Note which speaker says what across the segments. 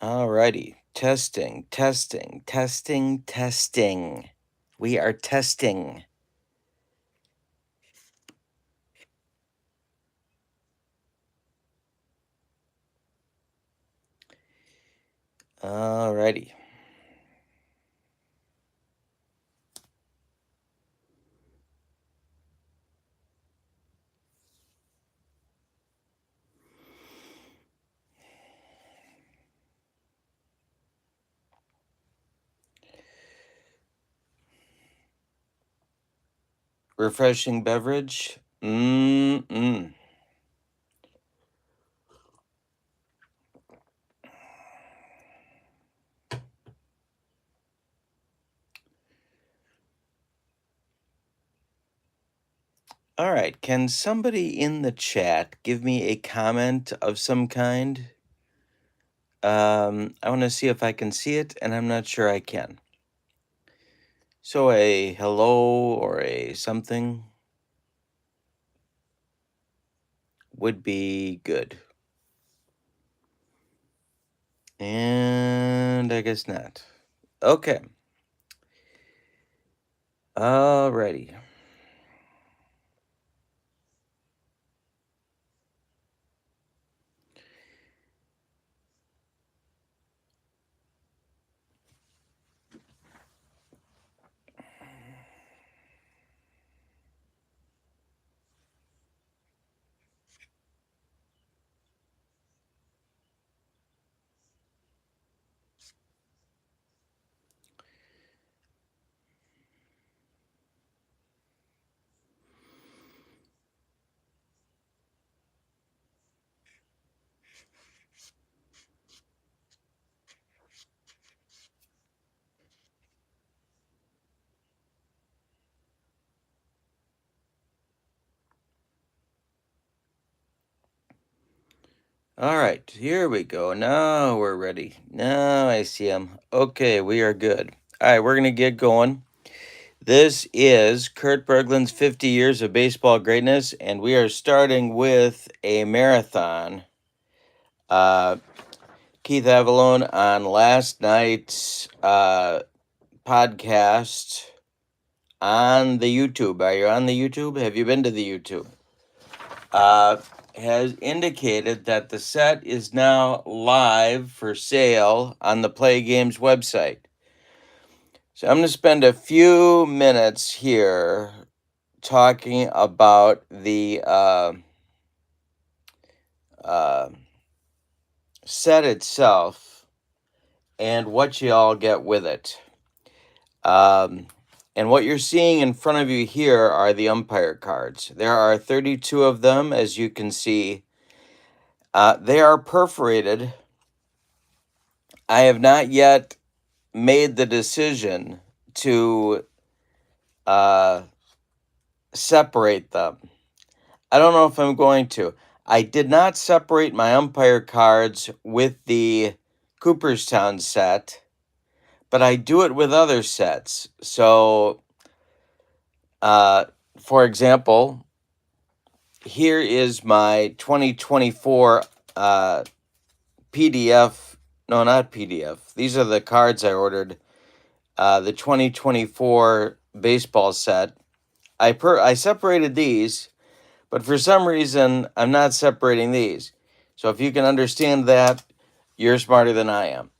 Speaker 1: Alrighty. Testing, testing, testing, testing. We are testing. Alrighty. Refreshing beverage. Mm-mm. All right. Can somebody in the chat give me a comment of some kind? I want to see if I can see it, and I'm not sure I can. So a hello or a something would be good. And I guess not. Okay. Alrighty. All right, here we go. Now we're ready. Now I see him. Okay, we are good. All right, we're going to get going. This is Kurt Berglund's 50 Years of Baseball Greatness, and we are starting with a marathon. Keith Avalone on last night's podcast on the YouTube. Are you on the YouTube? Have you been to the YouTube? Has indicated that the set is now live for sale on the Play Games website. So I'm going to spend a few minutes here talking about the set itself and what you all get with it. And what you're seeing in front of you here are the umpire cards. There are 32 of them, as you can see. They are perforated. I have not yet made the decision to separate them. I don't know if I'm going to. I did not separate my umpire cards with the Cooperstown set, but I do it with other sets. So, for example, here is my 2024 PDF. No, not PDF. These are the cards I ordered. The 2024 baseball set. I separated these, but for some reason, I'm not separating these. So if you can understand that, you're smarter than I am.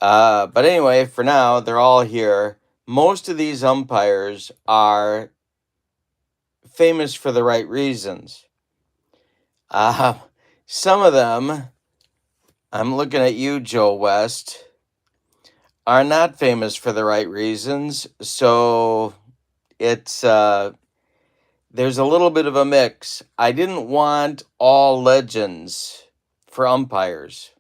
Speaker 1: But anyway, for now, they're all here. Most of these umpires are famous for the right reasons. Some of them, I'm looking at you, Joe West, are not famous for the right reasons. So it's there's a little bit of a mix. I didn't want all legends for umpires,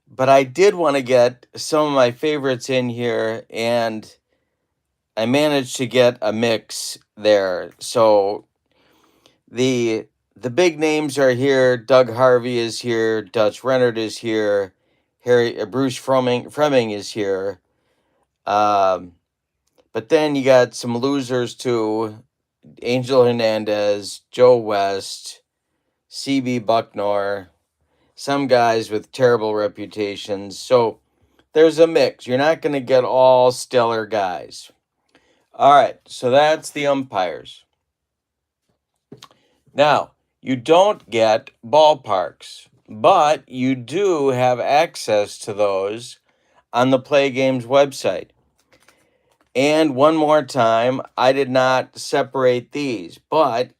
Speaker 1: but I did want to get some of my favorites in here, and I managed to get a mix there. So the big names are here. Doug Harvey is here. Dutch Rennert is here. Bruce Fremming is here. But then you got some losers too. Angel Hernandez, Joe West, C.B. Bucknor, some guys with terrible reputations. So there's a mix. You're not going to get all stellar guys. All right, so that's the umpires. Now, you don't get ballparks, but you do have access to those on the Play Games website. And one more time, I did not separate these, but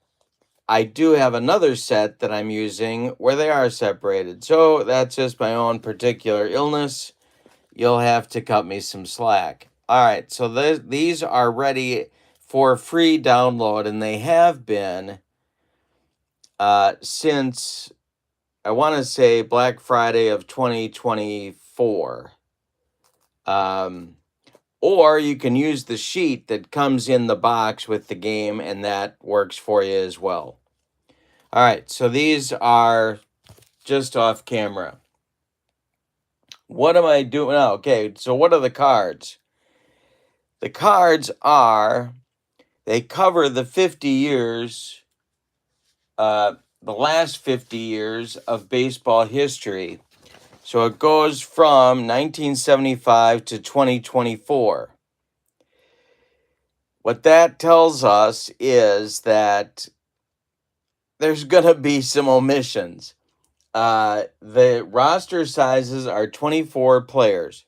Speaker 1: I do have another set that I'm using where they are separated. So that's just my own particular illness. You'll have to cut me some slack. All right, so these are ready for free download, and they have been since, I want to say, Black Friday of 2024. Or you can use the sheet that comes in the box with the game, and that works for you as well. All right, so these are just off camera. What am I doing now? Okay, so what are the cards? The cards are, they cover the 50 years, the last 50 years of baseball history. So it goes from 1975 to 2024. What that tells us is that there's going to be some omissions. The roster sizes are 24 players.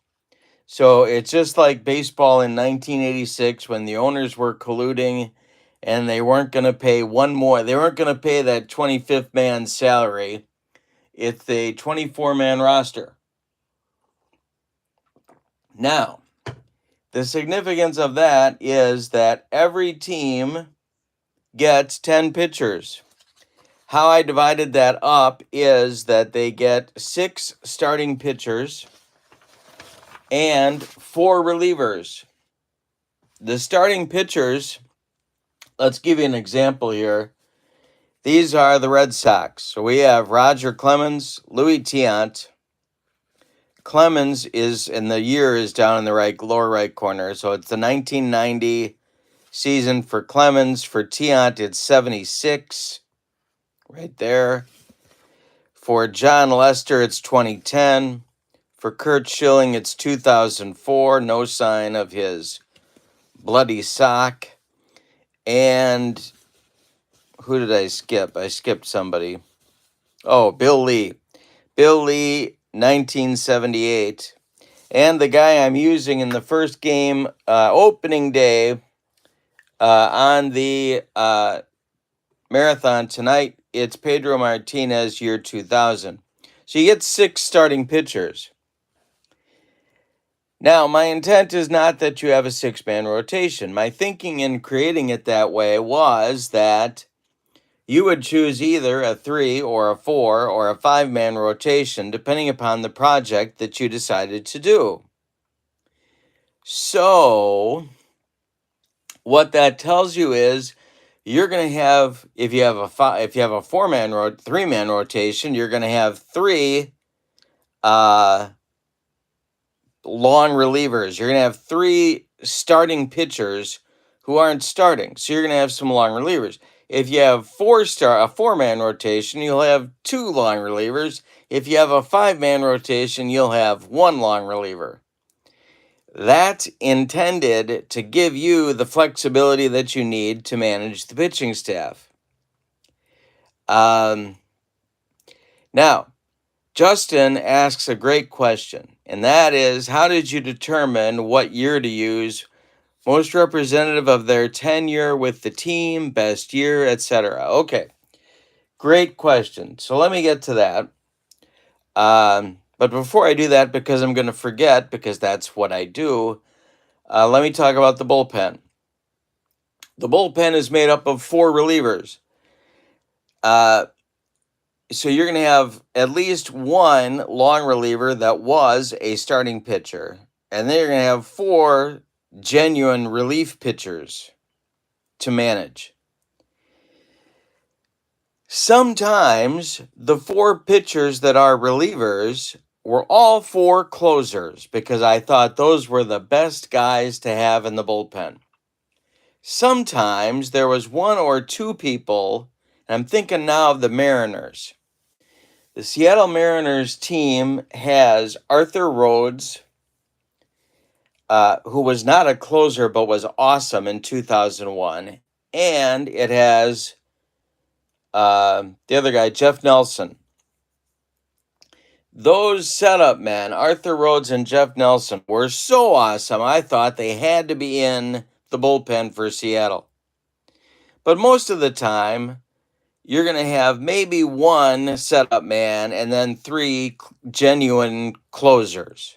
Speaker 1: So it's just like baseball in 1986 when the owners were colluding and they weren't going to pay one more. They weren't going to pay that 25th man salary. It's a 24-man roster. Now, the significance of that is that every team gets 10 pitchers. How I divided that up is that they get 6 starting pitchers and 4 relievers. The starting pitchers, let's give you an example here. These are the Red Sox. So we have Roger Clemens, Louis Tiant. Clemens is, and the year is down in the lower right corner. So it's the 1990 season for Clemens. For Tiant, it's 76, right there. For John Lester, it's 2010. For Kurt Schilling, it's 2004. No sign of his bloody sock. And who did I skip? I skipped somebody. Oh, Bill Lee. Bill Lee, 1978. And the guy I'm using in the first game, opening day, on the marathon tonight, it's Pedro Martinez, year 2000. So you get 6 starting pitchers. Now, my intent is not that you have a 6-man rotation. My thinking in creating it that way was that you would choose either a 3 or a 4 or a 5-man rotation, depending upon the project that you decided to do. So, what that tells you is you're going to have, if you have a 4-man 3-man rotation, you're going to have 3 long relievers. You're going to have 3 starting pitchers who aren't starting. So you're going to have some long relievers. If you have a 4-man rotation, you'll have 2 long relievers. If you have a 5-man rotation, you'll have 1 long reliever. That's intended to give you the flexibility that you need to manage the pitching staff. Now, Justin asks a great question, and that is, how did you determine what year to use, most representative of their tenure with the team, best year, etc.? Okay, great question. So let me get to that. But before I do that, because I'm going to forget, because that's what I do, let me talk about the bullpen. The bullpen is made up of 4 relievers. So you're going to have at least 1 long reliever that was a starting pitcher. And then you're going to have 4 genuine relief pitchers to manage. Sometimes the 4 pitchers that are relievers were all 4 closers because I thought those were the best guys to have in the bullpen. Sometimes there was 1 or 2 people, and I'm thinking now of the Mariners. The Seattle Mariners team has Arthur Rhodes, who was not a closer but was awesome in 2001. And it has the other guy, Jeff Nelson. Those setup men, Arthur Rhodes and Jeff Nelson, were so awesome. I thought they had to be in the bullpen for Seattle. But most of the time, you're going to have maybe one setup man and then three genuine closers.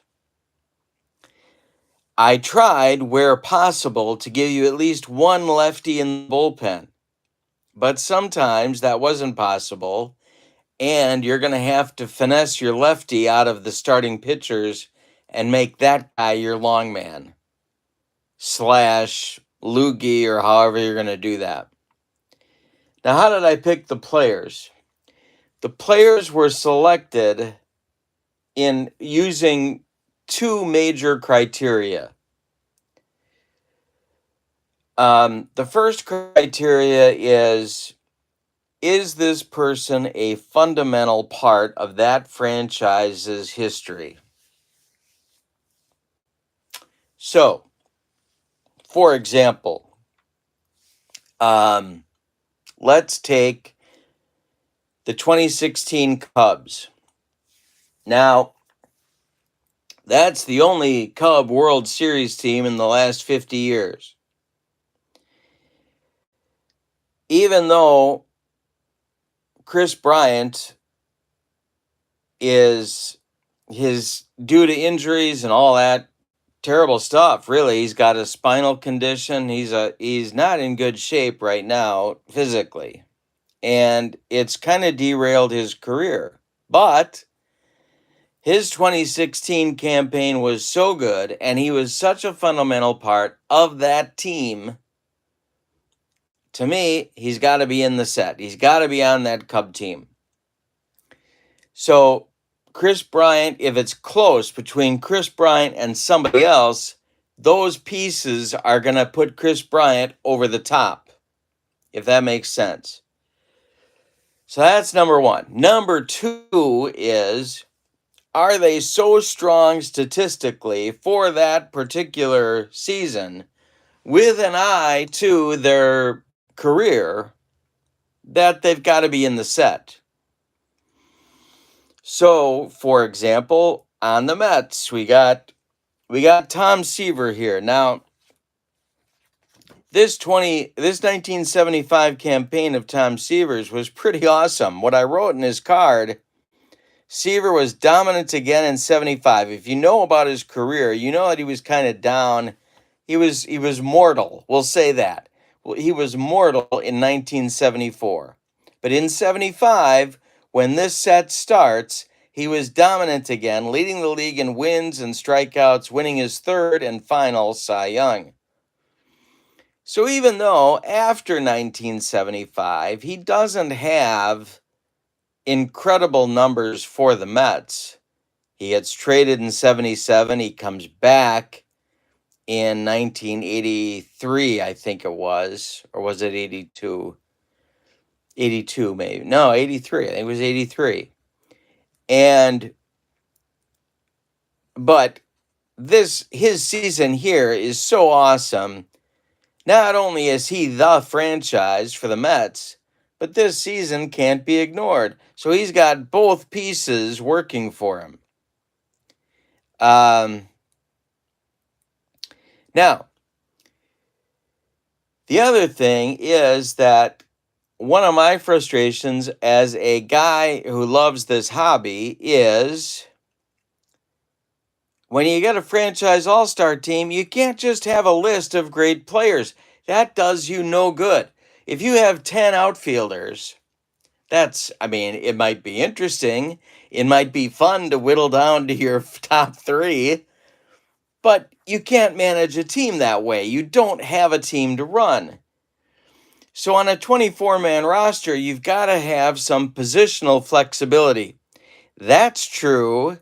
Speaker 1: I tried, where possible, to give you at least one lefty in the bullpen. But sometimes that wasn't possible, and you're going to have to finesse your lefty out of the starting pitchers and make that guy your long man / loogie, or however you're going to do that. Now, how did I pick the players? The players were selected in using two major criteria. The first criteria is this person a fundamental part of that franchise's history? So, for example, let's take the 2016 Cubs. Now, that's the only Cub World Series team in the last 50 years. Even though Chris Bryant is due to injuries and all that terrible stuff, really, he's got a spinal condition. He's not in good shape right now physically, and it's kind of derailed his career. But his 2016 campaign was so good, and he was such a fundamental part of that team. To me, he's got to be in the set. He's got to be on that Cub team. So, Chris Bryant, if it's close between Chris Bryant and somebody else, those pieces are going to put Chris Bryant over the top, if that makes sense. So that's number one. Number two is, are they so strong statistically for that particular season with an eye to their career that they've got to be in the set? So, for example, on the Mets, we got Tom Seaver here. Now, this 1975 campaign of Tom Seaver's was pretty awesome. What I wrote in his card, Seaver was dominant again in 75. If you know about his career, you know that he was kind of down. He was mortal. We'll say that. Well, he was mortal in 1974. But in 75, when this set starts, he was dominant again, leading the league in wins and strikeouts, winning his third and final Cy Young. So even though after 1975, he doesn't have incredible numbers for the Mets, he gets traded in 77, he comes back in 1983, I think it was, or was it 82? 82 maybe. No, 83. I think it was 83. But his season here is so awesome. Not only is he the franchise for the Mets, but this season can't be ignored. So he's got both pieces working for him. Now, the other thing is that one of my frustrations as a guy who loves this hobby is when you get a franchise all-star team, you can't just have a list of great players. That does you no good. If you have 10 outfielders, it might be interesting. It might be fun to whittle down to your top three, but you can't manage a team that way. You don't have a team to run. So on a 24-man roster, you've got to have some positional flexibility. That's true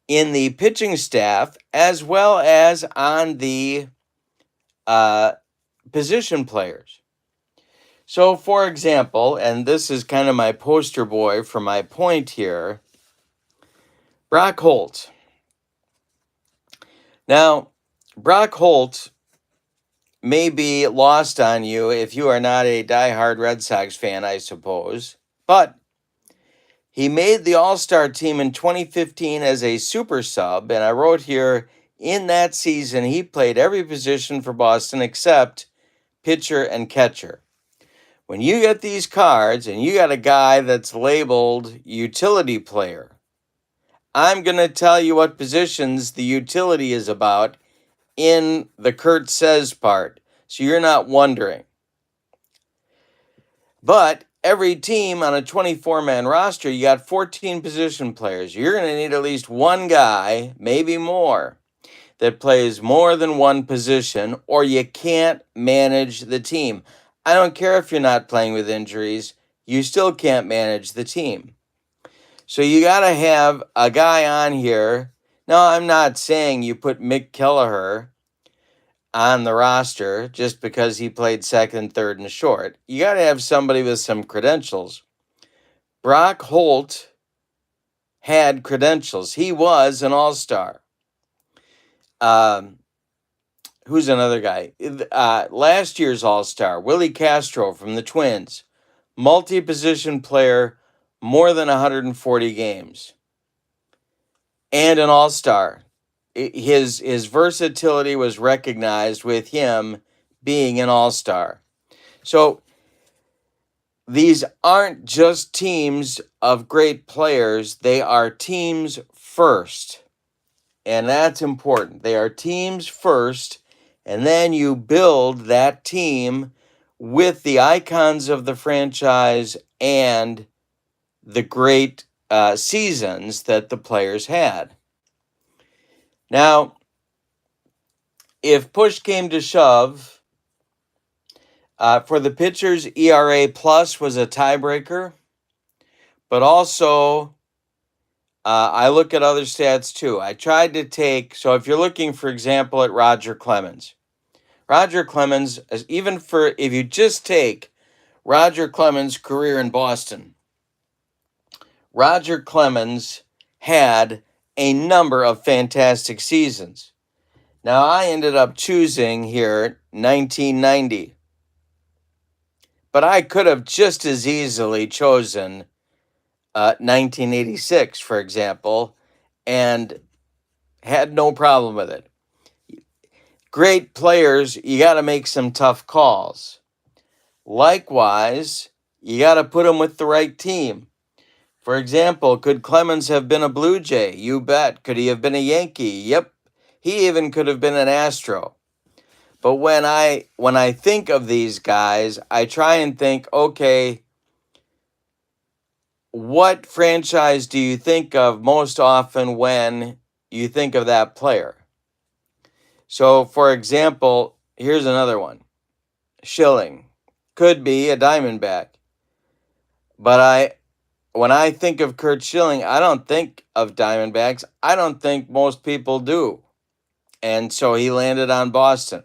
Speaker 1: in the pitching staff as well as on the position players. So, for example, and this is kind of my poster boy for my point here, Brock Holt. Now, Brock Holt may be lost on you if you are not a diehard Red Sox fan, I suppose, but he made the All-Star team in 2015 as a super sub, and I wrote here, in that season, he played every position for Boston except pitcher and catcher. When you get these cards and you got a guy that's labeled utility player, I'm going to tell you what positions the utility is about in the Kurt Says part, so you're not wondering. But every team on a 24-man roster, you got 14 position players. You're going to need at least one guy, maybe more, that plays more than one position, or you can't manage the team. I don't care if you're not playing with injuries, you still can't manage the team. So you got to have a guy on here. Now, I'm not saying you put Mick Kelleher on the roster just because he played second, third, and short. You got to have somebody with some credentials. Brock Holt had credentials. He was an all-star. Who's another guy? Last year's all-star, Willie Castro from the Twins. Multi-position player, more than 140 games. And an all-star. His versatility was recognized with him being an all-star. So these aren't just teams of great players, they are teams first. And that's important. They are teams first, and then you build that team with the icons of the franchise and the great seasons that the players had. Now, if push came to shove, for the pitchers, ERA plus was a tiebreaker, but also I look at other stats too. I tried to take, so if you're looking, for example, at Roger Clemens, even for, if you just take Roger Clemens' career in Boston, Roger Clemens had a number of fantastic seasons. Now, I ended up choosing here 1990, but I could have just as easily chosen 1986, for example, and had no problem with it. Great players, you got to make some tough calls. Likewise, you got to put them with the right team. For example, could Clemens have been a Blue Jay? You bet. Could he have been a Yankee? Yep. He even could have been an Astro. But when I think of these guys, I try and think, okay, what franchise do you think of most often when you think of that player? So, for example, here's another one. Schilling could be a Diamondback. But when I think of Curt Schilling, I don't think of Diamondbacks. I don't think most people do. And so he landed on Boston.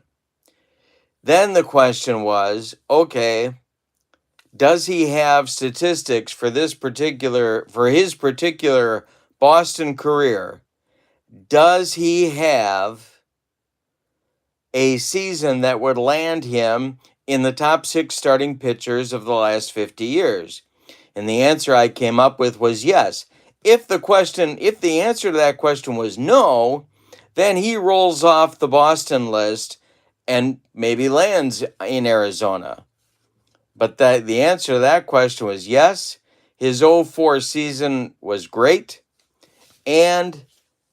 Speaker 1: Then the question was, okay, does he have statistics for his particular Boston career? Does he have a season that would land him in the top 6 starting pitchers of the last 50 years? And the answer I came up with was yes. If the answer to that question was no, then he rolls off the Boston list and maybe lands in Arizona. But the answer to that question was yes. His 04 season was great and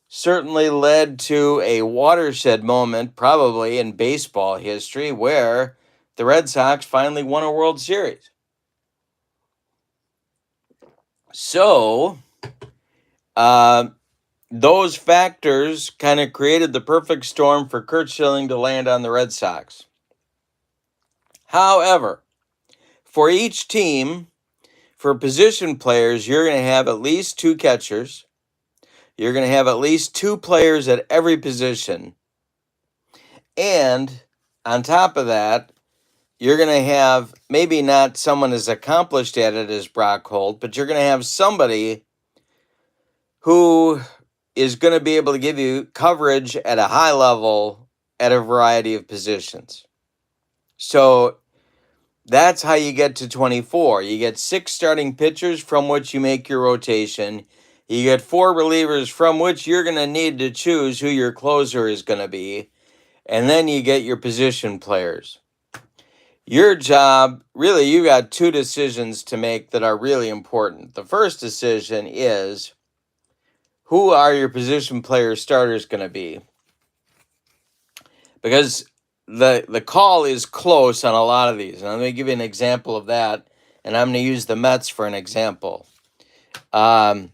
Speaker 1: certainly led to a watershed moment, probably in baseball history, where the Red Sox finally won a World Series. So, those factors kind of created the perfect storm for Curt Schilling to land on the Red Sox. However, for each team, for position players, you're going to have at least 2 catchers. You're going to have at least 2 players at every position. And on top of that, you're going to have maybe not someone as accomplished at it as Brock Holt, but you're going to have somebody who is going to be able to give you coverage at a high level at a variety of positions. So that's how you get to 24. You get 6 starting pitchers from which you make your rotation. You get 4 relievers from which you're going to need to choose who your closer is going to be. And then you get your position players. Your job, really, you got 2 decisions to make that are really important. The first decision is, who are your position player starters going to be? Because the call is close on a lot of these. And let me give you an example of that. And I'm going to use the Mets for an example. The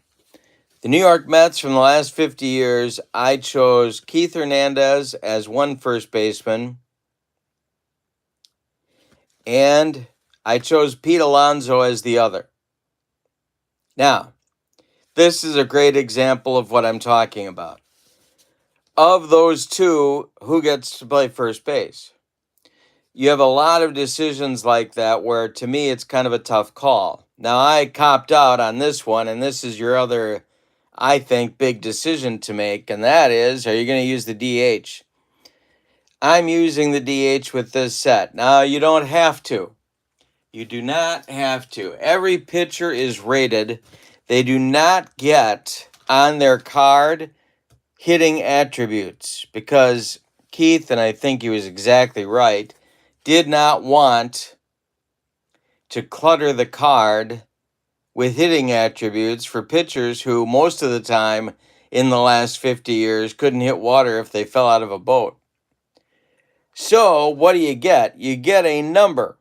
Speaker 1: New York Mets from the last 50 years, I chose Keith Hernandez as one first baseman. And I chose Pete Alonso as the other. Now, this is a great example of what I'm talking about. Of those 2, who gets to play first base? You have a lot of decisions like that where, to me, it's kind of a tough call. Now, I copped out on this one, and this is your other, I think, big decision to make, and that is, are you going to use the DH? I'm using the DH with this set. Now, you don't have to. You do not have to. Every pitcher is rated. They do not get on their card hitting attributes because Keith, and I think he was exactly right, did not want to clutter the card with hitting attributes for pitchers who most of the time in the last 50 years couldn't hit water if they fell out of a boat. So what do you get? You get a number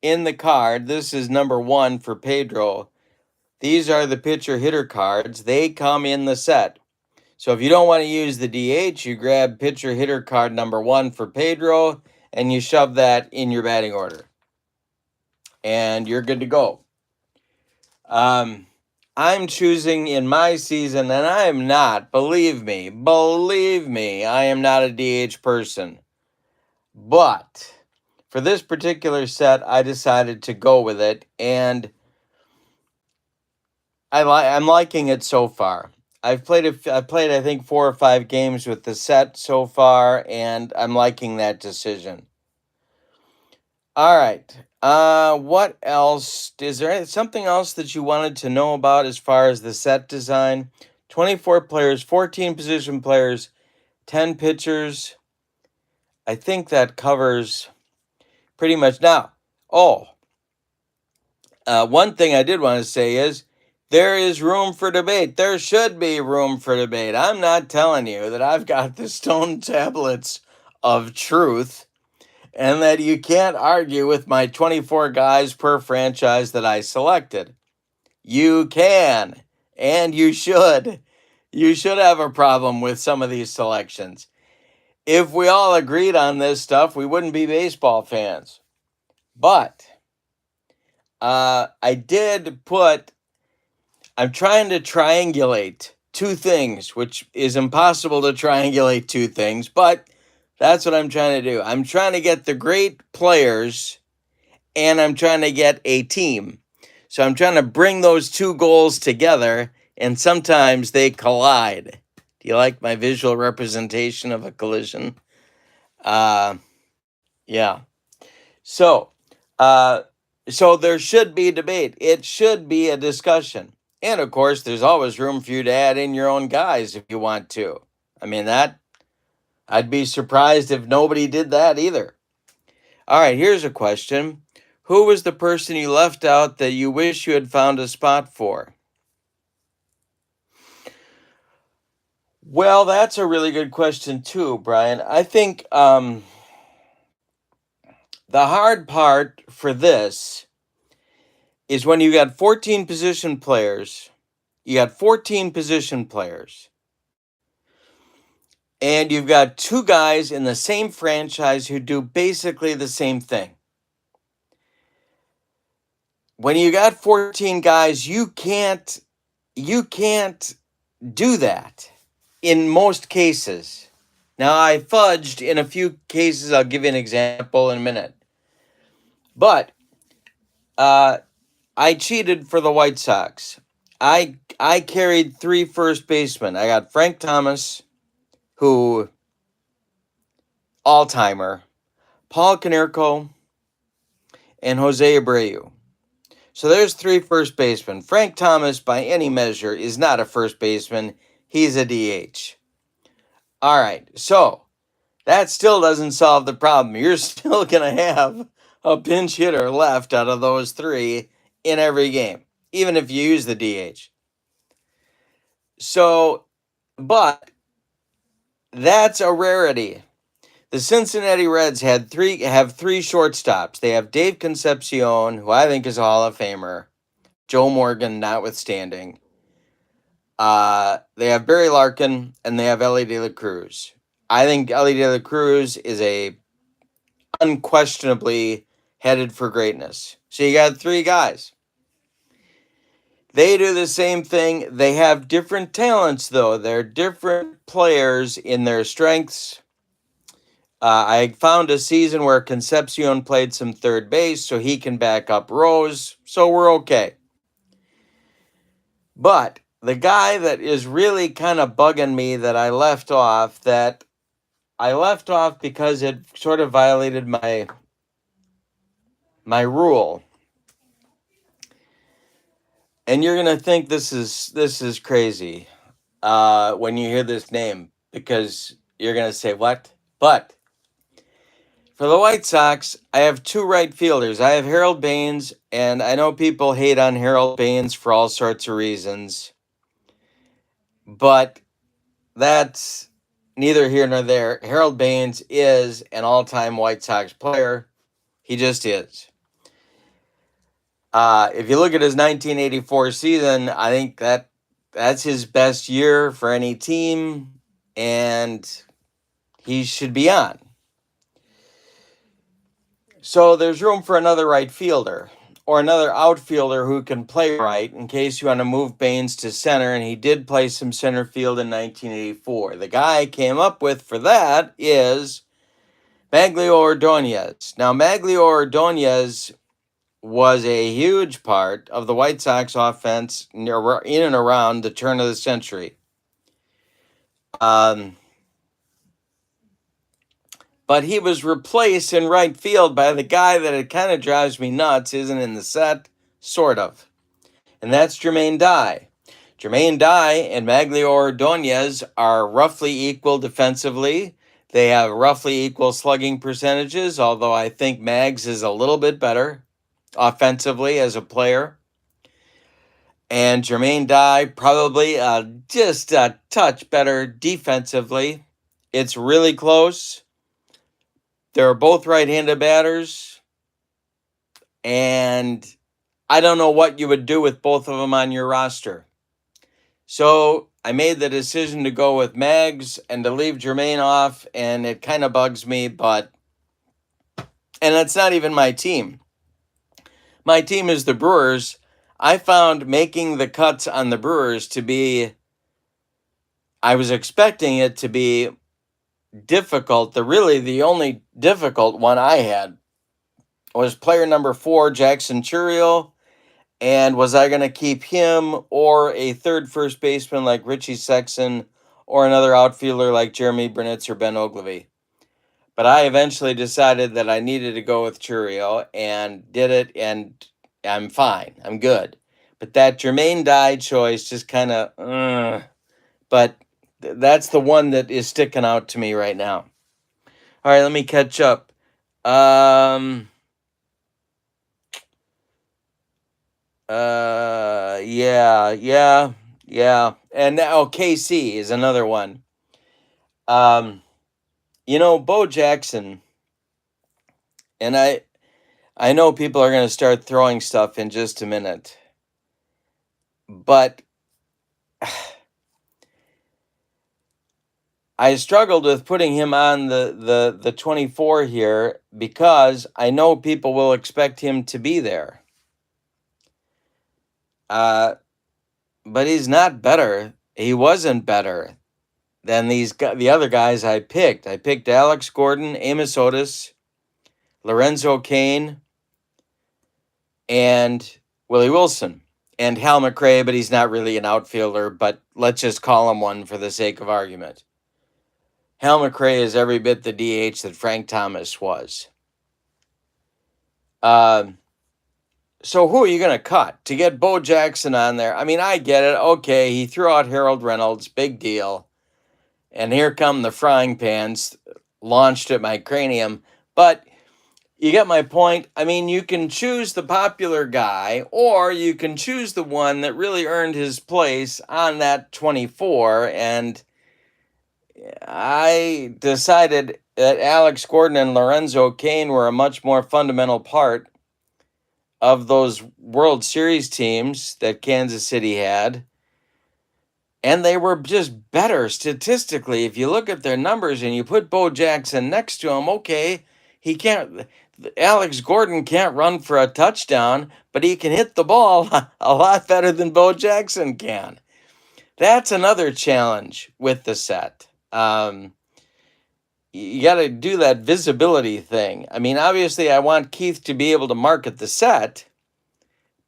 Speaker 1: in the card. This is number 1 for Pedro. These are the pitcher hitter cards. They come in the set. So if you don't want to use the DH, you grab pitcher hitter card number 1 for Pedro, and you shove that in your batting order. And you're good to go. I'm choosing in my season, and I am not, believe me, I am not a DH person. But for this particular set, I decided to go with it, and I'm liking it so far. I've played I think 4 or 5 games with the set so far, and I'm liking that decision. All right. What else? Is there something else that you wanted to know about as far as the set design? 24 players, 14 position players, 10 pitchers. I think that covers pretty much. Now, one thing I did want to say is there is room for debate. There should be room for debate. I'm not telling you that I've got the stone tablets of truth and that you can't argue with my 24 guys per franchise that I selected. You can, and you should. You should have a problem with some of these selections. If we all agreed on this stuff, we wouldn't be baseball fans. But I'm trying to triangulate 2 things, which is impossible to triangulate 2 things, but that's what I'm trying to do. I'm trying to get the great players, and I'm trying to get a team. So I'm trying to bring those 2 goals together, and sometimes they collide. Do you like my visual representation of a collision? Yeah. So there should be debate. It should be a discussion. And of course, there's always room for you to add in your own guys if you want to. I mean, I'd be surprised if nobody did that either. All right, here's a question. Who was the person you left out that you wish you had found a spot for? Well, that's a really good question too, Brian. I think the hard part for this is when you got 14 position players, and you've got 2 guys in the same franchise who do basically the same thing. When you got 14 guys, you can't do that in most cases. Now, I fudged in a few cases. I'll give you an example in a minute. But I cheated for the White Sox. I carried 3 first basemen. I got Frank Thomas, who all-timer, Paul Konerko, and Jose Abreu. So there's 3 first basemen. Frank Thomas, by any measure, is not a first baseman. He's a DH. All right, so that still doesn't solve the problem. You're still going to have a pinch hitter left out of those 3 in every game, even if you use the DH. So, but that's a rarity. The Cincinnati Reds have 3 shortstops. They have Dave Concepcion, who I think is a Hall of Famer, Joe Morgan notwithstanding. They have Barry Larkin, and they have Ellie De La Cruz. I think Ellie De La Cruz is unquestionably headed for greatness. So you got 3 guys. They do the same thing. They have different talents, though. They're different players in their strengths. I found a season where Concepcion played some third base, so he can back up Rose, so we're okay. But the guy that is really kind of bugging me that I left off because it sort of violated my rule. And you're going to think this is crazy when you hear this name, because you're going to say, what? But for the White Sox, I have 2 right fielders. I have Harold Baines, and I know people hate on Harold Baines for all sorts of reasons, but that's neither here nor there. Harold Baines is an all-time White Sox player. He just is. If you look at his 1984 season, I think that's his best year for any team, and he should be on. So there's room for another right fielder or another outfielder who can play right in case you want to move Baines to center, and he did play some center field in 1984. The guy I came up with for that is Maglio Ordonez. Now, Maglio Ordonez was a huge part of the White Sox offense in and around the turn of the century. But he was replaced in right field by the guy that it kind of drives me nuts, isn't in the set, sort of. And that's Jermaine Dye. Jermaine Dye and Maglio Ordonez are roughly equal defensively. They have roughly equal slugging percentages, although I think Mags is a little bit better offensively as a player. And Jermaine Dye probably just a touch better defensively. It's really close. They're both right-handed batters, and I don't know what you would do with both of them on your roster. So I made the decision to go with Mags and to leave Jermaine off, and it kind of bugs me, and it's not even my team. My team is the Brewers. I found making the cuts on the Brewers I was expecting it to be difficult. The only difficult one I had was player number 4, Jackson Churiel, and was I going to keep him or a third first baseman like Richie Sexson or another outfielder like Jeremy Brunitz or Ben Ogilvy. But I eventually decided that I needed to go with Churiel and did it, and I'm fine. I'm good. But that Jermaine Dye choice just kind of, but that's the one that is sticking out to me right now. All right, let me catch up. Yeah. And now KC is another one. Bo Jackson, and I know people are going to start throwing stuff in just a minute, but I struggled with putting him on the 24 here because I know people will expect him to be there. But he's not better. He wasn't better than the other guys I picked. I picked Alex Gordon, Amos Otis, Lorenzo Cain, and Willie Wilson and Hal McRae, but he's not really an outfielder, but let's just call him one for the sake of argument. Hal McRae is every bit the DH that Frank Thomas was. So who are you going to cut to get Bo Jackson on there? I mean, I get it. Okay, he threw out Harold Reynolds, big deal. And here come the frying pans launched at my cranium. But you get my point. I mean, you can choose the popular guy, or you can choose the one that really earned his place on that 24. And I decided that Alex Gordon and Lorenzo Cain were a much more fundamental part of those World Series teams that Kansas City had. And they were just better statistically. If you look at their numbers and you put Bo Jackson next to him, okay, he can't. Alex Gordon can't run for a touchdown, but he can hit the ball a lot better than Bo Jackson can. That's another challenge with the set. You got to do that visibility thing. I mean, obviously, I want Keith to be able to market the set,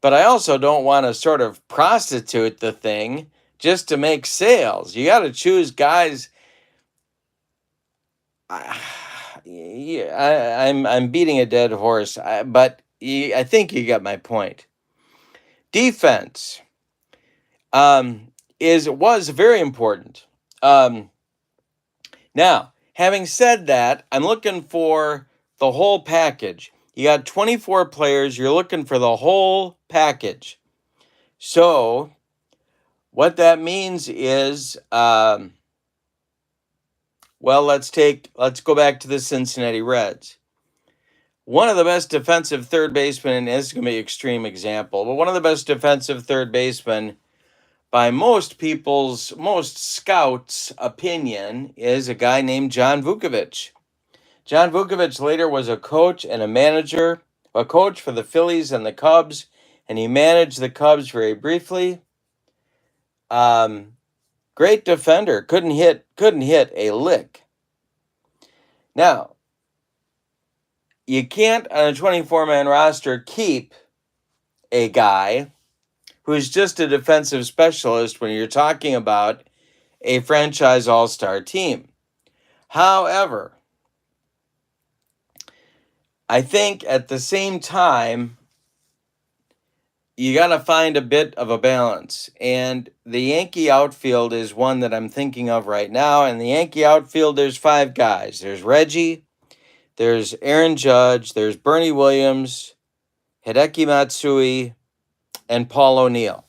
Speaker 1: but I also don't want to sort of prostitute the thing just to make sales. You got to choose guys. I'm beating a dead horse, but I think you got my point. Defense was very important. Now, having said that, I'm looking for the whole package. You got 24 players. You're looking for the whole package. So what that means is, well, let's go back to the Cincinnati Reds. One of the best defensive third basemen, and this is going to be an extreme example, but one of the best defensive third basemen by most scouts' opinion is a guy named John Vukovich. John Vukovich later was a coach and a manager, a coach for the Phillies and the Cubs, and he managed the Cubs very briefly. Great defender, couldn't hit a lick. Now, you can't on a 24-man roster keep a guy who's just a defensive specialist when you're talking about a franchise all-star team. However, I think at the same time, you got to find a bit of a balance. And the Yankee outfield is one that I'm thinking of right now. And the Yankee outfield, there's 5 guys. There's Reggie, there's Aaron Judge, there's Bernie Williams, Hideki Matsui, and Paul O'Neill.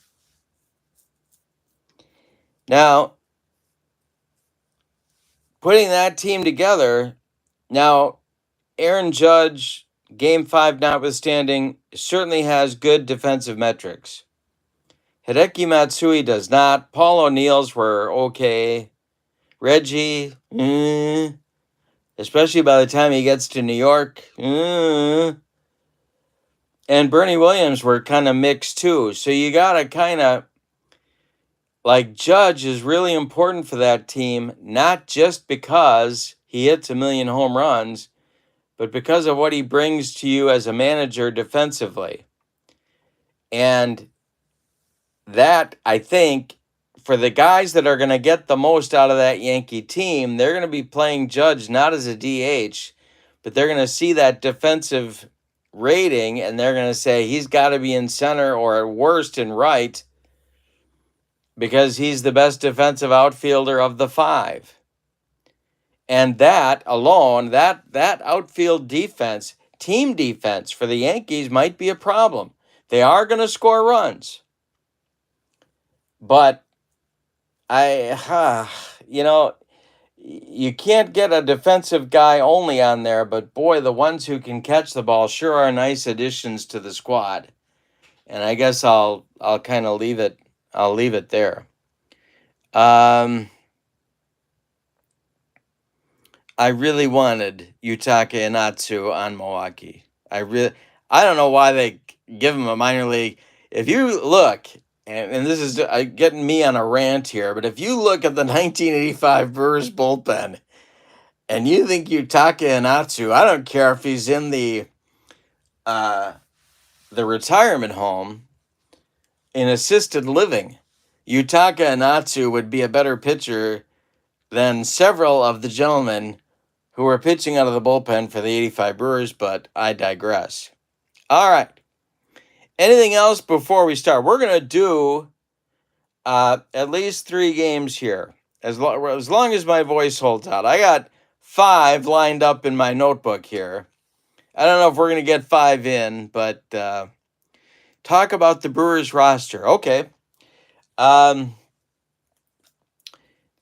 Speaker 1: Now, putting that team together, now Aaron Judge, Game 5 notwithstanding, certainly has good defensive metrics. Hideki Matsui does not. Paul O'Neill's were okay. Reggie, especially by the time he gets to New York. And Bernie Williams were kind of mixed too. So you got to kind of, like, Judge is really important for that team, not just because he hits a million home runs, but because of what he brings to you as a manager defensively. And that, I think, for the guys that are going to get the most out of that Yankee team, they're going to be playing Judge not as a DH, but they're going to see that defensive rating, and they're going to say he's got to be in center or at worst in right because he's the best defensive outfielder of the 5. And that alone, that outfield defense, team defense for the Yankees might be a problem. They are going to score runs. But you can't get a defensive guy only on there, but boy, the ones who can catch the ball sure are nice additions to the squad. And I guess I'll kind of leave it there. I really wanted Yutaka Inatsu on Milwaukee. I don't know why they give him a minor league. If you look, and this is getting me on a rant here, but if you look at the 1985 Brewers bullpen and you think Yutaka Inatsu, I don't care if he's in the the retirement home in assisted living. Yutaka Inatsu would be a better pitcher than several of the gentlemen who were pitching out of the bullpen for the 85 Brewers, but I digress. All right. Anything else before we start? We're going to do at least 3 games here, as long as my voice holds out. I got 5 lined up in my notebook here. I don't know if we're going to get 5 in, but talk about the Brewers roster. Okay. The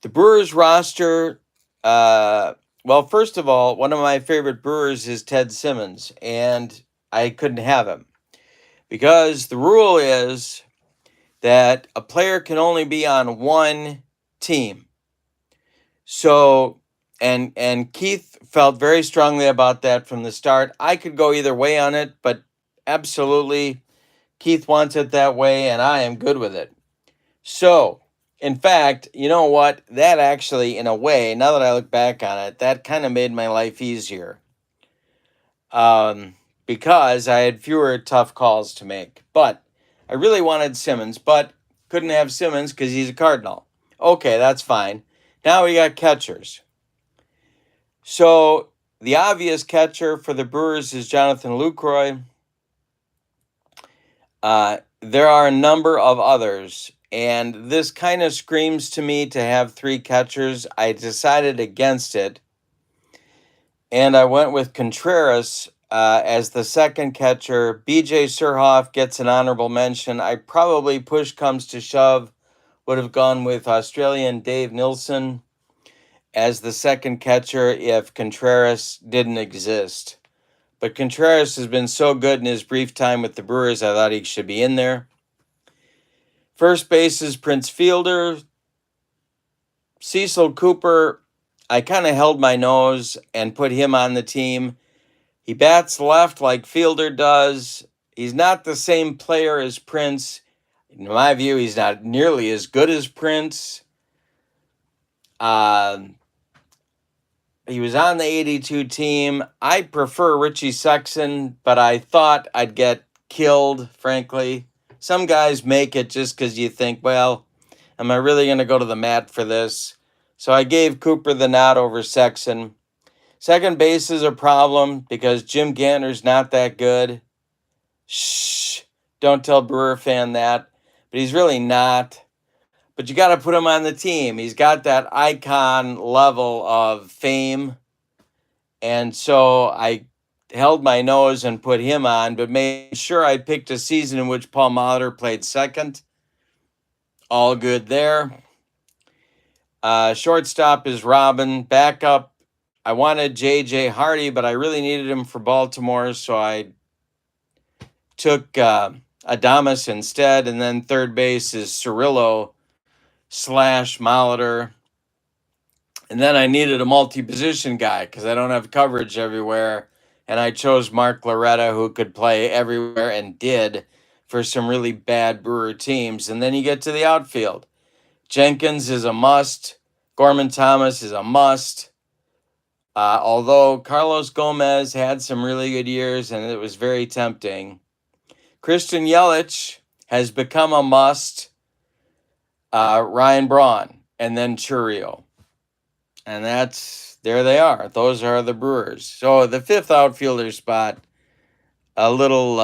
Speaker 1: Brewers roster, well, first of all, one of my favorite Brewers is Ted Simmons, and I couldn't have him because the rule is that a player can only be on one team. So, and Keith felt very strongly about that from the start. I could go either way on it, but absolutely, Keith wants it that way, and I am good with it. So, in fact, you know what? That actually, in a way, now that I look back on it, that kind of made my life easier. Because I had fewer tough calls to make. But I really wanted Simmons, but couldn't have Simmons because he's a Cardinal. Okay, that's fine. Now we got catchers. So the obvious catcher for the Brewers is Jonathan Lucroy. There are a number of others, and this kind of screams to me to have 3 catchers. I decided against it, and I went with Contreras as the second catcher. BJ Surhoff gets an honorable mention. I probably, push comes to shove, would have gone with Australian Dave Nilsson as the second catcher if Contreras didn't exist. But Contreras has been so good in his brief time with the Brewers, I thought he should be in there. First base is Prince Fielder. Cecil Cooper, I kind of held my nose and put him on the team. He bats left like Fielder does. He's not the same player as Prince. In my view, he's not nearly as good as Prince. He was on the 82 team. I prefer Richie Sexson, but I thought I'd get killed, frankly. Some guys make it just because you think, well, am I really going to go to the mat for this? So I gave Cooper the nod over Sexson. Second base is a problem because Jim Gantner's not that good. Shh, don't tell Brewer fan that. But he's really not. But you got to put him on the team. He's got that icon level of fame. And so I held my nose and put him on, but made sure I picked a season in which Paul Molitor played second. All good there. Shortstop is Robin. Backup, I wanted J.J. Hardy, but I really needed him for Baltimore, so I took Adames instead. And then third base is Cirillo / Molitor. And then I needed a multi-position guy because I don't have coverage everywhere. And I chose Mark Loretta, who could play everywhere and did for some really bad Brewer teams. And then you get to the outfield. Jenkins is a must. Gorman Thomas is a must. Although Carlos Gomez had some really good years and it was very tempting. Christian Yelich has become a must. Ryan Braun, and then Churio. And there they are. Those are the Brewers. So the 5th outfielder spot, a little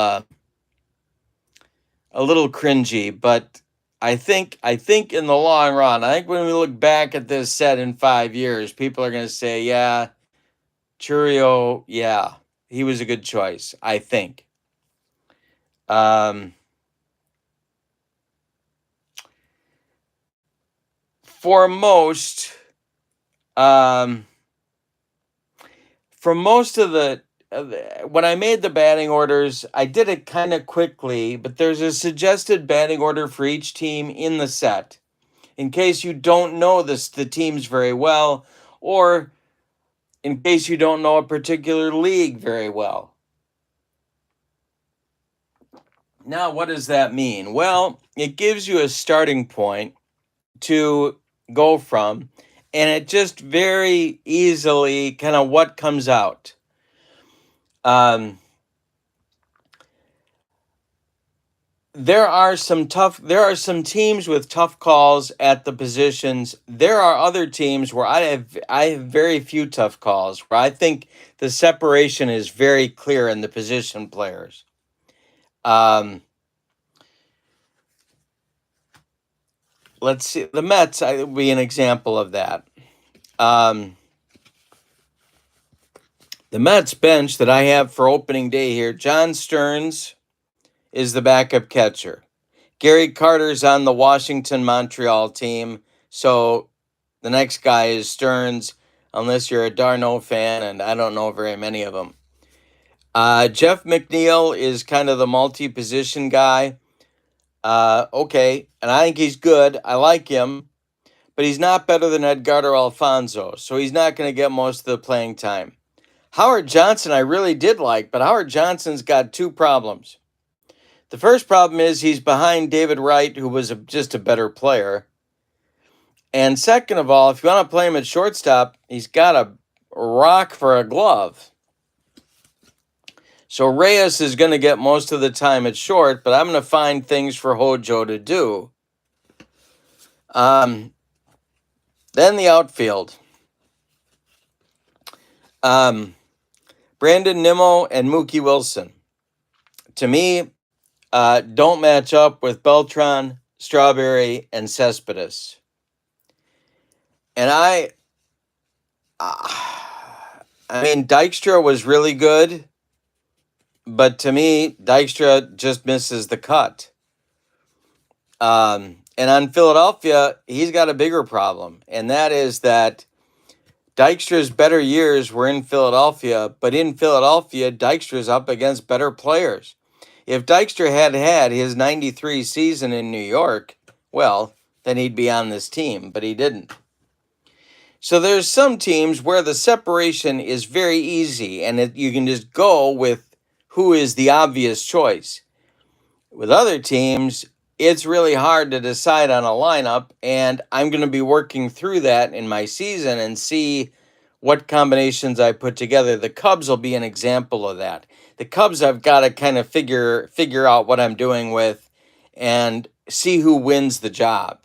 Speaker 1: cringy, but I think in the long run, I think when we look back at this set in 5 years, people are going to say, yeah, Churio, yeah, he was a good choice, I think. For most of the when I made the batting orders, I did it kind of quickly, but there's a suggested batting order for each team in the set in case you don't know the teams very well, or in case you don't know a particular league very well. Now, what does that mean? Well, it gives you a starting point to go from, and it just very easily kind of what comes out. there are some teams with tough calls at the positions. There are other teams where I have very few tough calls, where I think the separation is very clear in the position players. Let's see, the Mets would be an example of that. Um, the Mets bench that I have for opening day here: John Stearns is the backup catcher. Gary Carter's on the Washington Montreal team, so the next guy is Stearns, unless you're a Darno fan, and I don't know very many of them. Jeff McNeil is kind of the multi-position guy. Okay, and I think he's good. I like him, but he's not better than Edgardo Alfonso, so he's not going to get most of the playing time. Howard Johnson I really did like, but Howard Johnson's got two problems. The first problem is he's behind David Wright, who was just a better player. And second of all, if you want to play him at shortstop, he's got a rock for a glove. So Reyes is going to get most of the time at short, but I'm going to find things for Hojo to do. Then the outfield. Brandon Nimmo and Mookie Wilson, to me, don't match up with Beltran, Strawberry, and Cespedes. And I mean, Dykstra was really good, but to me, Dykstra just misses the cut. And on Philadelphia, he's got a bigger problem, and that is that Dykstra's better years were in Philadelphia, but in Philadelphia, Dykstra's up against better players. If Dykstra had his 93 season in New York, well, then he'd be on this team, but he didn't. So there's some teams where the separation is very easy, and you can just go with who is the obvious choice. With other teams, it's really hard to decide on a lineup, and I'm going to be working through that in my season and see what combinations I put together. The Cubs will be an example of that. The Cubs, I've got to kind of figure out what I'm doing with and see who wins the job.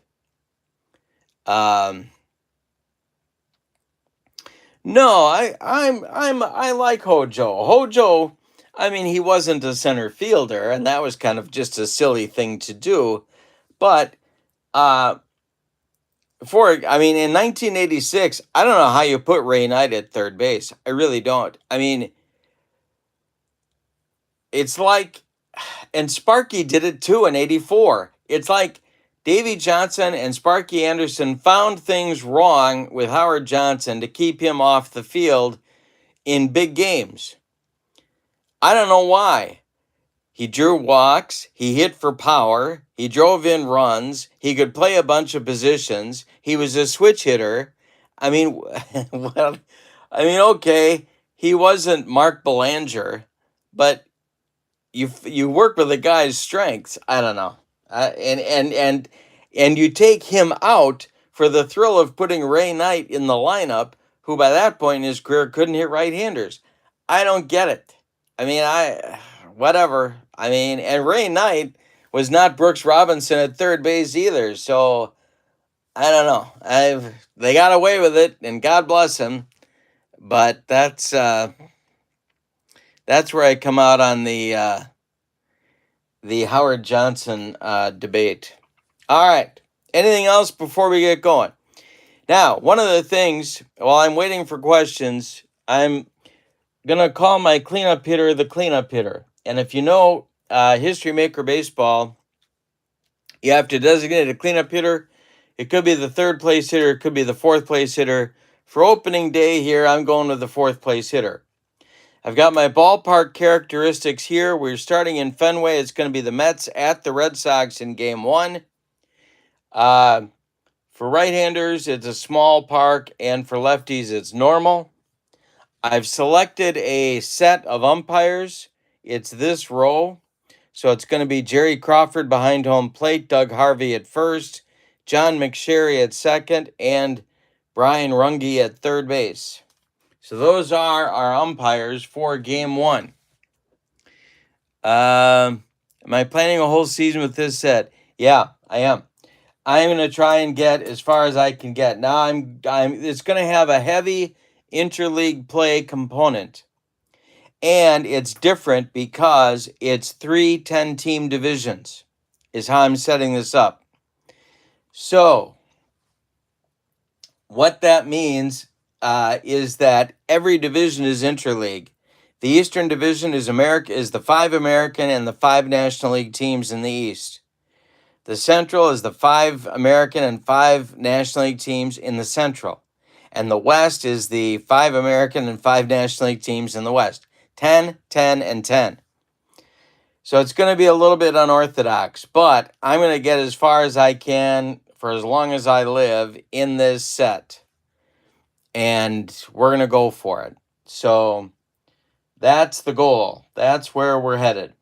Speaker 1: No, I like Hojo. Hojo, I mean, he wasn't a center fielder, and that was kind of just a silly thing to do. But in 1986, I don't know how you put Ray Knight at third base. I really don't. I mean, it's like, and Sparky did it too in 84. It's like Davey Johnson and Sparky Anderson found things wrong with Howard Johnson to keep him off the field in big games. I don't know why. He drew walks, he hit for power, he drove in runs, he could play a bunch of positions, he was a switch hitter. I mean, okay, he wasn't Mark Belanger, but you work with a guy's strengths. I don't know. And you take him out for the thrill of putting Ray Knight in the lineup, who by that point in his career couldn't hit right-handers. I don't get it. I mean, whatever. I mean, and Ray Knight was not Brooks Robinson at third base either. So I don't know. They got away with it, and God bless him. But that's where I come out on the Howard Johnson debate. All right. Anything else before we get going? Now, one of the things, while I'm waiting for questions, I'm going to call my cleanup hitter the cleanup hitter. And if you know History Maker Baseball, you have to designate a cleanup hitter. It could be the third place hitter. It could be the fourth place hitter. For opening day here, I'm going with the fourth place hitter. I've got my ballpark characteristics here. We're starting in Fenway. It's going to be the Mets at the Red Sox in Game 1. For right-handers, it's a small park, and for lefties, it's normal. I've selected a set of umpires. It's this row. So it's going to be Jerry Crawford behind home plate, Doug Harvey at first, John McSherry at second, and Brian Runge at third base. So those are our umpires for Game 1. Am I planning a whole season with this set? Yeah, I am. I'm going to try and get as far as I can get. Now it's going to have a heavy interleague play component. And it's different because it's 3 10-team divisions is how I'm setting this up. So what that means is that every division is interleague. The Eastern Division is the 5 American and the 5 National League teams in the East. The Central is the 5 American and 5 National League teams in the Central. And the West is the 5 American and 5 National League teams in the West. 10, 10, and 10. So it's going to be a little bit unorthodox, but I'm going to get as far as I can for as long as I live in this set. And we're going to go for it. So that's the goal. That's where we're headed.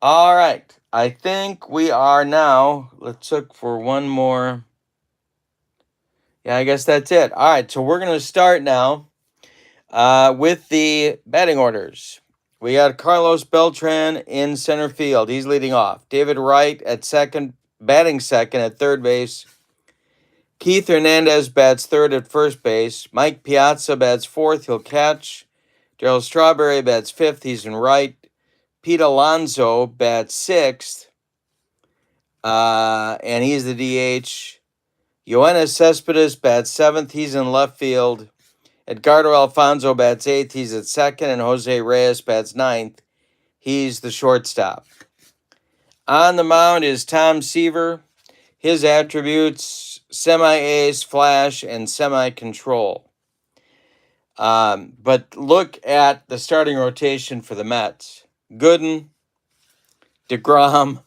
Speaker 1: All right. I think we are now. Let's look for one more. Yeah, I guess that's it. All right. So we're going to start now with the batting orders. We got Carlos Beltran in center field. He's leading off. David Wright at second, batting second at third base. Keith Hernandez bats third at first base. Mike Piazza bats fourth. He'll catch. Darryl Strawberry bats fifth. He's in right. Pete Alonso bats sixth. And he's the DH. Yoenis Cespedes bats seventh. He's in left field. Edgardo Alfonso bats eighth. He's at second. And Jose Reyes bats ninth. He's the shortstop. On the mound is Tom Seaver. His attributes: semi-ace, flash, and semi-control. But look at the starting rotation for the Mets. Gooden, DeGrom,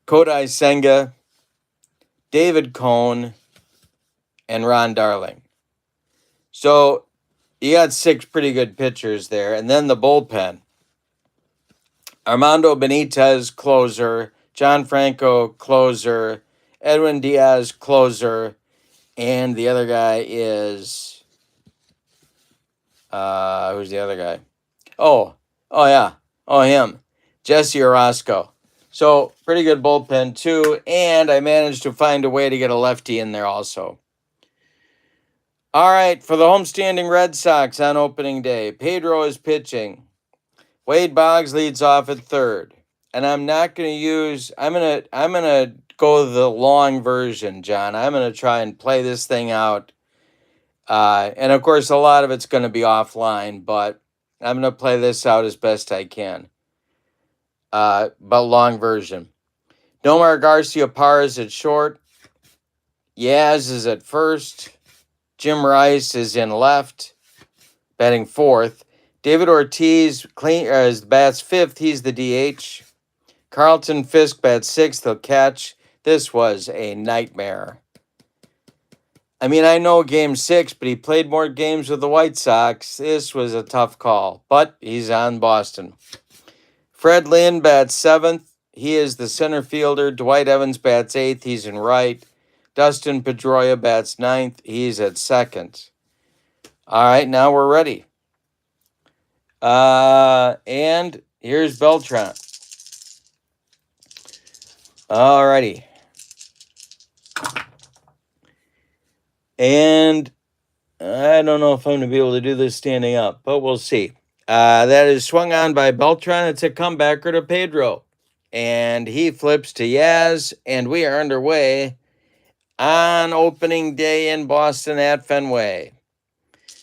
Speaker 1: Kodai Senga, David Cone, and Ron Darling. So you got 6 pretty good pitchers there. And then the bullpen. Armando Benitez, closer. John Franco, closer. Edwin Diaz, closer. And the other guy is... who's the other guy? Oh yeah. Oh, him. Jesse Orozco. So, pretty good bullpen, too. And I managed to find a way to get a lefty in there also. All right, for the homestanding Red Sox on opening day, Pedro is pitching. Wade Boggs leads off at third. And I'm not going to use... I'm gonna go the long version, John. I'm going to try and play this thing out. And, of course, a lot of it's going to be offline, but I'm going to play this out as best I can. But long version. Nomar Garcia-Parra is at short. Yaz is at first. Jim Rice is in left, batting fourth. David Ortiz bats fifth. He's the DH. Carlton Fisk bats sixth. He'll catch. This was a nightmare. I mean, I know Game 6, but he played more games with the White Sox. This was a tough call, but he's on Boston. Fred Lynn bats seventh. He is the center fielder. Dwight Evans bats eighth. He's in right. Dustin Pedroia bats ninth. He's at second. All right, now we're ready. And here's Beltran. All righty. And I don't know if I'm going to be able to do this standing up, but we'll see. That is swung on by Beltran. It's a comebacker to Pedro. And he flips to Yaz, and we are underway on opening day in Boston at Fenway.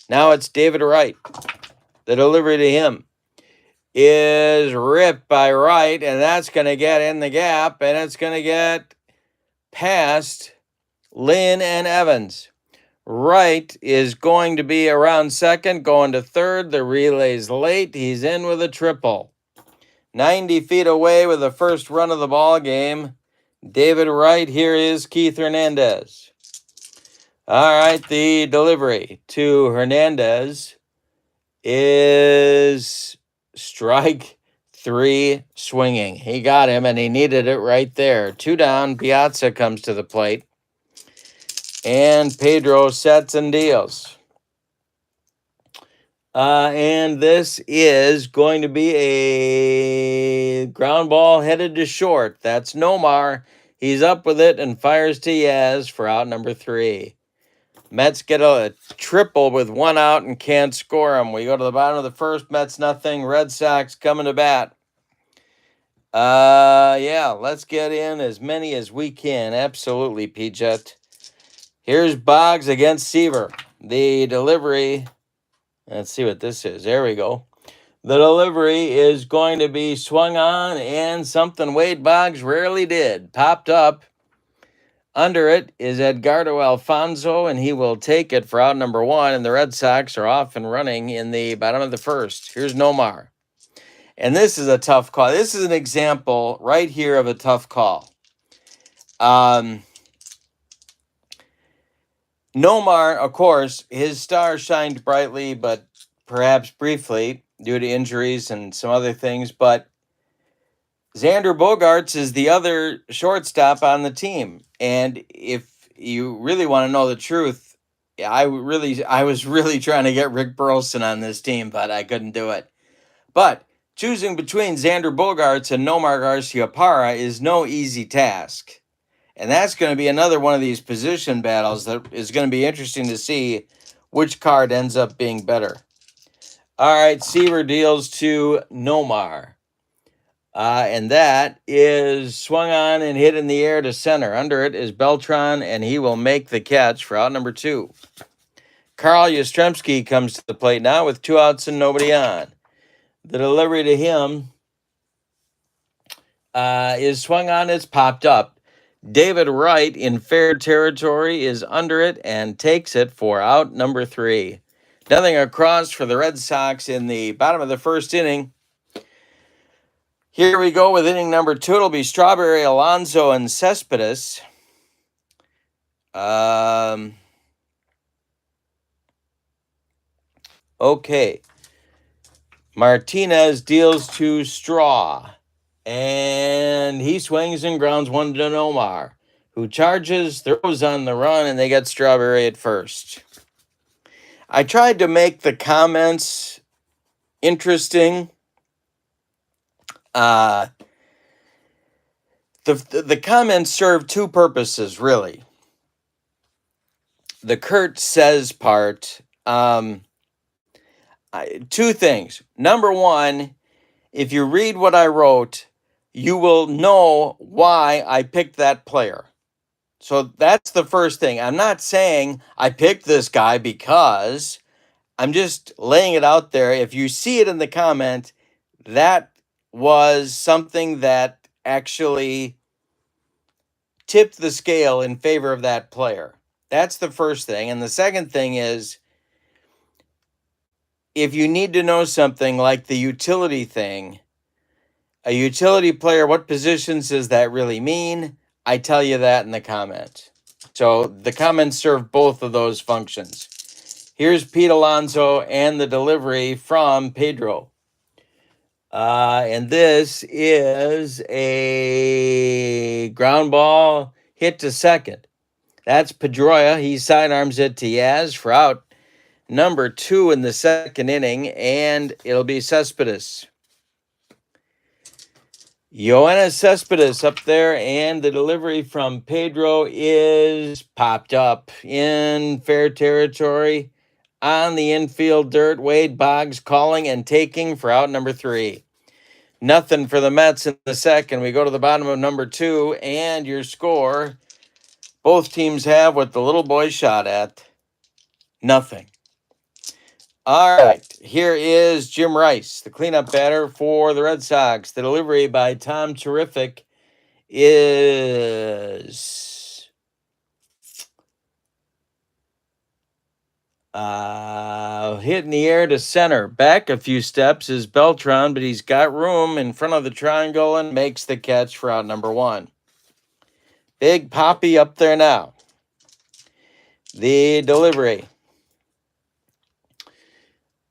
Speaker 1: Now it's David Wright. The delivery to him is ripped by Wright, and that's going to get in the gap, and it's going to get past Lynn and Evans. Wright is going to be around second, going to third. The relay's late. He's in with a triple. 90 feet away with the first run of the ball game. David Wright. Here is Keith Hernandez. All right, the delivery to Hernandez is strike 3 swinging. He got him, and he needed it right there. 2 down. Piazza comes to the plate. And Pedro sets and deals. And this is going to be a ground ball headed to short. That's Nomar. He's up with it and fires to Yaz for out number 3. Mets get a triple with 1 out and can't score them. We go to the bottom of the first. Mets nothing. Red Sox coming to bat. Yeah, let's get in as many as we can. Absolutely, P-Jet. Here's Boggs against Seaver. The delivery. Let's see what this is. There we go. The delivery is going to be swung on, and something Wade Boggs rarely did. Popped up. Under it is Edgardo Alfonso, and he will take it for out number 1, and the Red Sox are off and running in the bottom of the first. Here's Nomar. And this is a tough call. This is an example right here of a tough call. Nomar, of course, his star shined brightly, but perhaps briefly due to injuries and some other things. But Xander Bogaerts is the other shortstop on the team. And if you really want to know the truth, I was really trying to get Rick Burleson on this team, but I couldn't do it. But choosing between Xander Bogaerts and Nomar Garciaparra is no easy task. And that's going to be another one of these position battles that is going to be interesting to see which card ends up being better. All right, Seaver deals to Nomar. And that is swung on and hit in the air to center. Under it is Beltran, and he will make the catch for out number 2. Carl Yastrzemski comes to the plate now with 2 outs and nobody on. The delivery to him is swung on. It's popped up. David Wright in fair territory is under it and takes it for out number 3. Nothing across for the Red Sox in the bottom of the first inning. Here we go with inning number 2. It'll be Strawberry, Alonso, and Cespedes. Okay. Martinez deals to Straw. And he swings and grounds 1 to Nomar, who charges, throws on the run, and they get Strawberry at first. I tried to make the comments interesting. The comments serve 2 purposes, really. The Kurt says part, 2 things. Number 1, if you read what I wrote, you will know why I picked that player. So that's the first thing. I'm not saying I picked this guy because I'm just laying it out there. If you see it in the comment, that was something that actually tipped the scale in favor of that player. That's the first thing. And the second thing is, if you need to know something like the utility thing, a utility player, what positions does that really mean? I tell you that in the comment. So the comments serve both of those functions. Here's Pete Alonso and the delivery from Pedro. And this is a ground ball hit to second. That's Pedroia. He sidearms it to Yaz for out number 2 in the second inning, and it'll be Cespedes. Yoenis Cespedes up there, and the delivery from Pedro is popped up in fair territory on the infield dirt. Wade Boggs calling and taking for out number 3. Nothing for the Mets in the second. We go to the bottom of number 2, and your score, both teams have what the little boy shot at. Nothing. All right, here is Jim Rice, the cleanup batter for the Red Sox. The delivery by Tom Terrific is hit in the air to center. Back a few steps is Beltran, but he's got room in front of the triangle and makes the catch for out number 1. Big Poppy up there now. The delivery.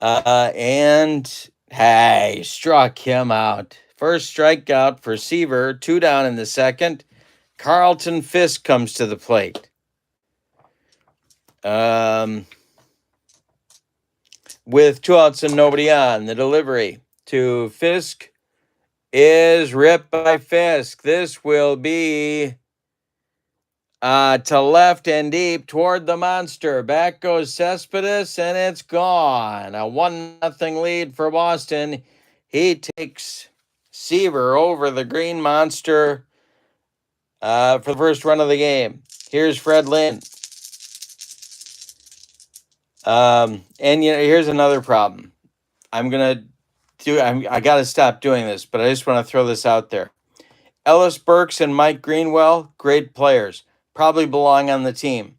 Speaker 1: And hey, struck him out. First strikeout for Seaver. 2 down in the second. Carlton Fisk comes to the plate. with 2 outs and nobody on. The delivery to Fisk is ripped by Fisk. This will be to left and deep toward the monster. Back goes Cespedes, and it's gone. A 1-0 lead for Boston. He takes Seaver over the green monster for the first run of the game. Here's Fred Lynn. And here's another problem. I got to stop doing this, but I just want to throw this out there. Ellis Burks and Mike Greenwell, great players. Probably belong on the team.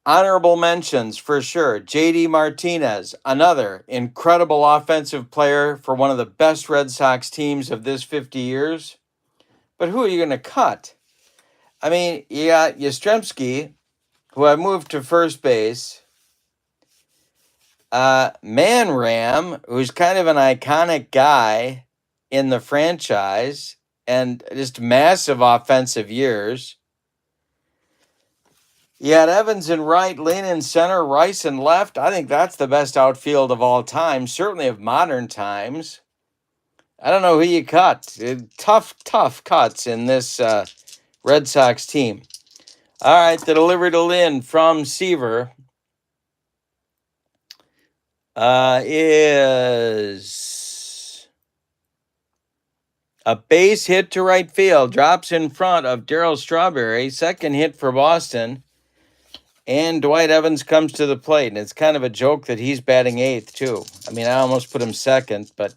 Speaker 1: Honorable mentions for sure. JD Martinez, another incredible offensive player for one of the best Red Sox teams of this 50 years. But who are you going to cut? I mean, you got Yastrzemski, who I moved to first base. Manram, who's kind of an iconic guy in the franchise and just massive offensive years. You had Evans in right, Lynn in center, Rice in left. I think that's the best outfield of all time, certainly of modern times. I don't know who you cut. Tough cuts in this Red Sox team. All right, the delivery to Lynn from Seaver is a base hit to right field. Drops in front of Darryl Strawberry. Second hit for Boston. And Dwight Evans comes to the plate. And it's kind of a joke that he's batting eighth, too. I mean, I almost put him second, but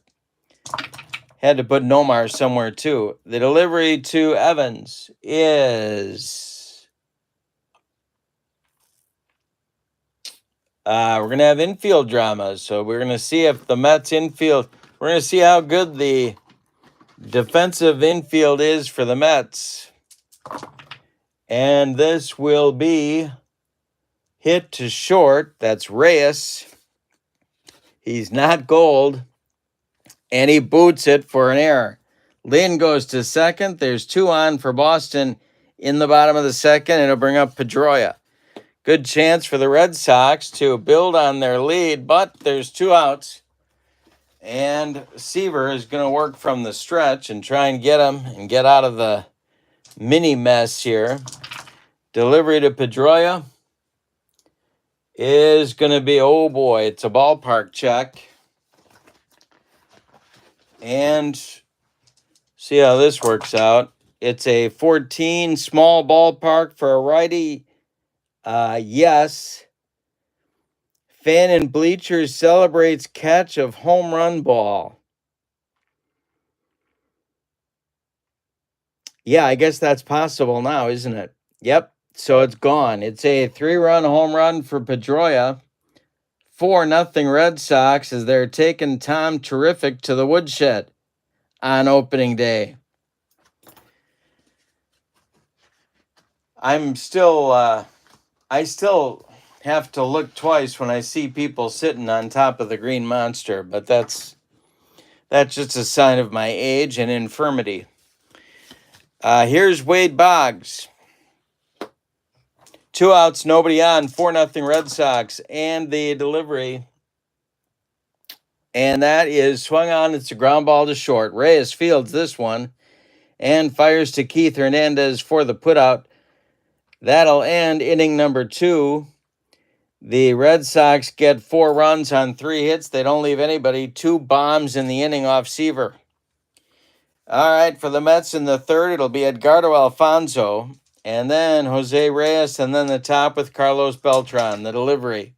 Speaker 1: had to put Nomar somewhere, too. The delivery to Evans is... we're going to have infield drama. So we're going to see if the Mets infield... We're going to see how good the defensive infield is for the Mets. And this will be... hit to short. That's Reyes. He's not Gold. And he boots it for an error. Lynn goes to second. There's 2 on for Boston in the bottom of the second. It'll bring up Pedroia. Good chance for the Red Sox to build on their lead, but there's 2 outs. And Seaver is going to work from the stretch and try and get him and get out of the mini mess here. Delivery to Pedroia is going to be, oh boy, it's a ballpark check. And see how this works out. It's a 14 small ballpark for a righty. Yes. Fan in bleachers celebrates catch of home run ball. Yeah, I guess that's possible now, isn't it? Yep. So it's gone. It's a 3-run home run for Pedroia. 4-0 Red Sox as they're taking Tom Terrific to the woodshed on opening day. I still have to look twice when I see people sitting on top of the green monster, but that's just a sign of my age and infirmity. Here's Wade Boggs. 2 outs, nobody on, 4-0 Red Sox, and the delivery. And that is swung on. It's a ground ball to short. Reyes fields this one and fires to Keith Hernandez for the putout. That'll end inning number 2. The Red Sox get 4 runs on 3 hits. They don't leave anybody. 2 bombs in the inning off Seaver. All right, for the Mets in the third, it'll be Edgardo Alfonso. And then Jose Reyes, and then the top with Carlos Beltran. The delivery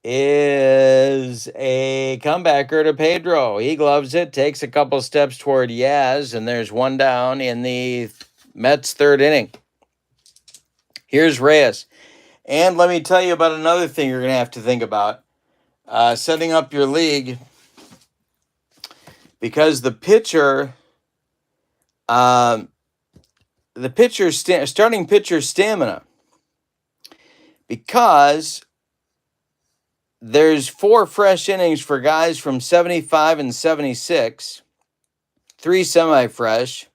Speaker 1: is a comebacker to Pedro. He gloves it, takes a couple steps toward Yaz, and there's 1 down in the Mets' third inning. Here's Reyes. And let me tell you about another thing you're going to have to think about. Setting up your league, because the pitcher... starting pitcher stamina, because there's 4 fresh innings for guys from 75 and 76, 3 semi-fresh.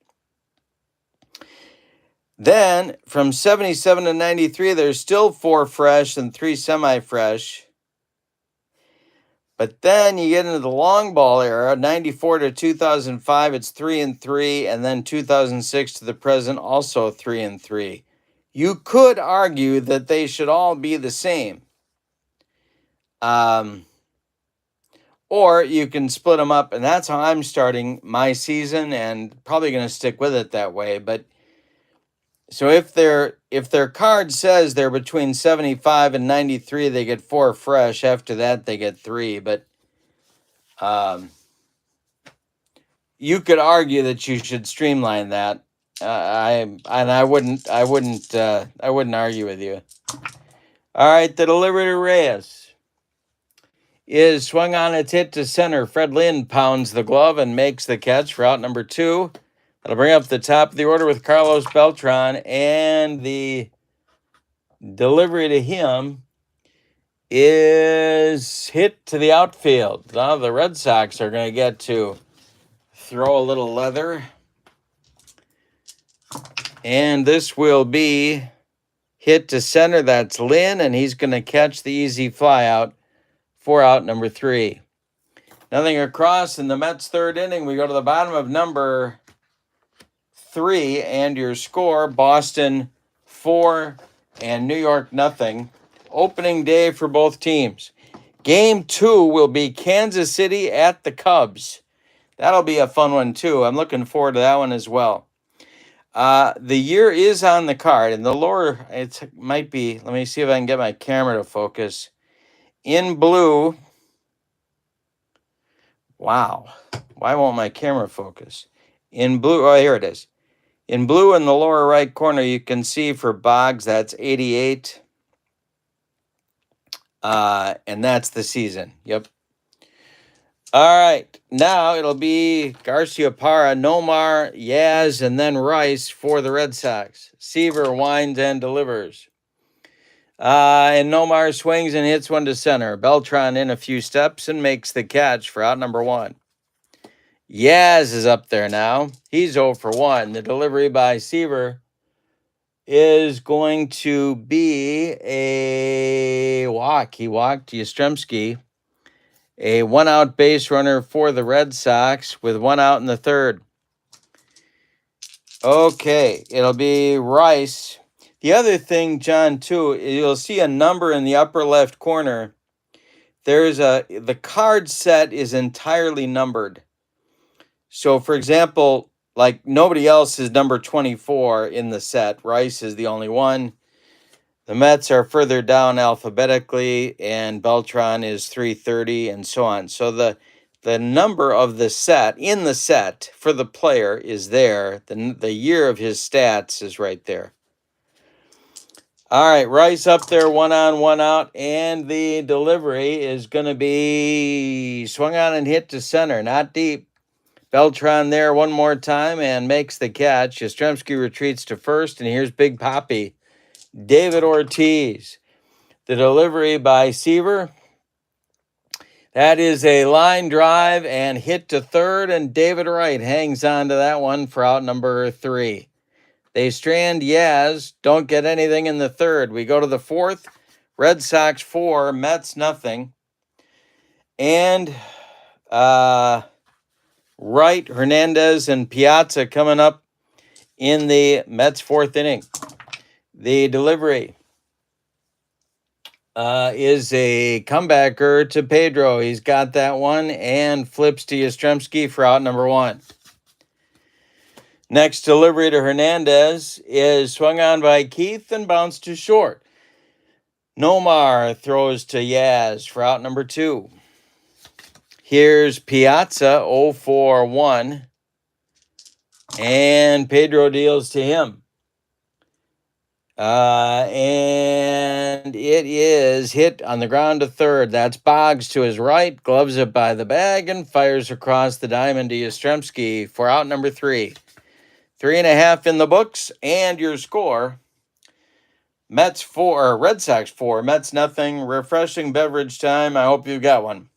Speaker 1: Then from 77 to 93, there's still 4 fresh and 3 semi-fresh. But then you get into the long ball era, 94 to 2005, it's 3 and 3, and then 2006 to the present, also 3 and 3. You could argue that they should all be the same. Or you can split them up, and that's how I'm starting my season, and probably going to stick with it that way. But so if their card says they're between 75 and 93, they get 4 fresh. After that, they get 3. But you could argue that you should streamline that. I wouldn't argue with you. All right, the delivery to Reyes is swung on, its hit to center. Fred Lynn pounds the glove and makes the catch for out number 2. That'll bring up the top of the order with Carlos Beltran, and the delivery to him is hit to the outfield. Now the Red Sox are going to get to throw a little leather, and this will be hit to center. That's Lynn, and he's going to catch the easy fly out for out number 3. Nothing across in the Mets' third inning. We go to the bottom of number 3, and your score: Boston 4 and New York nothing. Opening day for both teams. Game 2 will be Kansas City at the Cubs. That'll be a fun one too. I'm looking forward to that one as well. The year is on the card, and the lower, it might be, let me see if I can get my camera to focus. In blue, wow, why won't my camera focus? In blue, oh, here it is. In blue in the lower right corner, you can see for Boggs, that's 88. And that's the season. Yep. All right. Now it'll be Garcia Parra, Nomar, Yaz, and then Rice for the Red Sox. Seaver winds and delivers. And Nomar swings and hits one to center. Beltran in a few steps and makes the catch for out number 1. Yaz is up there now. He's 0 for 1. The delivery by Seaver is going to be a walk. He walked Yastrzemski. A 1-out base runner for the Red Sox with 1 out in the third. Okay, it'll be Rice. The other thing, John, too, you'll see a number in the upper left corner. The card set is entirely numbered. So, for example, like nobody else is number 24 in the set. Rice is the only one. The Mets are further down alphabetically, and Beltran is 330, and so on. So the number of the set, in the set, for the player is there. The year of his stats is right there. All right, Rice up there, 1 on, 1 out, and the delivery is going to be swung on and hit to center, not deep. Beltran there one more time and makes the catch. Yastrzemski retreats to first, and here's Big Papi, David Ortiz. The delivery by Seaver. That is a line drive and hit to third, and David Wright hangs on to that one for out number 3. They strand Yaz, don't get anything in the third. We go to the fourth. Red Sox 4, Mets nothing. And Wright, Hernandez, and Piazza coming up in the Mets' fourth inning. The delivery is a comebacker to Pedro. He's got that one and flips to Yastrzemski for out number 1. Next delivery to Hernandez is swung on by Keith and bounced to short. Nomar throws to Yaz for out number 2. Here's Piazza, 0 for 1. And Pedro deals to him. And it is hit on the ground to third. That's Boggs to his right, gloves it by the bag, and fires across the diamond to Yastrzemski for out number 3. 3.5 in the books, and your score: Mets 4, Red Sox 4, Mets nothing. Refreshing beverage time. I hope you got one.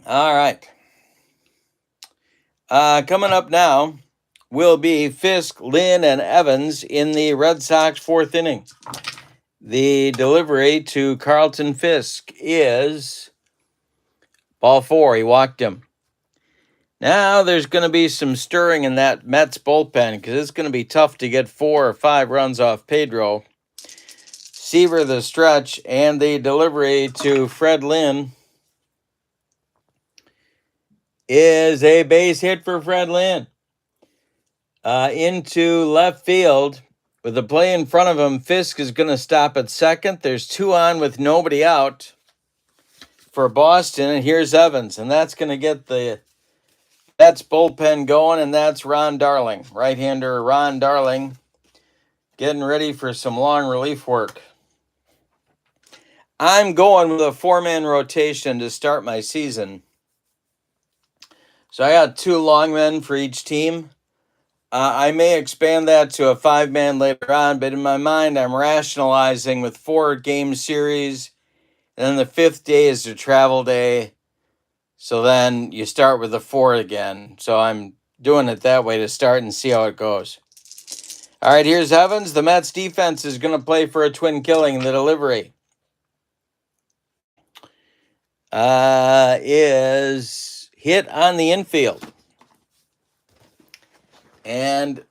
Speaker 1: All right. Coming up now, will be Fisk, Lynn, and Evans in the Red Sox fourth inning. The delivery to Carlton Fisk is ball 4. He walked him. Now there's going to be some stirring in that Mets bullpen because it's going to be tough to get 4 or 5 runs off Pedro. Seaver the stretch, and the delivery to Fred Lynn is a base hit for Fred Lynn. Into left field with the play in front of him. Fisk is going to stop at second. There's 2 on with nobody out for Boston, and here's Evans, and that's going to get the Mets bullpen going, and that's Ron Darling, right-hander Ron Darling, getting ready for some long relief work. I'm going with a 4-man rotation to start my season. So I got 2 long men for each team. I may expand that to a 5-man later on, but in my mind, I'm rationalizing with 4-game series, and then the 5th day is the travel day. So then you start with the 4 again. So I'm doing it that way to start and see how it goes. All right, here's Evans. The Mets defense is going to play for a twin killing. The delivery is hit on the infield. And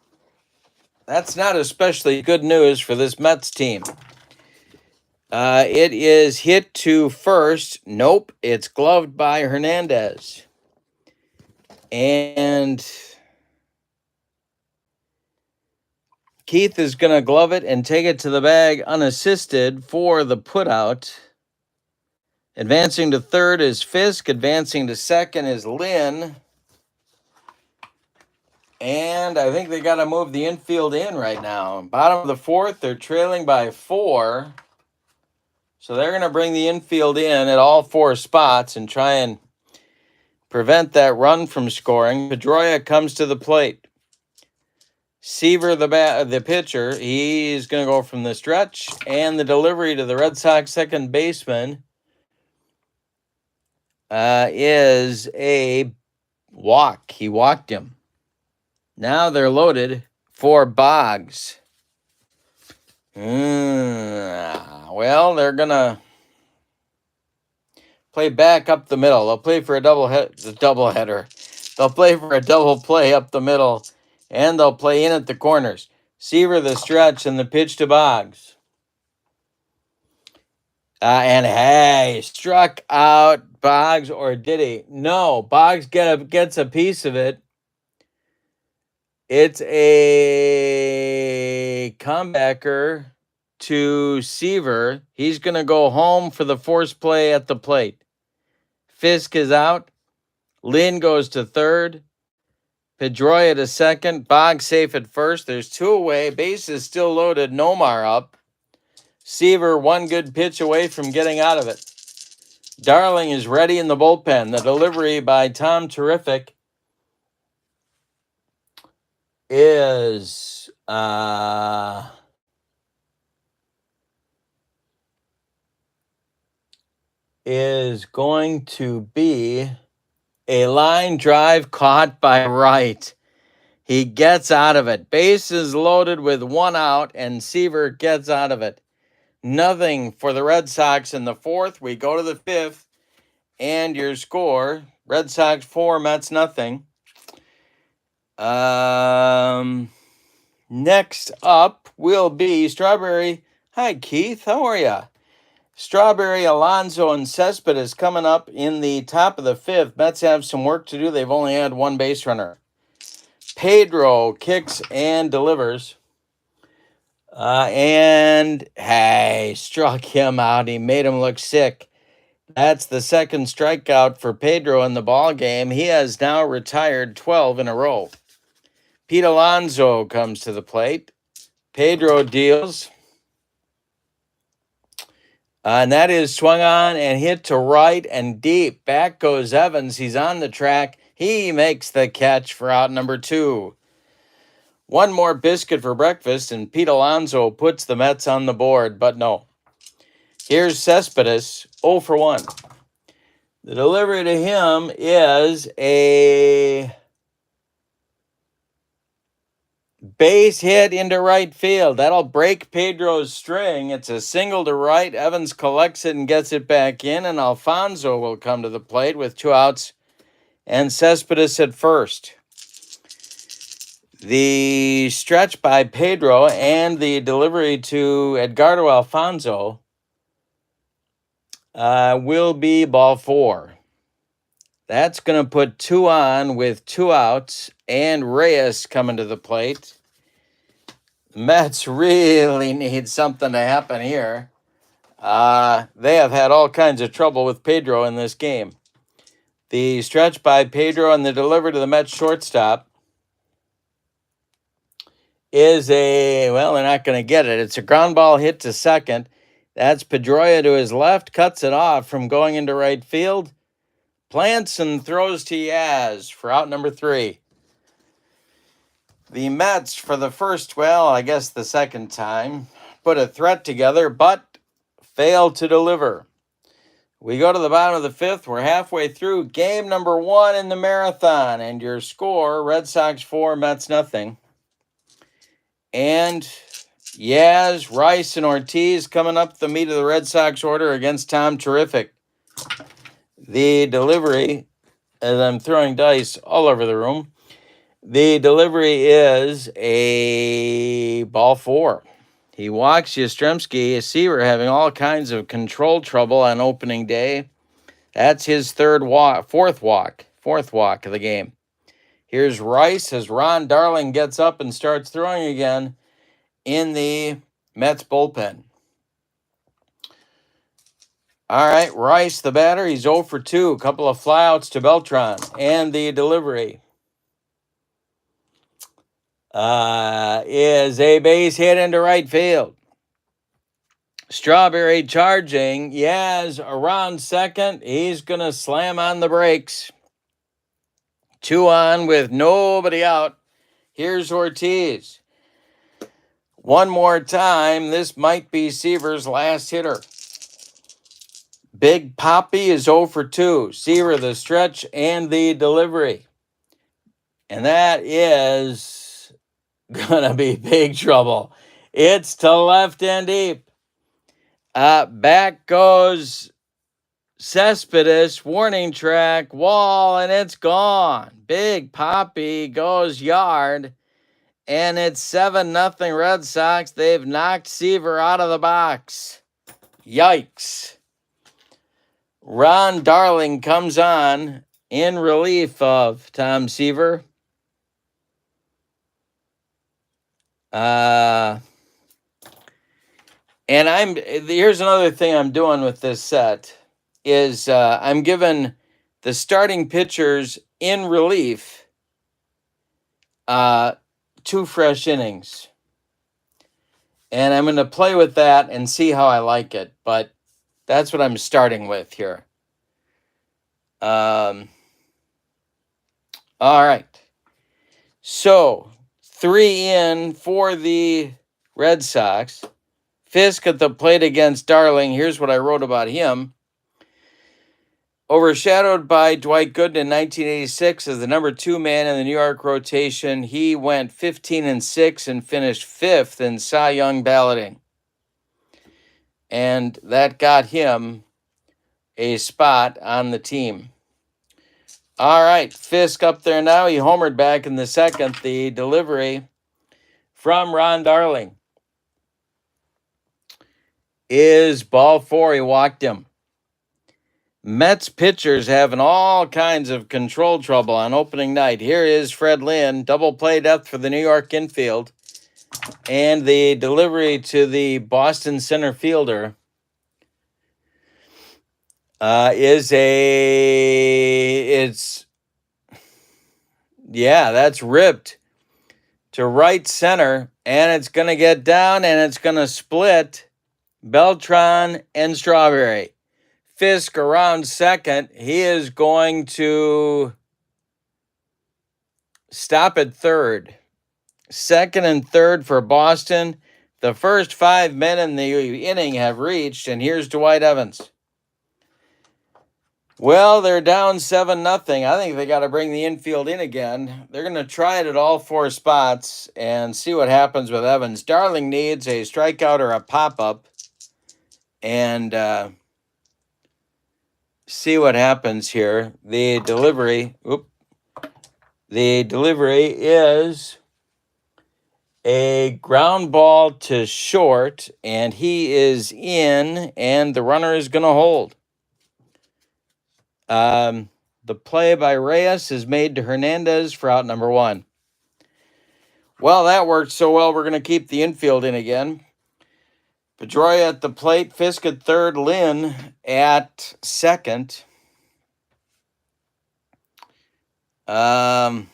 Speaker 1: that's not especially good news for this Mets team. It is hit to first. Nope, it's gloved by Hernandez. And Keith is going to glove it and take it to the bag unassisted for the putout. Advancing to third is Fisk. Advancing to second is Lynn. And I think they got to move the infield in right now. Bottom of the 4th, they're trailing by 4. So they're going to bring the infield in at all 4 spots and try and prevent that run from scoring. Pedroia comes to the plate. Seaver, the pitcher, he's going to go from the stretch. And the delivery to the Red Sox second baseman is a walk. He walked him. Now they're loaded for Boggs. Well, they're going to play back up the middle. They'll play for a doubleheader. They'll play for a double play up the middle, and they'll play in at the corners. Seaver the stretch and the pitch to Boggs. And hey, struck out Boggs, or did he? No, Boggs gets a piece of it. It's a comebacker to Seaver. He's going to go home for the force play at the plate. Fisk is out. Lynn goes to third. Pedroia to second. Boggs safe at first. There's 2 away. Bases still loaded. Nomar up. Seaver 1 good pitch away from getting out of it. Darling is ready in the bullpen. The delivery by Tom Terrific is going to be a line drive caught by Wright. He gets out of it. Bases loaded with 1 out, and Seaver gets out of it. Nothing for the Red Sox in the 4th. We go to the 5th, and your score, Red Sox 4, Mets nothing. Next up will be Strawberry. Hi, Keith. How are you? Strawberry, Alonso, and Cespedes coming up in the top of the 5th. Mets have some work to do. They've only had 1 base runner. Pedro kicks and delivers. And, hey, struck him out. He made him look sick. That's the 2nd strikeout for Pedro in the ball game. He has now retired 12 in a row. Pete Alonso comes to the plate. Pedro deals. And that is swung on and hit to right and deep. Back goes Evans. He's on the track. He makes the catch for out number 2. 1 more biscuit for breakfast, and Pete Alonso puts the Mets on the board, but no. Here's Cespedes, 0 for 1. The delivery to him is a Base hit into right field. That'll break Pedro's string. It's a single to right. Evans collects it and gets it back in, and Alfonso will come to the plate with 2 outs and Cespedes at first. The stretch by Pedro and the delivery to Edgardo Alfonso will be ball 4. That's going to put 2 on with 2 outs and Reyes coming to the plate. Mets really need something to happen here. They have had all kinds of trouble with Pedro in this game. The stretch by Pedro and the delivery to the Mets shortstop is they're not going to get it. It's a ground ball hit to second. That's Pedroia to his left, cuts it off from going into right field. Plants and throws to Yaz for out number 3. The Mets, for the first, the second time, put a threat together, but failed to deliver. We go to the bottom of the 5th. We're halfway through game number 1 in the marathon, and your score, Red Sox 4, Mets nothing. And Yaz, Rice, and Ortiz coming up the meat of the Red Sox order against Tom Terrific. The delivery, as I'm throwing dice all over the room, the delivery is a ball 4. He walks Yastrzemski, a Seaver having all kinds of control trouble on opening day. That's his fourth walk of the game. Here's Rice as Ron Darling gets up and starts throwing again in the Mets bullpen. All right, Rice, the batter, he's 0 for 2. A couple of flyouts to Beltran. And the delivery is a base hit into right field. Strawberry charging. Yaz around second. He's going to slam on the brakes. 2 on with nobody out. Here's Ortiz. One more time. This might be Seaver's last hitter. Big Poppy is 0 for 2. Seaver the stretch and the delivery. And that is going to be big trouble. It's to left and deep. Back goes Cespedes, warning track, wall, and it's gone. Big Poppy goes yard, and it's 7-0 Red Sox. They've knocked Seaver out of the box. Yikes. Ron Darling comes on in relief of Tom Seaver. And here's another thing I'm doing with this set is I'm giving the starting pitchers in relief 2 fresh innings. And I'm going to play with that and see how I like it. But that's what I'm starting with here. All right. So 3 in for the Red Sox. Fisk at the plate against Darling. Here's what I wrote about him. Overshadowed by Dwight Gooden in 1986 as the number 2 man in the New York rotation, he went 15-6 and finished 5th in Cy Young balloting. And that got him a spot on the team. All right, Fisk up there now. He homered back in the 2nd. The delivery from Ron Darling is ball 4. He walked him. Mets pitchers having all kinds of control trouble on opening night. Here is Fred Lynn, double play depth for the New York infield. And the delivery to the Boston center fielder that's ripped to right center, and it's going to get down, and it's going to split Beltran and Strawberry. Fisk around second. He is going to stop at third. 2nd and 3rd for Boston. The first 5 men in the inning have reached, and here's Dwight Evans. Well, they're down 7-0. I think they got to bring the infield in again. They're going to try it at all 4 spots and see what happens with Evans. Darling needs a strikeout or a pop-up and see what happens here. The delivery is a ground ball to short, and he is in, and the runner is going to hold. The play by Reyes is made to Hernandez for out number 1. Well, that worked so well, we're going to keep the infield in again. Pedroia at the plate, Fisk at third, Lynn at second. All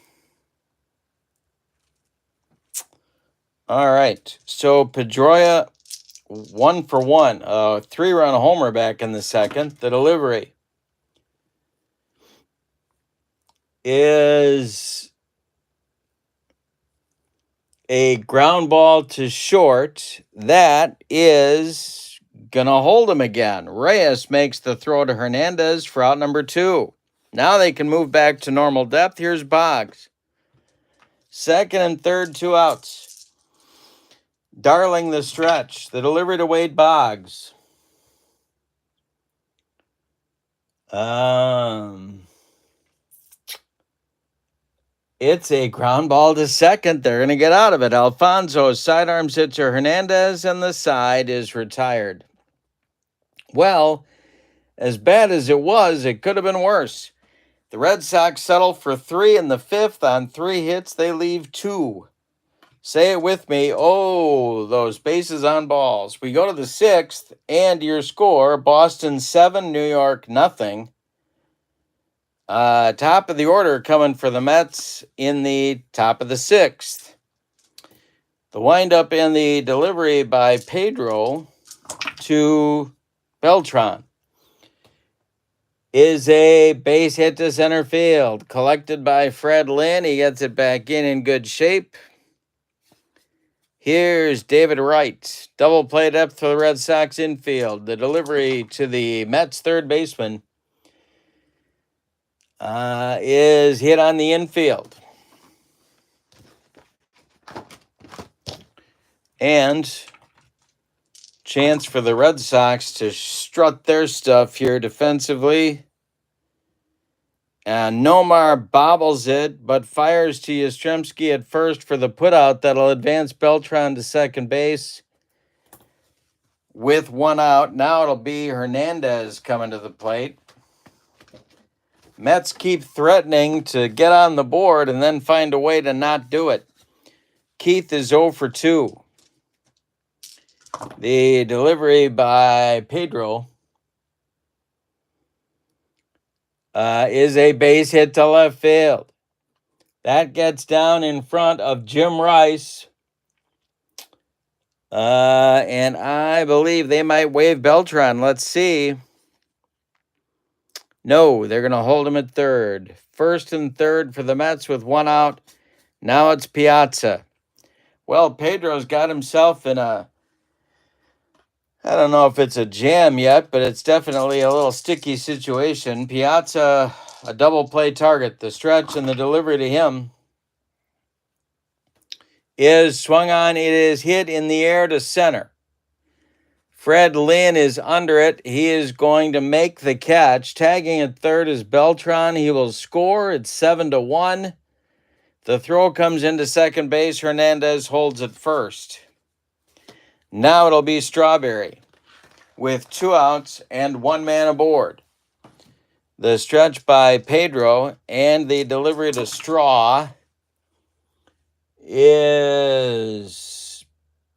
Speaker 1: right, so Pedroia 1 for 1, a 3-run homer back in the second. The delivery is a ground ball to short. That is gonna hold him again. Reyes makes the throw to Hernandez for out number 2. Now they can move back to normal depth. Here's Boggs. Second and third, 2 outs. Darling the stretch. The delivery to Wade Boggs. It's a ground ball to second. They're going to get out of it. Alfonso's sidearms hit to Hernandez, and the side is retired. Well, as bad as it was, it could have been worse. The Red Sox settle for 3 in the 5th. On 3 hits, they leave 2. Say it with me. Oh, those bases on balls. We go to the 6th, and your score, Boston 7, New York nothing. Top of the order coming for the Mets in the top of the 6th. The windup and the delivery by Pedro to Beltran is a base hit to center field. Collected by Fred Lynn. He gets it back in good shape. Here's David Wright. Double play depth for the Red Sox infield. The delivery to the Mets third baseman is hit on the infield. And chance for the Red Sox to strut their stuff here defensively. And Nomar bobbles it, but fires to Yastrzemski at first for the putout that'll advance Beltran to second base. With 1 out, now it'll be Hernandez coming to the plate. Mets keep threatening to get on the board and then find a way to not do it. Keith is 0 for 2. The delivery by Pedro is a base hit to left field. That gets down in front of Jim Rice. And I believe they might waive Beltran. Let's see. No, they're going to hold him at third. First and third for the Mets with 1 out. Now it's Piazza. Well, Pedro's got himself in a, I don't know if it's a jam yet, but it's definitely a little sticky situation. Piazza, a double play target. The stretch and the delivery to him is swung on. It is hit in the air to center. Fred Lynn is under it. He is going to make the catch. Tagging at third is Beltran. He will score. It's 7-1. The throw comes into second base. Hernandez holds it first. Now it'll be Strawberry with 2 outs and 1 man aboard. The stretch by Pedro and the delivery to Straw is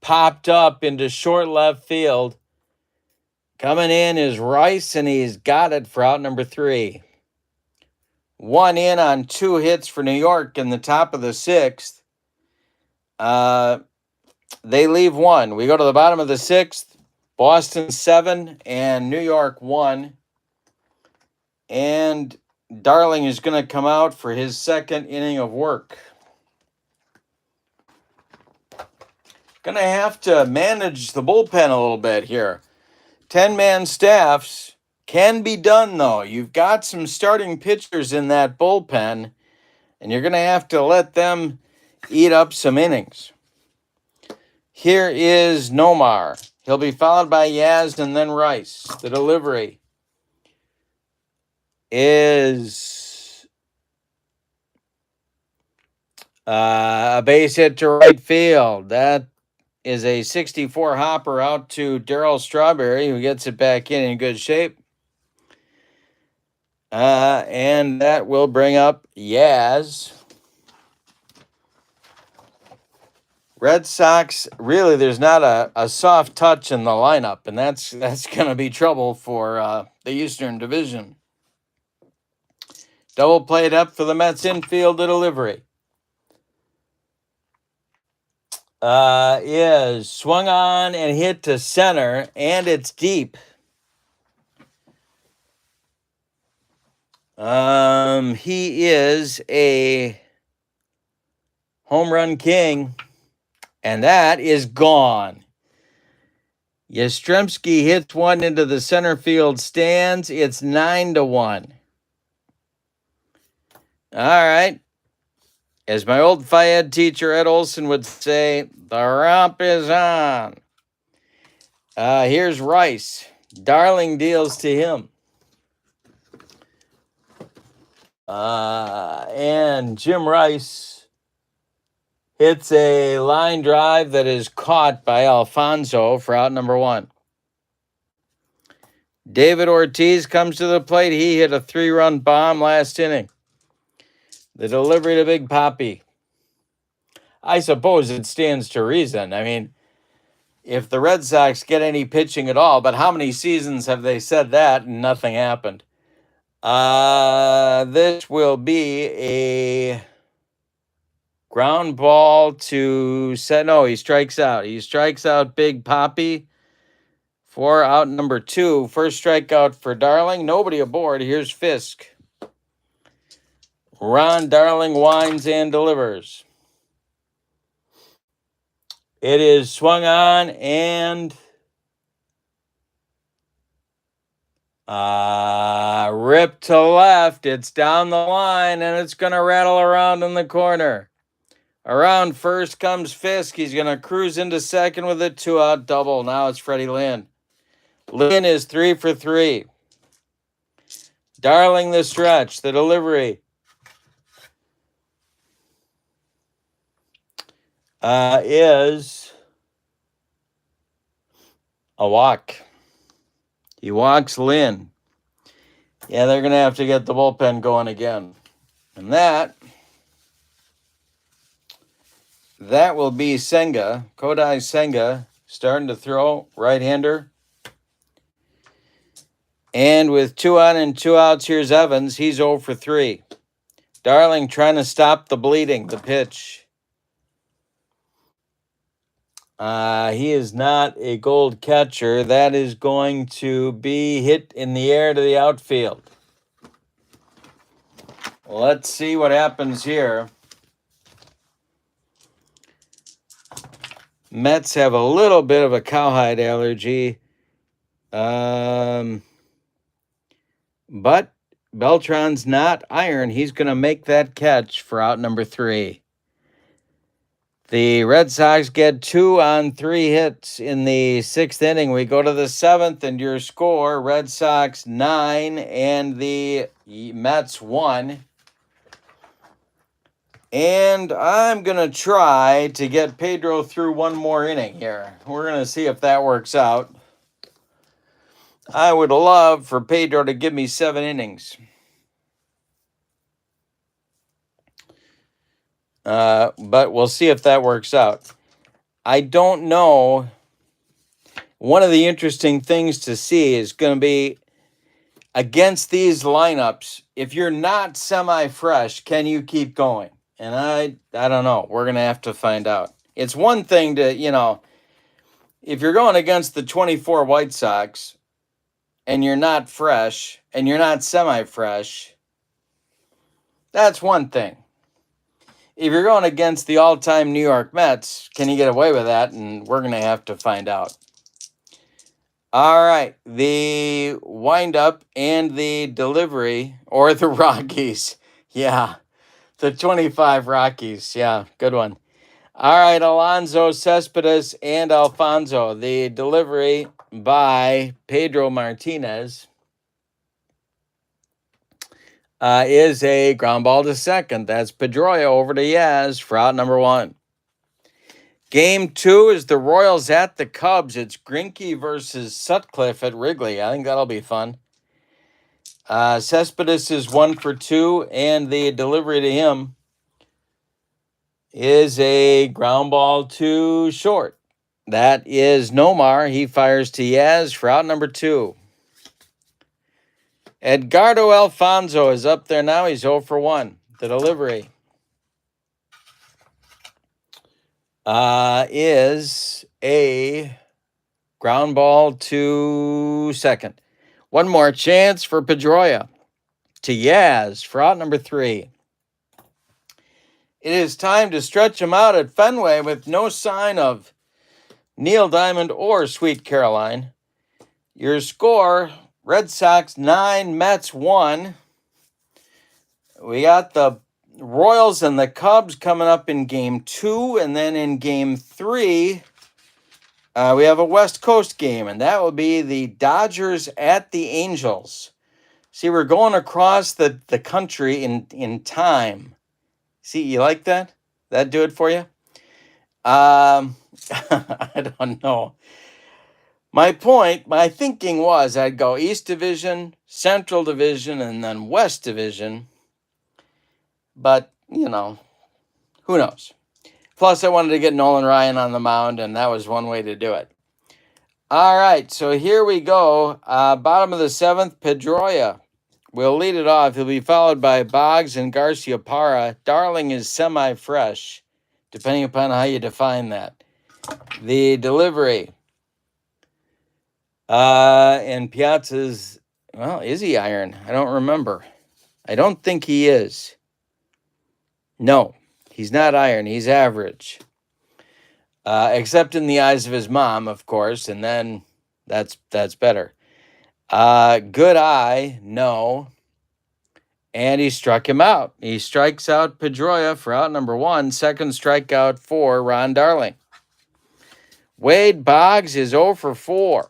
Speaker 1: popped up into short left field. Coming in is Rice, and he's got it for out number 3. 1 in on 2 hits for New York in the top of the 6th. They leave 1. We go to the bottom of the 6th. Boston 7 and New York 1. And Darling is going to come out for his second inning of work. Going to have to manage the bullpen a little bit here. 10-man staffs Can be done, though. You've got some starting pitchers in that bullpen, and you're going to have to let them eat up some innings. Here is Nomar. He'll be followed by Yaz and then Rice. The delivery is a base hit to right field. That is a 64 hopper out to Darryl Strawberry, who gets it back in good shape. And that will bring up Yaz. Red Sox, really, there's not a soft touch in the lineup, and that's going to be trouble for the Eastern Division. Double played up for the Mets infield delivery. Is swung on and hit to center, and it's deep. He is a home run king, and that is gone. Yastrzemski hits one into the center field stands. It's 9-1. All right. As my old Phi-Ed teacher, Ed Olson, would say, the romp is on. Here's Rice. Darling deals to him. And Jim Rice hits a line drive that is caught by Alfonso for out number 1. David Ortiz comes to the plate. He hit a 3-run bomb last inning. The delivery to Big Papi. I suppose it stands to reason. I mean, if the Red Sox get any pitching at all, but how many seasons have they said that and nothing happened? This will be a ground ball to set. No, he strikes out. He strikes out Big Papi for out number 2. First strikeout for Darling. Nobody aboard. Here's Fisk. Ron Darling winds and delivers. It is swung on and ripped to left. It's down the line, and it's going to rattle around in the corner. Around first comes Fisk. He's going to cruise into second with a 2-out double. Now it's Freddie Lynn. Lynn is 3 for 3. Darling the stretch. The delivery is a walk. He walks Lynn. Yeah, they're going to have to get the bullpen going again. And that will be Senga. Kodai Senga starting to throw, right-hander. And with 2 on and 2 outs, here's Evans. He's 0 for 3. Darling trying to stop the bleeding, the pitch. He is not a gold catcher. That is going to be hit in the air to the outfield. Let's see what happens here. Mets have a little bit of a cowhide allergy. But Beltran's not iron. He's going to make that catch for out number 3. The Red Sox get 2 on 3 hits in the 6th inning. We go to the 7th, and your score, Red Sox 9 and the Mets 1. And I'm going to try to get Pedro through one more inning here. We're going to see if that works out. I would love for Pedro to give me 7 innings. But we'll see if that works out. I don't know. One of the interesting things to see is going to be against these lineups. If you're not semi-fresh, can you keep going? And I don't know. We're going to have to find out. It's one thing to, if you're going against the 24 White Sox and you're not fresh and you're not semi-fresh, that's one thing. If you're going against the all-time New York Mets, can you get away with that? And we're going to have to find out. All right. The windup and the delivery, or the Rockies. Yeah. The 25 Rockies. Yeah. Good one. All right. Alonso, Cespedes, and Alfonso. The delivery by Pedro Martinez is a ground ball to second. That's Pedroia over to Yaz for out number 1. Game 2 is the Royals at the Cubs. It's Greinke versus Sutcliffe at Wrigley. I think that'll be fun. Cespedes is 1 for 2, and the delivery to him is a ground ball to short. That is Nomar. He fires to Yaz for out number 2. Edgardo Alfonso is up there now. He's 0 for 1. The delivery is a ground ball to second. One more chance for Pedroia to Yaz for out number 3. It is time to stretch him out at Fenway with no sign of Neil Diamond or Sweet Caroline. Your score, Red Sox 9, Mets 1. We got the Royals and the Cubs coming up in Game 2, and then in Game 3, we have a West Coast game, and that will be the Dodgers at the Angels. See, we're going across the country in time. See, you like that? That do it for you? I don't know. My thinking was I'd go East Division, Central Division, and then West Division. But, who knows? Plus, I wanted to get Nolan Ryan on the mound, and that was one way to do it. All right, so here we go. Bottom of the 7th, Pedroia will lead it off. He'll be followed by Boggs and Garciaparra. Darling is semi-fresh, depending upon how you define that. The delivery. And Piazza's, is he iron? I don't remember. I don't think he is. No, he's not iron. He's average. Except in the eyes of his mom, of course, and then that's better. Good eye, no. And he struck him out. He strikes out Pedroia for out number 1. Second strikeout for Ron Darling. Wade Boggs is 0 for 4.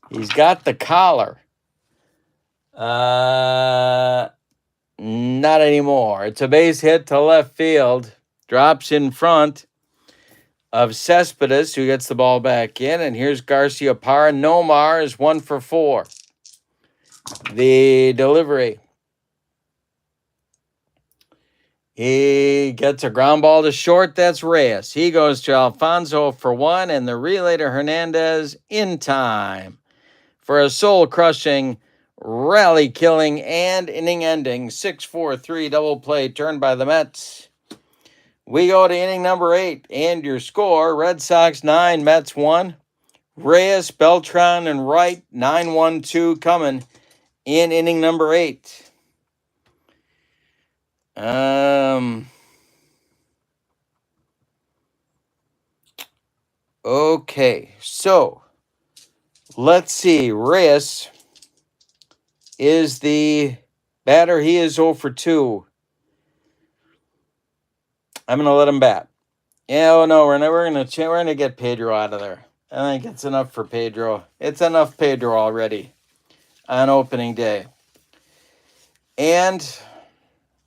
Speaker 1: He's got the collar. Not anymore. It's a base hit to left field. Drops in front of Cespedes, who gets the ball back in. And here's Garciaparra. Nomar is 1 for 4. The delivery. He gets a ground ball to short. That's Reyes. He goes to Alfonso for 1. And the relay to Hernandez in time for a soul-crushing, rally-killing, and inning-ending 6-4-3 double play turned by the Mets. We go to inning number 8, and your score, Red Sox 9, Mets 1. Reyes, Beltran, and Wright, 9-1-2 coming in inning number 8. Okay, so let's see. Reyes is the batter. He is 0 for 2. I'm going to let him bat. Yeah, oh no, we're going to get Pedro out of there. I think it's enough for Pedro. It's enough Pedro already on opening day. And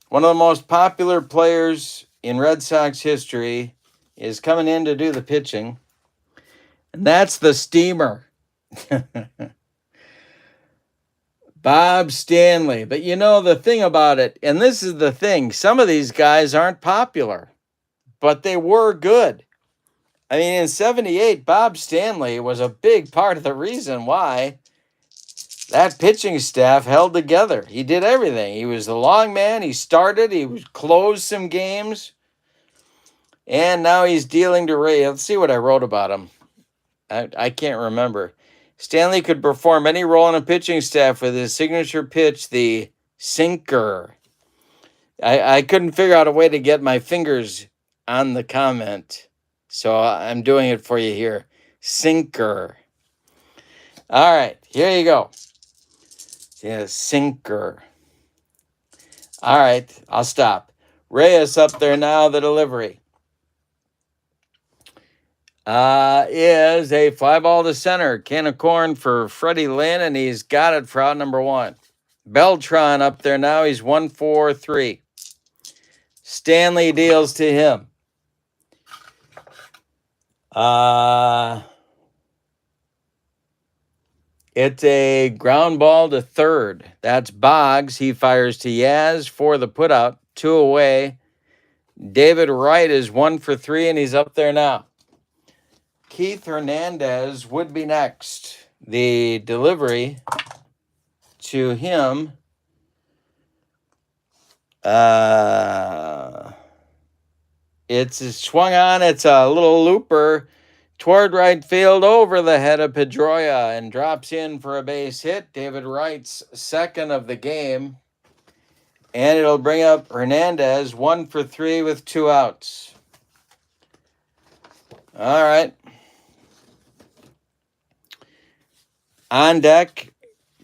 Speaker 1: one of the most popular players in Red Sox history is coming in to do the pitching. And that's the Steamer. Bob Stanley. But the thing about it, and this is the thing, some of these guys aren't popular, but they were good. I mean, in 78, Bob Stanley was a big part of the reason why that pitching staff held together. He did everything. He was the long man. He started. He closed some games. And now he's dealing to Ray. Let's see what I wrote about him. I can't remember. Stanley could perform any role in a pitching staff with his signature pitch, the sinker. I couldn't figure out a way to get my fingers on the comment, so I'm doing it for you here. Sinker. All right, here you go. Yeah, sinker. All right, I'll stop. Reyes up there now, the delivery. Is a fly ball to center. Can of corn for Freddie Lynn, and he's got it for out number one. Beltran up there now. He's 1-4-3. Stanley deals to him. It's a ground ball to third. That's Boggs. He fires to Yaz for the putout. 2 away. David Wright is 1-for-3, and he's up there now. Keith Hernandez would be next. The delivery to him. It's swung on. It's a little looper toward right field over the head of Pedroia and drops in for a base hit. David Wright's second of the game. And it'll bring up Hernandez 1-for-3 with 2 outs. All right. On deck,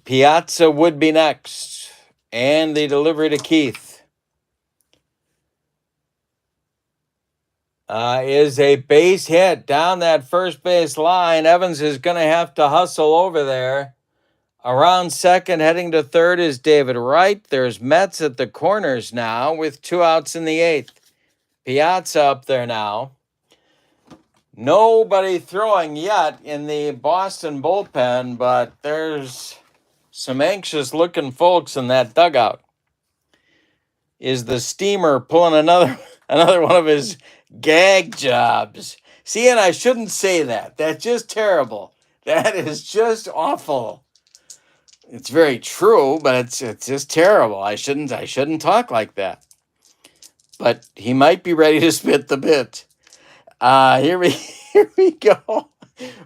Speaker 1: Piazza would be next. And the delivery to Keith is a base hit down that first base line. Evans is going to have to hustle over there. Around second, heading to third is David Wright. There's Metz at the corners now with 2 outs in the 8th. Piazza up there now. Nobody throwing yet in the Boston bullpen, but there's some anxious-looking folks in that dugout. Is the steamer pulling another one of his gag jobs? See, and I shouldn't say that. That's just terrible. That is just awful. It's very true, but it's just terrible. I shouldn't talk like that. But he might be ready to spit the bit. Here we go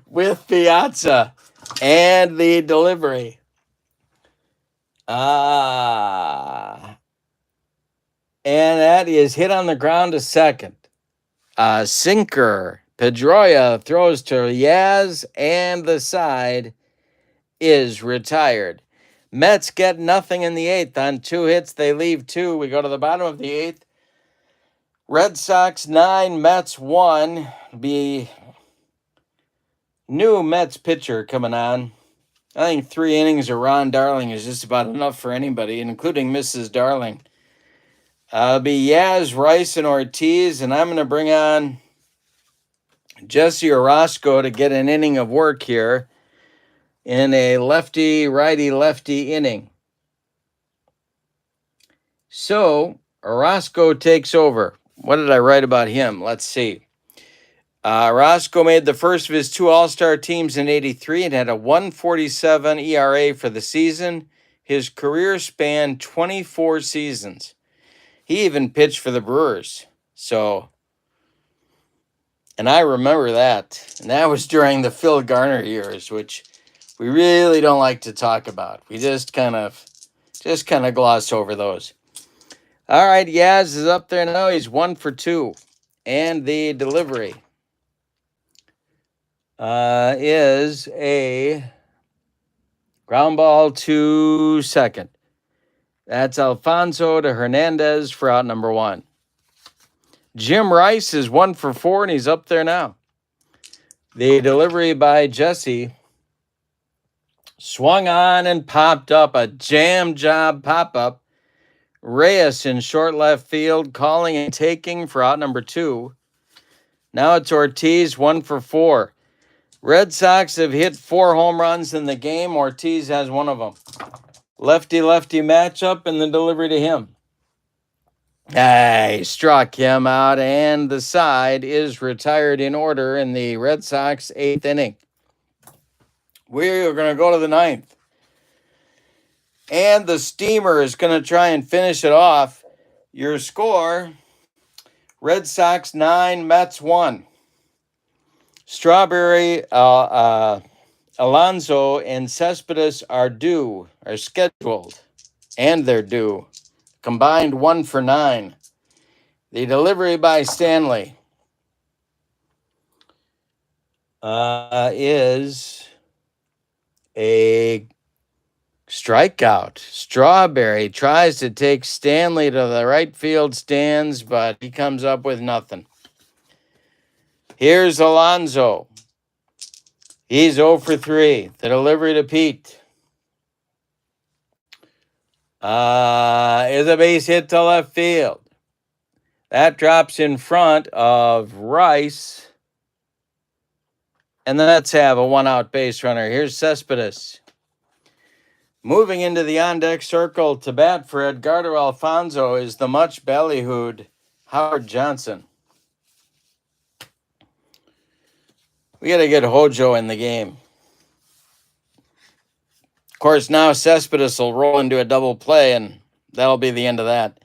Speaker 1: with Piazza and the delivery. And that is hit on the ground to second. Sinker. Pedroia throws to Yaz, and the side is retired. Mets get nothing in the 8th. On 2 hits, they leave 2. We go to the bottom of the 8th. Red Sox 9, Mets 1. Be new Mets pitcher coming on. I think 3 innings of Ron Darling is just about enough for anybody, including Mrs. Darling. It'll be Yaz, Rice, and Ortiz, and I'm going to bring on Jesse Orozco to get an inning of work here in a lefty-righty-lefty inning. So, Orozco takes over. What did I write about him? Let's see. Orozco made the first of his 2 All-Star teams in '83 and had a 1.47 ERA for the season. His career spanned 24 seasons. He even pitched for the Brewers. So, and I remember that. And that was during the Phil Garner years, which we really don't like to talk about. We just kind of gloss over those. All right, Yaz is up there now. He's 1-for-2. And the delivery is a ground ball to second. That's Alfonso to Hernandez for out number 1. Jim Rice is 1-for-4, and he's up there now. The delivery by Jesse swung on and popped up. A jam job pop-up. Reyes in short left field, calling and taking for out number 2. Now it's Ortiz, 1-for-4. Red Sox have hit 4 home runs in the game. Ortiz has one of them. Lefty-lefty matchup, and the delivery to him. He struck him out, and the side is retired in order in the Red Sox 8th inning. We're going to go to the 9th. And the steamer is going to try and finish it off. Your score, Red Sox 9, Mets 1. Strawberry, Alonso, and Cespedes are scheduled, and they're due. Combined 1-for-9. The delivery by Stanley is A strikeout. Strawberry tries to take Stanley to the right field stands, but he comes up with nothing. Here's Alonso. He's 0 for 3. The delivery to Pete. Is a base hit to left field. That drops in front of Rice. And the Mets have a one-out base runner. Here's Cespedes. Moving into the on-deck circle to bat for Edgardo Alfonso is the much ballyhooed Howard Johnson. We got to get Hojo in the game. Of course, now Cespedes will roll into a double play, and that'll be the end of that.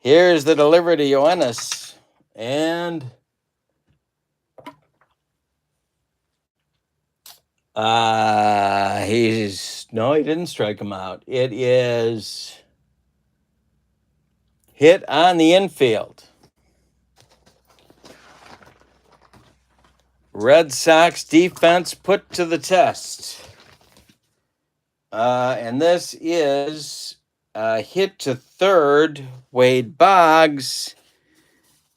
Speaker 1: Here's the delivery to Yoenis. And he didn't strike him out. It is hit on the infield. Red Sox defense put to the test. And this is hit to third. Wade Boggs.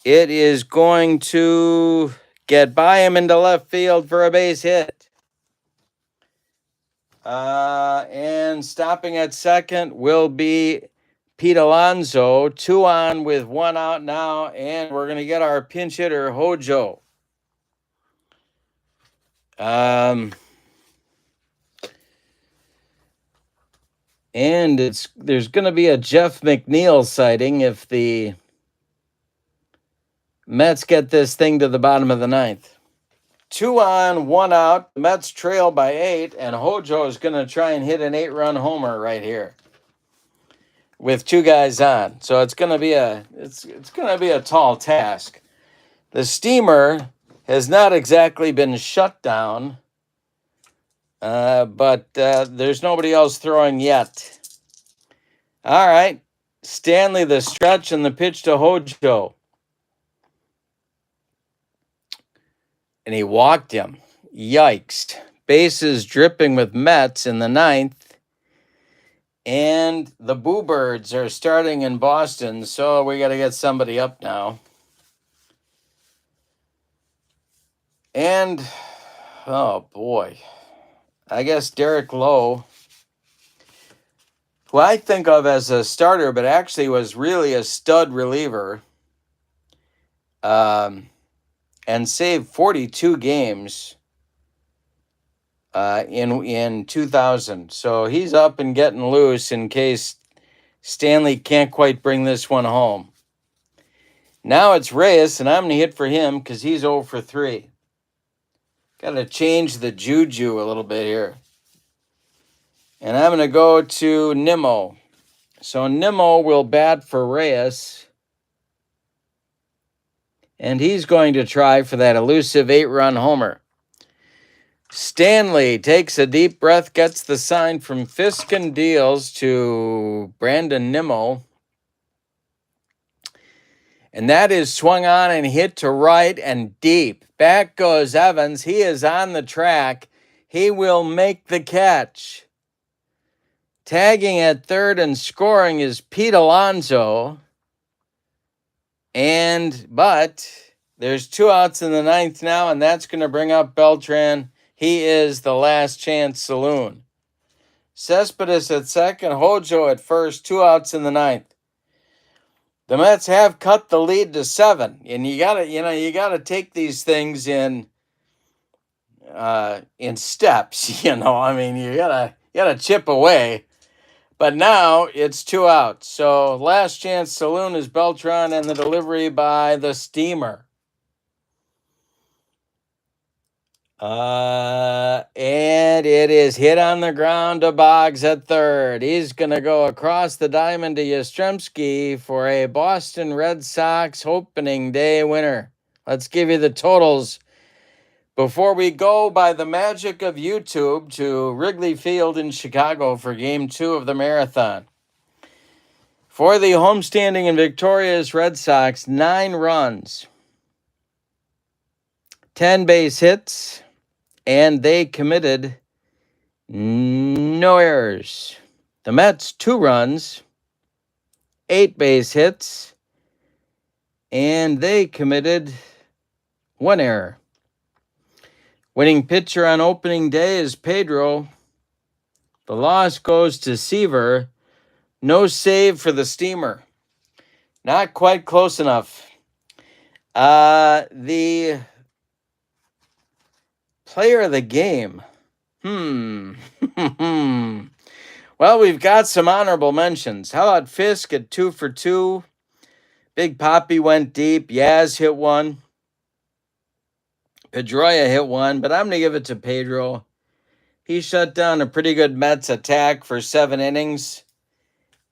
Speaker 1: It is going to get by him into left field for a base hit. And stopping at second will be Pete Alonso. 2 on with 1 out now. And we're going to get our pinch hitter, Hojo. And there's going to be a Jeff McNeil sighting if the Mets get this thing to the bottom of the ninth. 2 on, 1 out. The Mets trail by 8, and Hojo is going to try and hit an 8-run homer right here with 2 guys on. So it's going to be a tall task. The steamer has not exactly been shut down, but there's nobody else throwing yet. All right, Stanley, the stretch and the pitch to Hojo. And he walked him. Yikes. Bases dripping with Mets in the 9th. And the Boo Birds are starting in Boston, so we got to get somebody up now. And, oh boy, I guess Derek Lowe, who I think of as a starter, but actually was really a stud reliever, and saved 42 games in 2000. So he's up and getting loose in case Stanley can't quite bring this one home. Now it's Reyes, and I'm going to hit for him because he's 0 for 3. Got to change the juju a little bit here. And I'm going to go to Nimmo. So Nimmo will bat for Reyes. And he's going to try for that elusive 8-run homer. Stanley takes a deep breath, gets the sign from Fisk and deals to Brandon Nimmo. And that is swung on and hit to right and deep. Back goes Evans. He is on the track. He will make the catch. Tagging at third and scoring is Pete Alonso. But there's 2 outs in the 9th now, and that's going to bring up Beltran. He is the last chance saloon. Cespedes at second, Hojo at first, 2 outs in the 9th. The Mets have cut the lead to 7, and you gotta take these things in steps. You gotta chip away. But now it's 2 outs. So last chance saloon is Beltran and the delivery by the steamer. And it is hit on the ground to Boggs at third. He's going to go across the diamond to Yastrzemski for a Boston Red Sox opening day winner. Let's give you the totals before we go by the magic of YouTube to Wrigley Field in Chicago for Game 2 of the Marathon. For the homestanding and victorious Red Sox, 9 runs, 10 base hits, and they committed No errors. The Mets, 2 runs, 8 base hits, and they committed 1 error. Winning pitcher on opening day is Pedro. The loss goes to Seaver. No save for the Steamer. Not quite close enough. The player of the game. Well, we've got some honorable mentions. How about Fisk at 2 for 2? Big Papi went deep. Yaz hit 1. Pedroia hit 1, but I'm going to give it to Pedro. He shut down a pretty good Mets attack for 7 innings,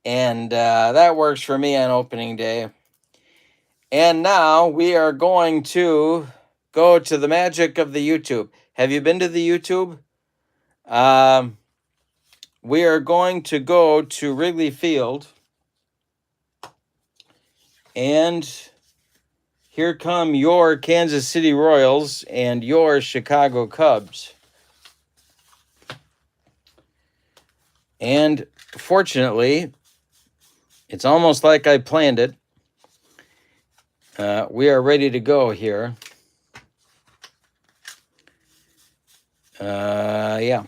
Speaker 1: and that works for me on opening day. And now we are going to go to the magic of the YouTube. Have you been to the YouTube? We are going to go to Wrigley Field, and here come your Kansas City Royals and your Chicago Cubs. And fortunately, it's almost like I planned it. We are ready to go here. Yeah.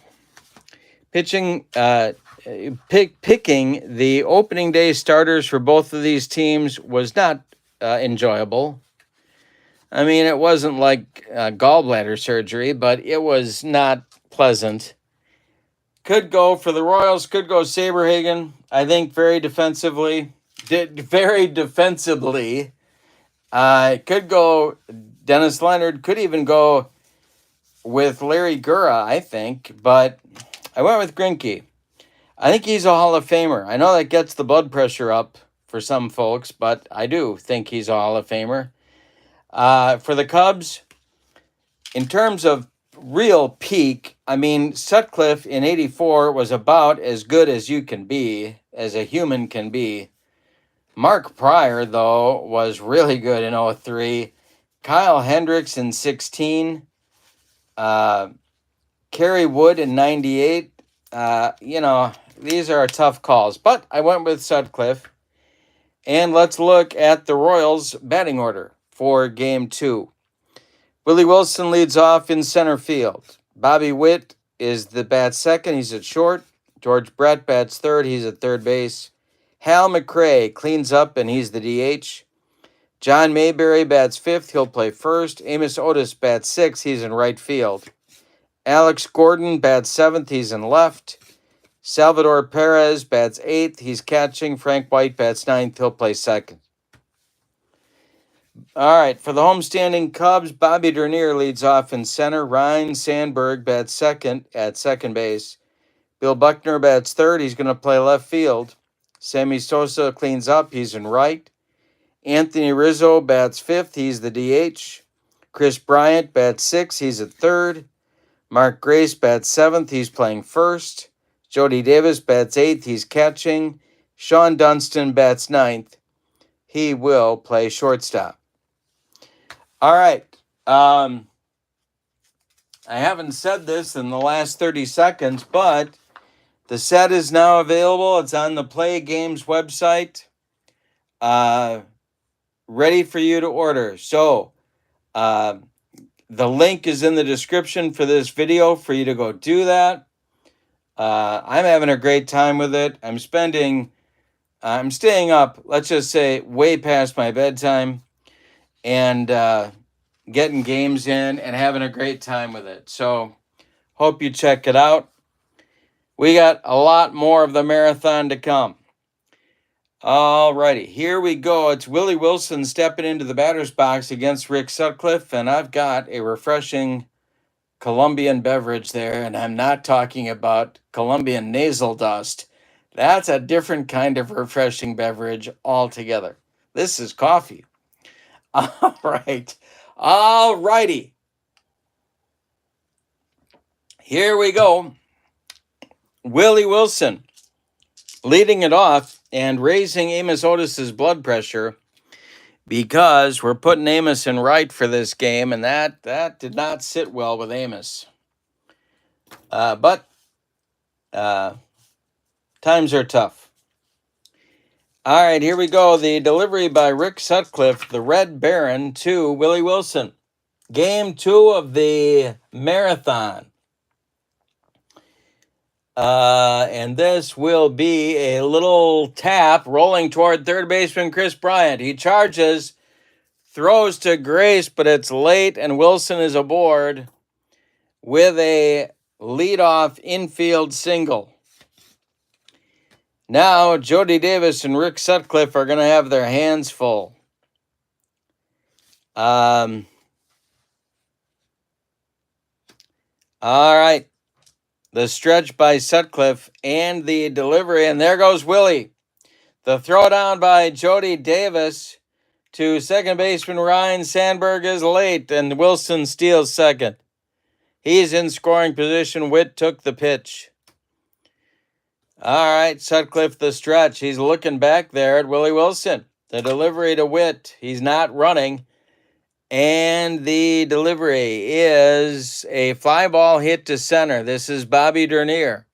Speaker 1: Pitching, picking the opening day starters for both of these teams was not enjoyable. I mean, it wasn't like gallbladder surgery, but it was not pleasant. Could go for the Royals, could go Saberhagen. I think very defensively. Could go Dennis Leonard. Could even go with Larry Gura, I think. But I went with Greinke. I think he's a Hall of Famer. I know that gets the blood pressure up for some folks, but I do think he's a Hall of Famer. For the Cubs, in terms of real peak, I mean, Sutcliffe in 84 was about as good as you can be, as a human can be. Mark Pryor, though, was really good in 03. Kyle Hendricks in 16. Kerry Wood in 98. These are tough calls, but I went with Sutcliffe. And let's look at the Royals' batting order for Game 2. Willie Wilson leads off in center field. Bobby Witt is the bat second. He's at short. George Brett bats third. He's at third base. Hal McRae cleans up, and he's the DH. John Mayberry bats fifth. He'll play first. Amos Otis bats sixth. He's in right field. Alex Gordon bats seventh. He's in left. Salvador Perez bats eighth. He's catching. Frank White bats ninth. He'll play second. All right, for the homestanding Cubs, Bobby Dernier leads off in center. Ryan Sandberg bats second at second base. Bill Buckner bats third. He's going to play left field. Sammy Sosa cleans up. He's in right. Anthony Rizzo bats fifth. He's the DH. Chris Bryant bats sixth. He's at third. Mark Grace bats seventh. He's playing first. Jody Davis bats eighth. He's catching. Sean Dunston bats ninth. He will play shortstop. All right. I haven't said this in the last 30 seconds, but the set is now available. It's on the PLAAY Games website. Ready for you to order. So, the link is in the description for this video for you to go do that. I'm having a great time with it. I'm staying up, let's just say, way past my bedtime, and getting games in and having a great time with it. So, hope you check it out. We got a lot more of the marathon to come. All righty, here we go. It's Willie Wilson stepping into the batter's box against Rick Sutcliffe, and I've got a refreshing Colombian beverage there, and I'm not talking about Colombian nasal dust. That's a different kind of refreshing beverage altogether. This is coffee. All right. All righty. Here we go. Willie Wilson leading it off and raising Amos Otis's blood pressure because we're putting Amos in right for this game, and that did not sit well with Amos. But Times are tough. All right, here we go. The delivery by Rick Sutcliffe, the Red Baron, to Willie Wilson. Game 2 of the marathon. And this will be a little tap rolling toward third baseman Chris Bryant. He charges, throws to Grace, but it's late, and Wilson is aboard with a leadoff infield single. Now, Jody Davis and Rick Sutcliffe are going to have their hands full. All right. The stretch by Sutcliffe and the delivery, and there goes Willie. The throwdown by Jody Davis to second baseman Ryan Sandberg is late, and Wilson steals second. He's in scoring position. Witt took the pitch. All right, Sutcliffe the stretch. He's looking back there at Willie Wilson. The delivery to Witt. He's not running. And the delivery is a fly ball hit to center. This is Bobby Dernier.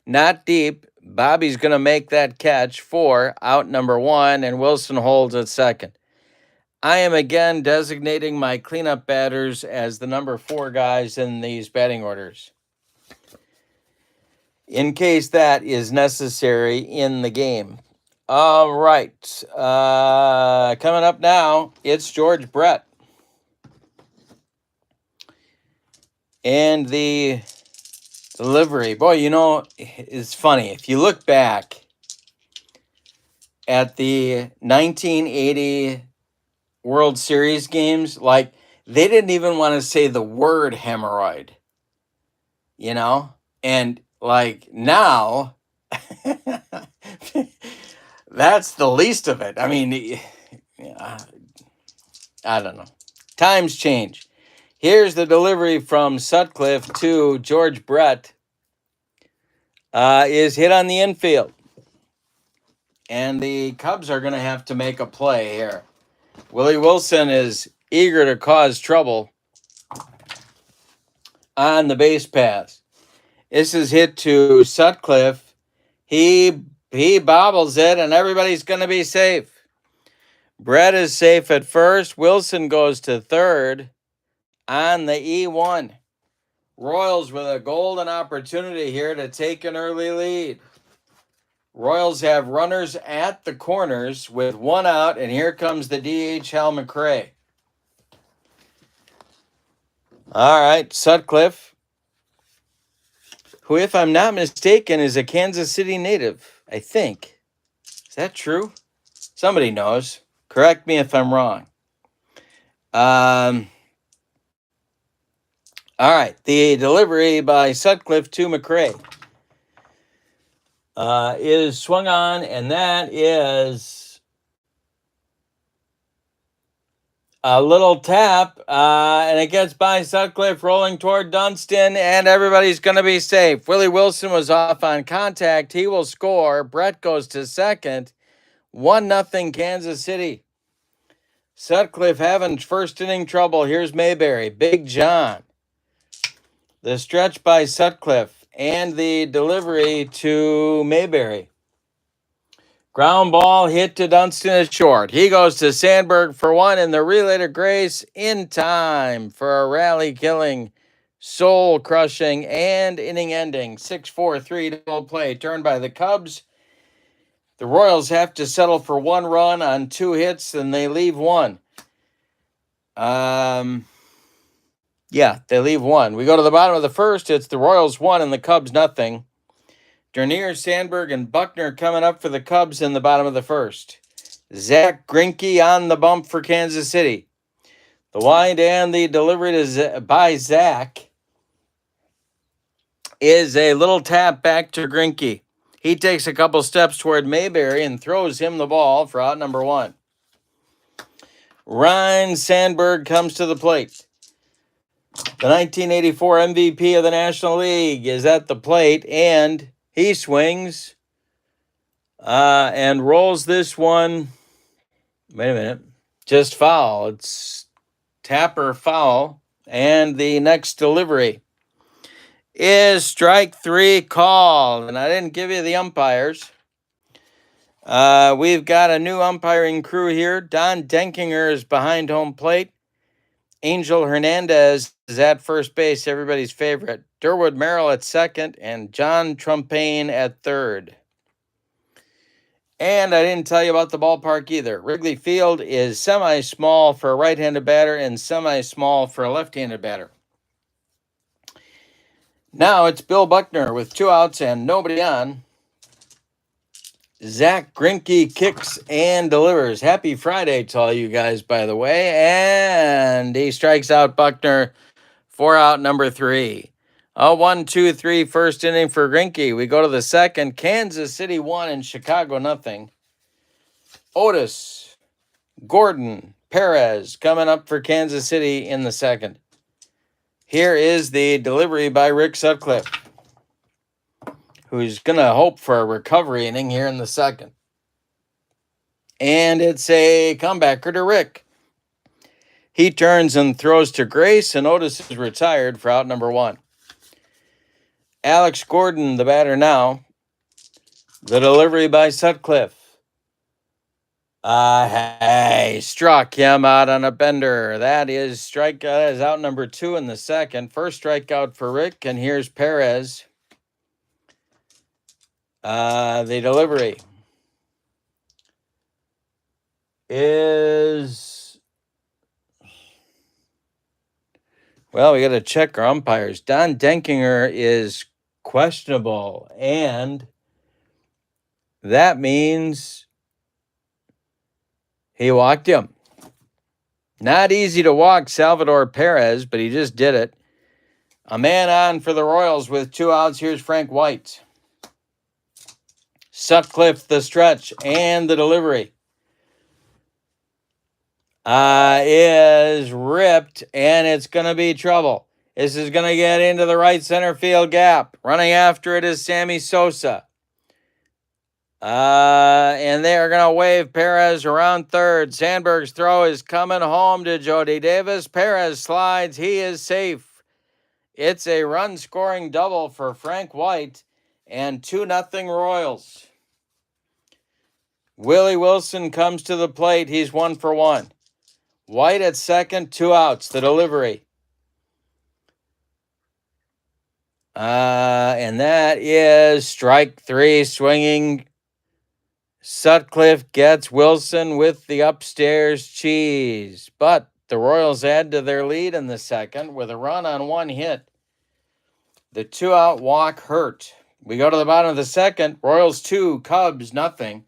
Speaker 1: Not deep. Bobby's going to make that catch for out number 1, and Wilson holds at second. I am again designating my cleanup batters as the number 4 guys in these batting orders, in case that is necessary in the game. All right. Coming up now, it's George Brett. And the delivery. Boy, you know, it's funny. If you look back at the 1980 World Series games, like, they didn't even want to say the word hemorrhoid, you know? And, like, now, that's the least of it. I mean, I don't know. Times change. Here's the delivery from Sutcliffe to George Brett. Is hit on the infield. And the Cubs are going to have to make a play here. Willie Wilson is eager to cause trouble on the base pass. This is hit to Sutcliffe. He bobbles it, and everybody's going to be safe. Brett is safe at first. Wilson goes to third on the E1. Royals with a golden opportunity here to take an early lead. Royals have runners at the corners with 1 out, and here comes the DH, Hal McRae. All right, Sutcliffe, who, if I'm not mistaken, is a Kansas City native, I think. Is that true? Somebody knows. Correct me if I'm wrong. All right, the delivery by Sutcliffe to McRae is swung on, and that is a little tap, and it gets by Sutcliffe, rolling toward Dunston, and everybody's going to be safe. Willie Wilson was off on contact. He will score. Brett goes to second. 1-0 Kansas City. Sutcliffe having first inning trouble. Here's Mayberry. Big John. The stretch by Sutcliffe and the delivery to Mayberry. Ground ball hit to Dunston at short. He goes to Sandberg for 1, and the relay to Grace in time for a rally-killing, soul-crushing, and inning-ending 6-4-3 double play turned by the Cubs. The Royals have to settle for 1 run on 2 hits, and they leave 1. Yeah, they leave 1. We go to the bottom of the first. It's the Royals 1 and the Cubs 0. Dernier, Sandberg, and Buckner coming up for the Cubs in the bottom of the first. Zach Greinke on the bump for Kansas City. The wind and the delivery by Zach is a little tap back to Greinke. He takes a couple steps toward Mayberry and throws him the ball for out number 1. Ryan Sandberg comes to the plate. The 1984 MVP of the National League is at the plate, and he swings and rolls this one. Wait a minute. Just foul. It's Tapper foul. And the next delivery is strike 3 called. And I didn't give you the umpires. We've got a new umpiring crew here. Don Denkinger is behind home plate. Angel Hernandez is at first base, everybody's favorite. Durwood Merrill at second, and John Trumpain at third. And I didn't tell you about the ballpark either. Wrigley Field is semi-small for a right-handed batter and semi-small for a left-handed batter. Now it's Bill Buckner with 2 outs and nobody on. Zach Greinke kicks and delivers. Happy Friday to all you guys, by the way. And he strikes out Buckner. 4 out, number 3. 1-2-3 first inning for Greinke. We go to the second. Kansas City 1 and Chicago nothing. Otis, Gordon, Perez coming up for Kansas City in the second. Here is the delivery by Rick Sutcliffe, who's going to hope for a recovery inning here in the second. And it's a comebacker to Rick. He turns and throws to Grace, and Otis is retired for out number 1. Alex Gordon, the batter now. The delivery by Sutcliffe. He struck him out on a bender. That is out number 2 in the second. First strikeout for Rick, and here's Perez. The delivery is... Well, we got to check our umpires. Don Denkinger is questionable, and that means he walked him. Not easy to walk Salvador Perez, but he just did it. A man on for the Royals with 2 outs. Here's Frank White. Sutcliffe, the stretch, and the delivery is ripped, and it's going to be trouble. This is going to get into the right center field gap. Running after it is Sammy Sosa. And they are going to wave Perez around third. Sandberg's throw is coming home to Jody Davis. Perez slides. He is safe. It's a run-scoring double for Frank White and 2-0 Royals. Willie Wilson comes to the plate. He's 1 for 1. White at second, 2 outs. The delivery. And that is strike 3, swinging. Sutcliffe gets Wilson with the upstairs cheese. But the Royals add to their lead in the second with a run on 1 hit. The 2-out walk hurt. We go to the bottom of the second. Royals 2, Cubs nothing.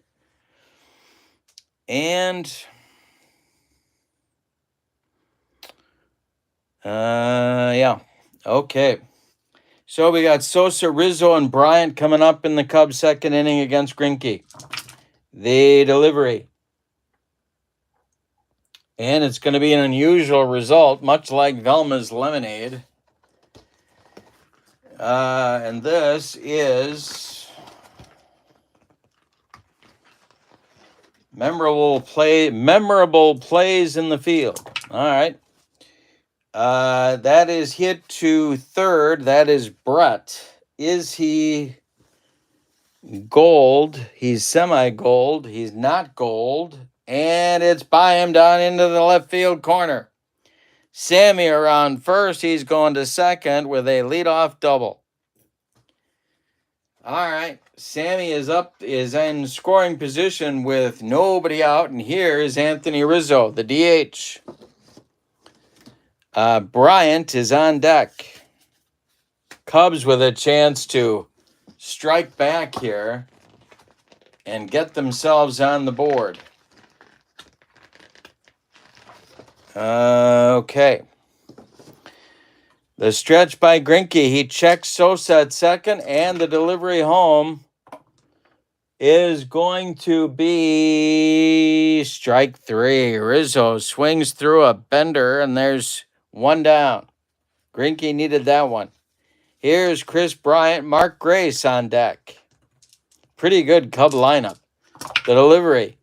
Speaker 1: And yeah. Okay. So we got Sosa, Rizzo, and Bryant coming up in the Cubs' second inning against Greinke. The delivery. And it's going to be an unusual result, much like Velma's lemonade. And this is memorable plays in the field. All right. That is hit to third. That is Brett. Is he gold? He's semi-gold. He's not gold. And it's by him down into the left field corner. Sammy around first. He's going to second with a leadoff double. All right. Sammy is in scoring position with nobody out. And here is Anthony Rizzo, the DH. Bryant is on deck. Cubs with a chance to strike back here and get themselves on the board. Okay. The stretch by Greinke. He checks Sosa at second, and the delivery home is going to be strike 3. Rizzo swings through a bender, and there's 1 down. Greinke needed that one. Here's Chris Bryant, Mark Grace on deck. Pretty good Cub lineup. The delivery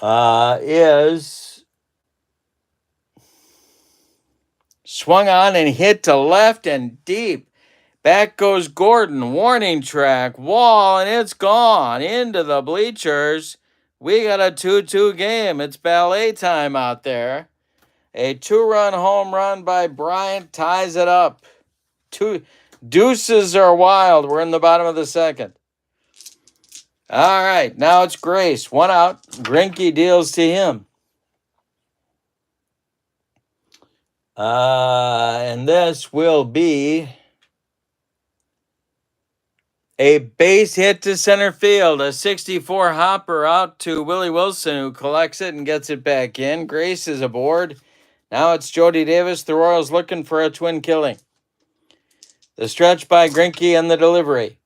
Speaker 1: is Swung on and hit to left and deep. Back goes Gordon. Warning track. Wall, and it's gone into the bleachers. We got a 2-2 game. It's ballet time out there. A 2-run home run by Bryant ties it up. Two deuces are wild. We're in the bottom of the second. All right, now it's Grace. 1 out. Greinke deals to him. And this will be a base hit to center field. A 64 hopper out to Willie Wilson, who collects it and gets it back in. Grace is aboard. Now it's Jody Davis. The Royals looking for a twin killing. The stretch by Greinke and the delivery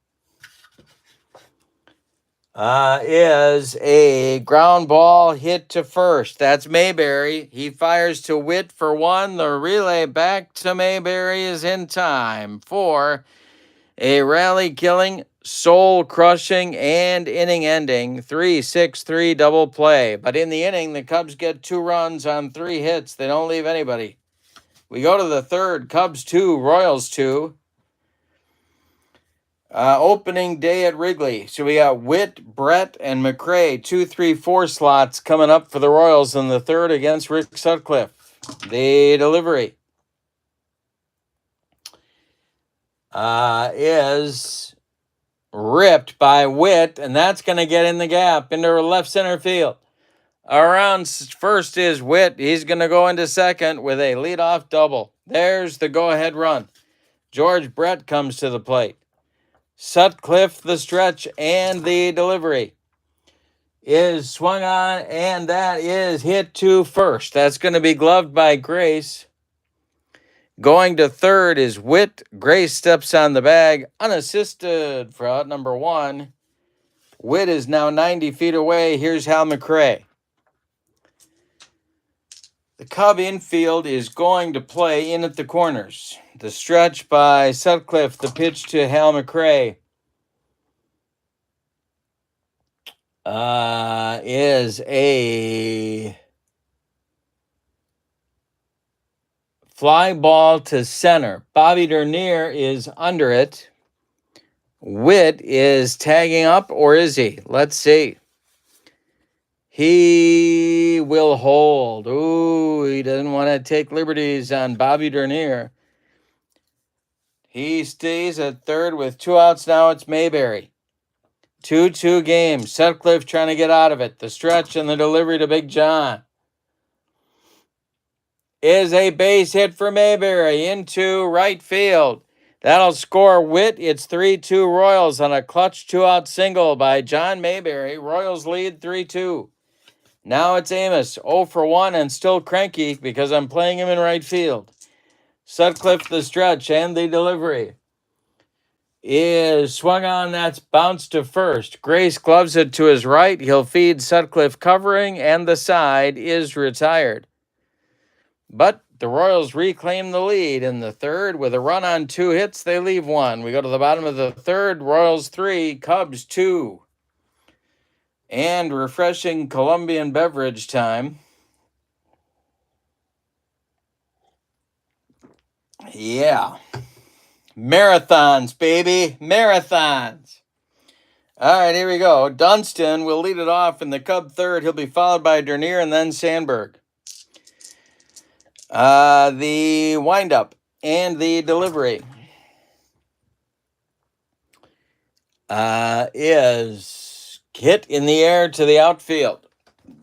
Speaker 1: is a ground ball hit to first. That's Mayberry. He fires to Witt for 1. The relay back to Mayberry is in time for a rally-killing, soul-crushing, and inning-ending 3-6-3 double play. But in the inning, the Cubs get 2 runs on 3 hits. They don't leave anybody. We go to the third. Cubs 2, Royals 2. Opening day at Wrigley. So we got Witt, Brett, and McRae, 2, 3, 4 slots coming up for the Royals in the third against Rick Sutcliffe. The delivery is ripped by Witt, and that's going to get in the gap into left center field. Around first is Witt. He's going to go into second with a leadoff double. There's the go-ahead run. George Brett comes to the plate. Sutcliffe, the stretch, and the delivery is swung on, and that is hit to first. That's going to be gloved by Grace. Going to third is Witt. Grace steps on the bag, unassisted for out number 1. Witt is now 90 feet away. Here's Hal McRae. The Cub infield is going to play in at the corners. The stretch by Sutcliffe, the pitch to Hal McRae is a fly ball to center. Bobby Dernier is under it. Witt is tagging up, or is he? Let's see. He will hold. Ooh, he doesn't want to take liberties on Bobby Dernier. He stays at third with 2 outs now. It's Mayberry. 2-2 game. Sutcliffe trying to get out of it. The stretch and the delivery to Big John is a base hit for Mayberry into right field. That'll score Witt. It's 3-2 Royals on a clutch 2-out single by John Mayberry. Royals lead 3-2. Now it's Amos, 0 for 1 and still cranky because I'm playing him in right field. Sutcliffe, the stretch, and the delivery is swung on. That's bounced to first. Grace gloves it to his right. He'll feed Sutcliffe covering, and the side is retired. But the Royals reclaim the lead in the third with a run on 2 hits. They leave 1. We go to the bottom of the third. Royals 3, Cubs 2. And refreshing Colombian beverage time. Yeah. Marathons, baby. Marathons. All right, here we go. Dunston will lead it off in the Cub third. He'll be followed by Dernier and then Sandberg. The windup and the delivery is hit in the air to the outfield.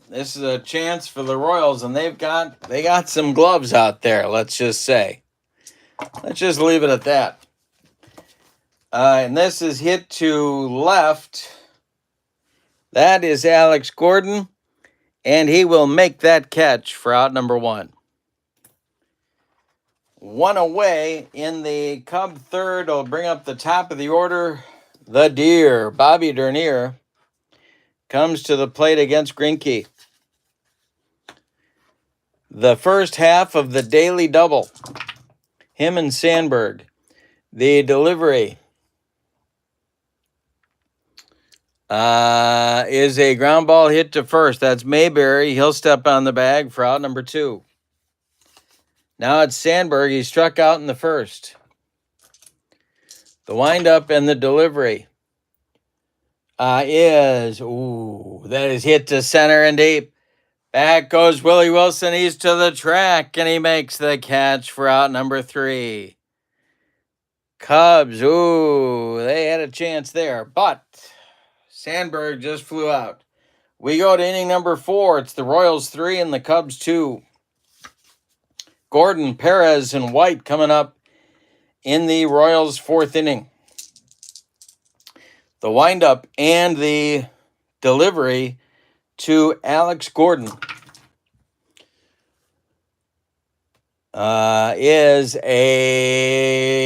Speaker 1: This is a chance for the Royals, and they got some gloves out there, let's just say. Let's just leave it at that. And this is hit to left. That is Alex Gordon, and he will make that catch for out number 1. 1 away in the Cub third. Will bring up the top of the order. The Deer, Bobby Dernier, comes to the plate against Greinke. The first half of the daily double. Him and Sandberg. The delivery is a ground ball hit to first. That's Mayberry. He'll step on the bag for out number 2. Now it's Sandberg. He struck out in the first. The windup and the delivery that is hit to center and deep. Back goes Willie Wilson. He's to the track, and he makes the catch for out number 3. Cubs, they had a chance there, but Sandberg just flew out. We go to inning number 4. It's the Royals 3 and the Cubs 2. Gordon, Perez, and White coming up in the Royals' 4th inning. The windup and the delivery to Alex Gordon is a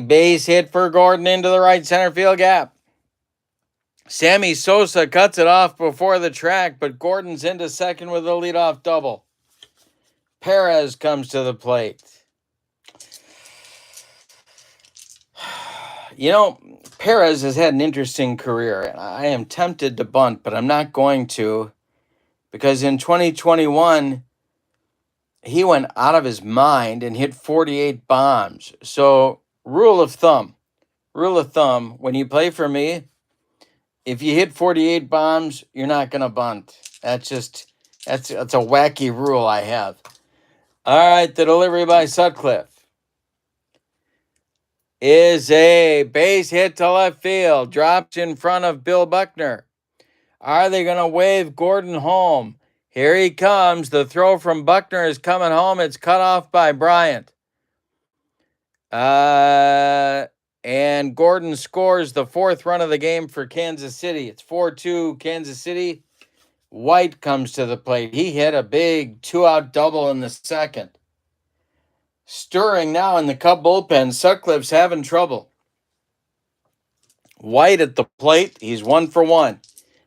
Speaker 1: base hit for Gordon into the right center field gap. Sammy Sosa cuts it off before the track, but Gordon's into second with a leadoff double. Perez comes to the plate. Perez has had an interesting career, and I am tempted to bunt, but I'm not going to, because in 2021, he went out of his mind and hit 48 bombs. So, rule of thumb, when you play for me, if you hit 48 bombs, you're not going to bunt. That's a wacky rule I have. All right, the delivery by Sutcliffe is a base hit to left field. Drops in front of Bill Buckner. Are they going to wave Gordon home? Here he comes. The throw from Buckner is coming home. It's cut off by Bryant. And Gordon scores the 4th run of the game for Kansas City. It's 4-2 Kansas City. White comes to the plate. He hit a big 2-out double in the second. Stirring now in the Cub bullpen. Sutcliffe's having trouble. White at the plate. He's 1 for 1.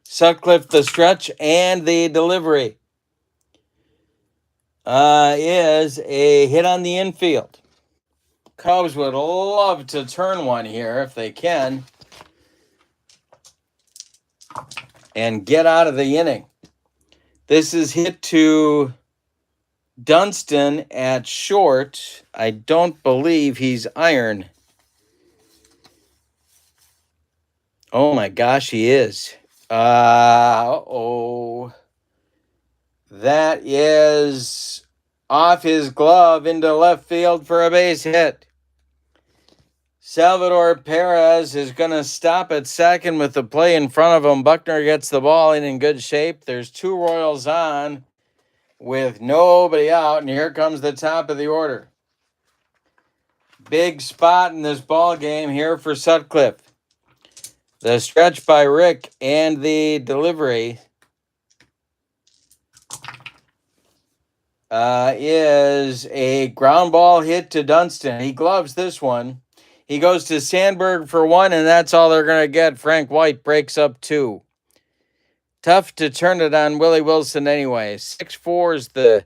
Speaker 1: Sutcliffe the stretch and the delivery is a hit on the infield. Cubs would love to turn one here if they can and get out of the inning. This is hit to Dunston at short. I don't believe he's iron. Oh my gosh, he is. That is off his glove into left field for a base hit. Salvador Perez is going to stop at second with the play in front of him. Buckner gets the ball in good shape. There's 2 Royals on with nobody out, and here comes the top of the order. Big spot in this ball game here for Sutcliffe. The stretch by Rick and the delivery is a ground ball hit to Dunston. He gloves this one. He goes to Sandberg for 1, and that's all they're going to get. Frank White breaks up 2. Tough to turn it on Willie Wilson anyway. 6-4 is the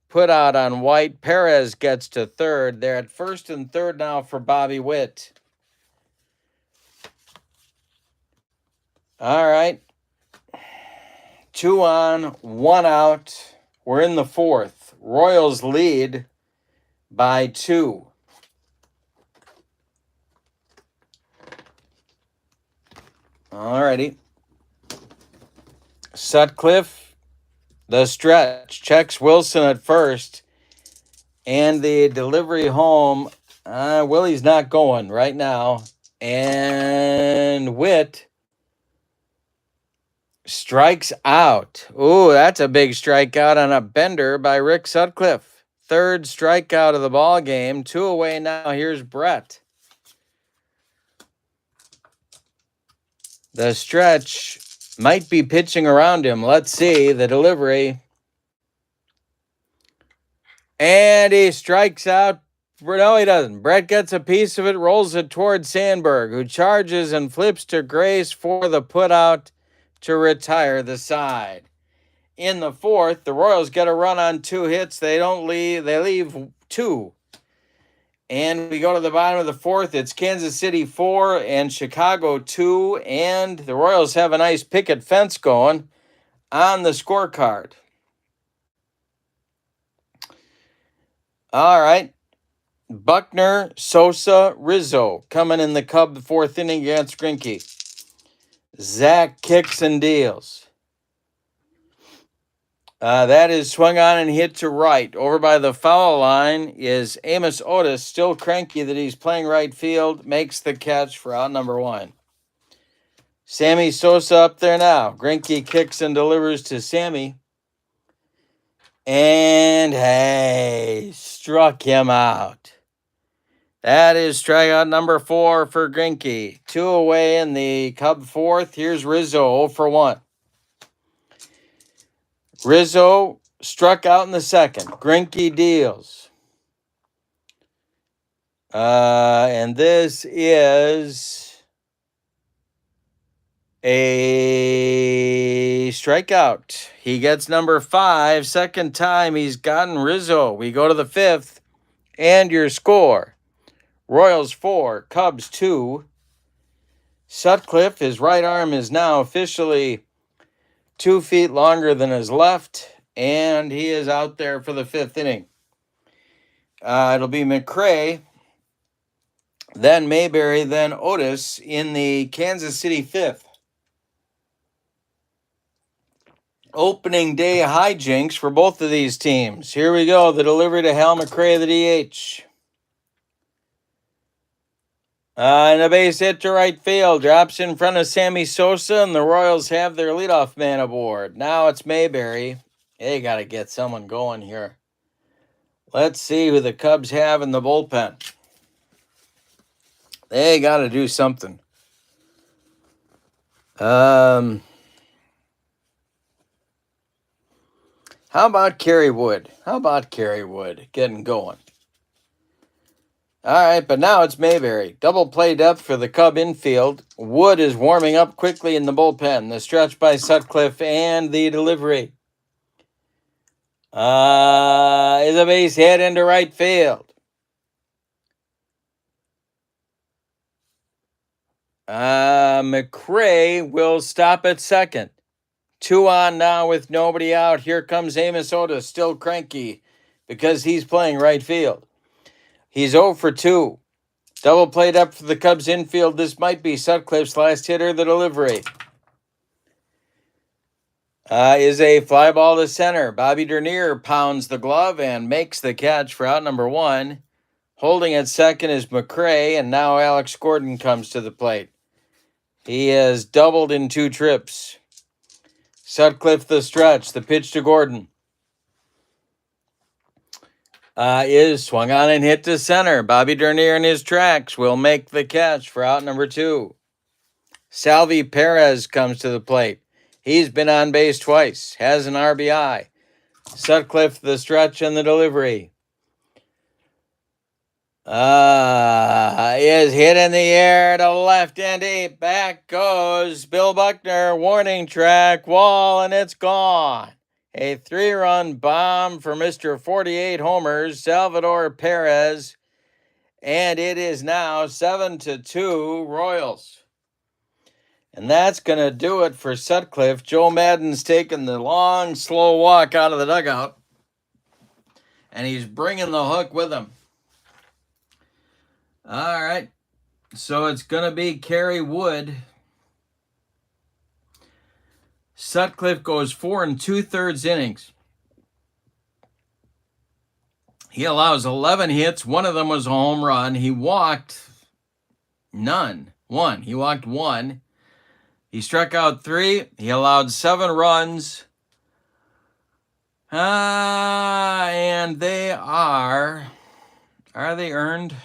Speaker 1: put out on White. Perez gets to third. They're at first and third now for Bobby Witt. All right. 2 on, 1 out. We're in the 4th. Royals lead by 2. All righty. Sutcliffe, the stretch, checks Wilson at first, and the delivery home. Willie's not going right now, and Witt strikes out. That's a big strikeout on a bender by Rick Sutcliffe. 3rd strikeout of the ball game. 2 away now. Here's Brett. The stretch might be pitching around him. Let's see the delivery. And he strikes out. No, he doesn't. Brett gets a piece of it, rolls it toward Sandberg, who charges and flips to Grace for the putout to retire the side. In the 4th, the Royals get a run on 2 hits. They leave 2. And we go to the bottom of the 4th. It's Kansas City 4 and Chicago 2. And the Royals have a nice picket fence going on the scorecard. All right. Buckner, Sosa, Rizzo coming in the Cub fourth inning against Greinke. Zach kicks and deals. That is swung on and hit to right. Over by the foul line is Amos Otis, still cranky that he's playing right field, makes the catch for out number one. Sammy Sosa up there now. Greinke kicks and delivers to Sammy. And hey, struck him out. That is strikeout number 4 for Greinke. 2 away in the Cub fourth. Here's Rizzo 0 for 1. Rizzo struck out in the second. Greinke deals. And this is a strikeout. He gets number 5. Second time he's gotten Rizzo. We go to the fifth. And your score. Royals 4, Cubs 2. Sutcliffe, his right arm is now officially 2 feet longer than his left, and he is out there for the fifth inning. It'll be McRae, then Mayberry, then Otis in the Kansas City fifth. Opening day hijinks for both of these teams. Here we go, the delivery to Hal McRae, the DH. And a base hit to right field. Drops in front of Sammy Sosa, and the Royals have their leadoff man aboard. Now it's Mayberry. They got to get someone going here. Let's see who the Cubs have in the bullpen. They got to do something. How about Kerry Wood? Getting going? All right, but now it's Mayberry. Double play depth for the Cub infield. Wood is warming up quickly in the bullpen. The stretch by Sutcliffe and the delivery. Is a base hit into right field. McRae will stop at second. 2 on now with nobody out. Here comes Amos Otis, still cranky because he's playing right field. He's 0 for 2. Double played up for the Cubs infield. This might be Sutcliffe's last hitter. The delivery is a fly ball to center. Bobby Dernier pounds the glove and makes the catch for out number 1. Holding at second is McRae, and now Alex Gordon comes to the plate. He has doubled in 2 trips. Sutcliffe the stretch. The pitch to Gordon is swung on and hit to center. Bobby Dernier in his tracks will make the catch for out number 2. Salvi Perez comes to the plate. He's been on base twice, has an RBI. Sutcliffe the stretch and the delivery is hit in the air to left and deep. Back goes Bill Buckner. Warning track, wall, and it's gone. A 3-run bomb for Mr. 48 homers, Salvador Perez. And it is now 7-2 Royals. And that's going to do it for Sutcliffe. Joe Madden's taking the long, slow walk out of the dugout. And he's bringing the hook with him. All right. So it's going to be Kerry Wood. Sutcliffe goes 4 2/3 innings. He allows 11 hits. One of them was a home run. He walked none. He walked 1. He struck out 3. He allowed 7 runs. And they are they earned?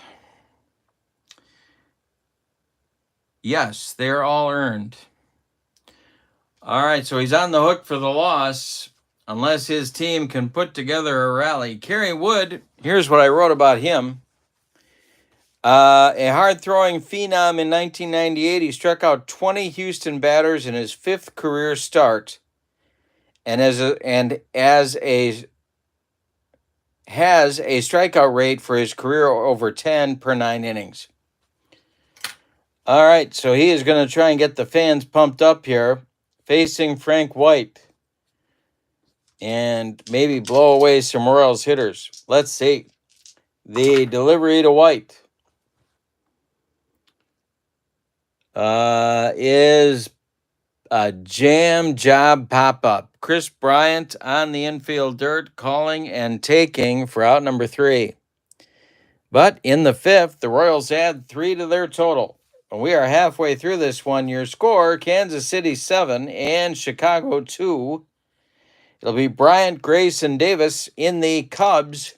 Speaker 1: Yes, they're all earned. All right, so he's on the hook for the loss unless his team can put together a rally. Kerry Wood, here's what I wrote about him. A hard-throwing phenom in 1998, he struck out 20 Houston batters in his 5th career start, and has a strikeout rate for his career over 10 per 9 innings. All right, so he is going to try and get the fans pumped up here, facing Frank White, and maybe blow away some Royals hitters. Let's see. The delivery to White is a jam job pop-up. Chris Bryant on the infield dirt, calling and taking for out number 3. But in the 5th, the Royals add 3 to their total. We are halfway through this one. Your score, Kansas City 7 and Chicago 2. It'll be Bryant, Grace, and Davis in the Cubs.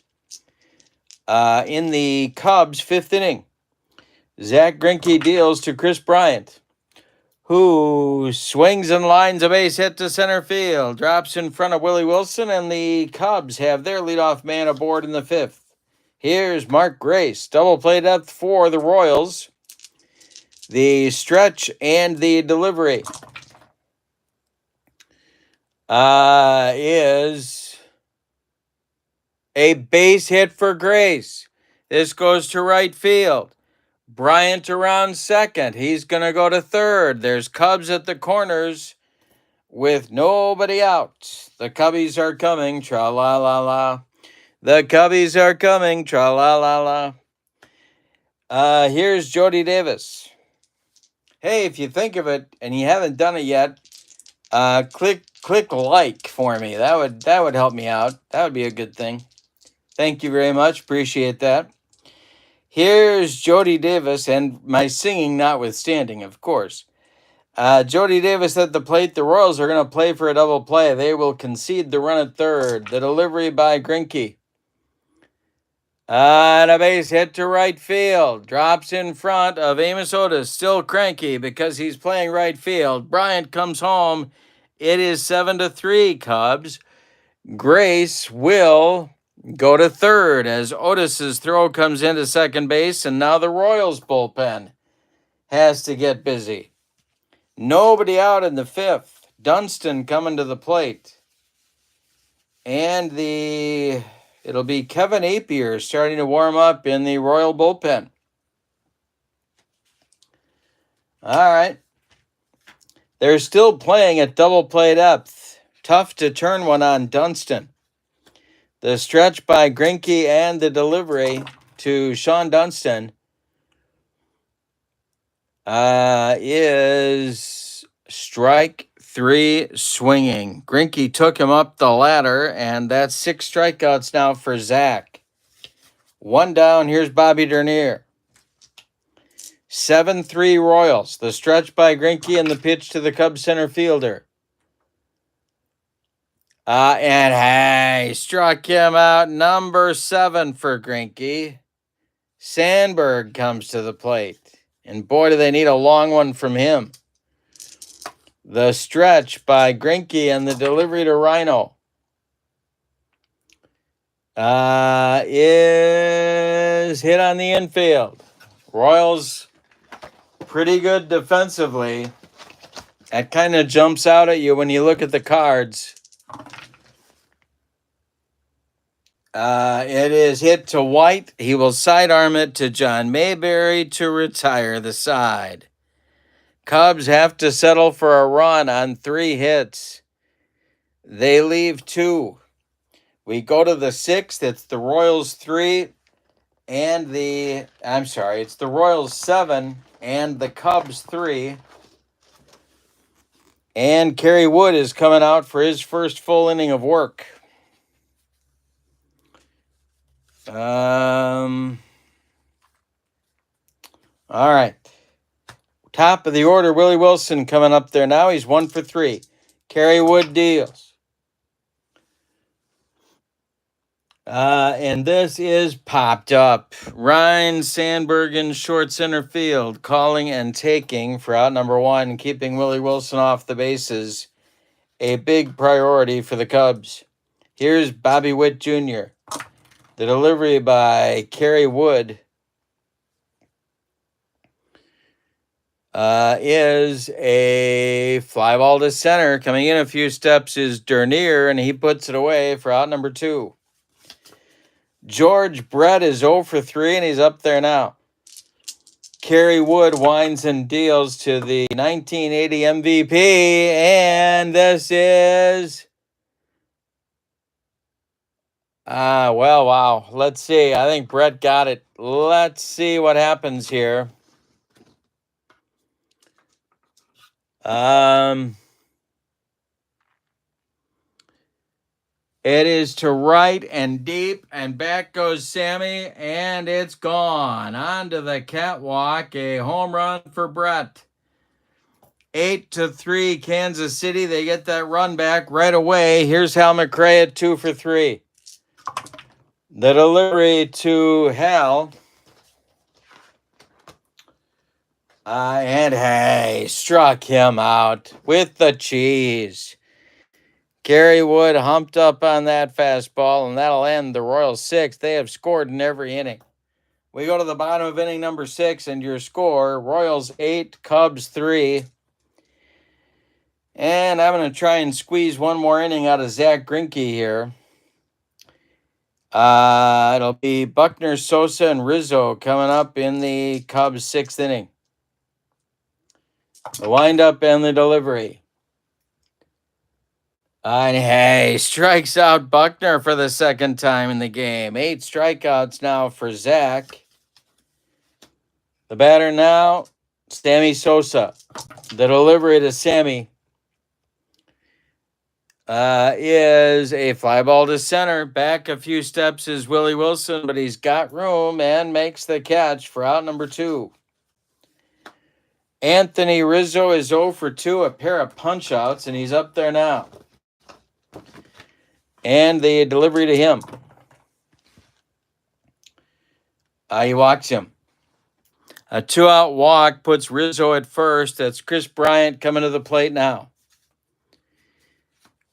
Speaker 1: In the Cubs' 5th inning. Zach Greinke deals to Chris Bryant, who swings and lines a base hit to center field, drops in front of Willie Wilson, and the Cubs have their leadoff man aboard in the 5th. Here's Mark Grace, double play depth for the Royals. The stretch and the delivery is a base hit for Grace. This goes to right field. Bryant around second. He's going to go to third. There's Cubs at the corners with nobody out. The Cubbies are coming, tra-la-la-la. The Cubbies are coming, tra-la-la-la. Here's Jody Davis. Hey, if you think of it and you haven't done it yet, click like for me. That would help me out. That would be a good thing. Thank you very much. Appreciate that. Here's Jody Davis, and my singing notwithstanding, of course. Jody Davis at the plate. The Royals are going to play for a double play. They will concede the run at third. The delivery by Greinke. And a base hit to right field. Drops in front of Amos Otis. Still cranky because he's playing right field. Bryant comes home. It is 7-3 Cubs. Grace will go to third as Otis's throw comes into second base, and now the Royals bullpen has to get busy. Nobody out in the 5th. Dunston coming to the plate. And it'll be Kevin Apier starting to warm up in the Royal bullpen. All right. They're still playing at double play depth. Tough to turn one on Dunston. The stretch by Greinke and the delivery to Sean Dunston is strike 3 swinging. Greinke took him up the ladder, and that's 6 strikeouts now for Zach. 1 down. Here's Bobby Dernier. 7-3 Royals. The stretch by Greinke and the pitch to the Cubs center fielder. And hey, struck him out. Number 7 for Greinke. Sandberg comes to the plate. And boy, do they need a long one from him. The stretch by Greinke and the delivery to Rhino is hit on the infield. Royals pretty good defensively. That kind of jumps out at you when you look at the cards. It is hit to White. He will sidearm it to John Mayberry to retire the side. Cubs have to settle for a run on 3 hits. They leave 2. We go to the 6th. It's the Royals 3 and it's the Royals 7 and the Cubs 3. And Kerry Wood is coming out for his first full inning of work. All right. Top of the order, Willie Wilson coming up there now. He's 1 for 3. Kerry Wood deals. And this is popped up. Ryan Sandberg in short center field, calling and taking for out number 1, keeping Willie Wilson off the bases. A big priority for the Cubs. Here's Bobby Witt Jr. The delivery by Kerry Wood is a fly ball to center. Coming in a few steps is Dernier, and he puts it away for out number 2. George Brett is 0 for 3, and he's up there now. Kerry Wood winds and deals to the 1980 MVP, and this is Well, wow. Let's see. I think Brett got it. Let's see what happens here. It is to right and deep, and back goes Sammy, and it's gone. Onto the catwalk, a home run for Brett. 8-3, Kansas City. They get that run back right away. Here's Hal McRae at 2 for 3. The delivery to Hal. And hey, struck him out with the cheese. Gary Wood humped up on that fastball, and that'll end the Royals 6. They have scored in every inning. We go to the bottom of inning number 6, and your score, Royals 8, Cubs 3. And I'm going to try and squeeze one more inning out of Zach Greinke here. It'll be Buckner, Sosa, and Rizzo coming up in the Cubs' 6th inning. The windup and the delivery. And hey, strikes out Buckner for the second time in the game. 8 strikeouts now for Zach. The batter now, Sammy Sosa. The delivery to Sammy is a fly ball to center. Back a few steps is Willie Wilson, but he's got room and makes the catch for out number 2. Anthony Rizzo is 0 for 2, a pair of punch-outs, and he's up there now. And the delivery to him. He walks him. A 2-out walk puts Rizzo at first. That's Chris Bryant coming to the plate now.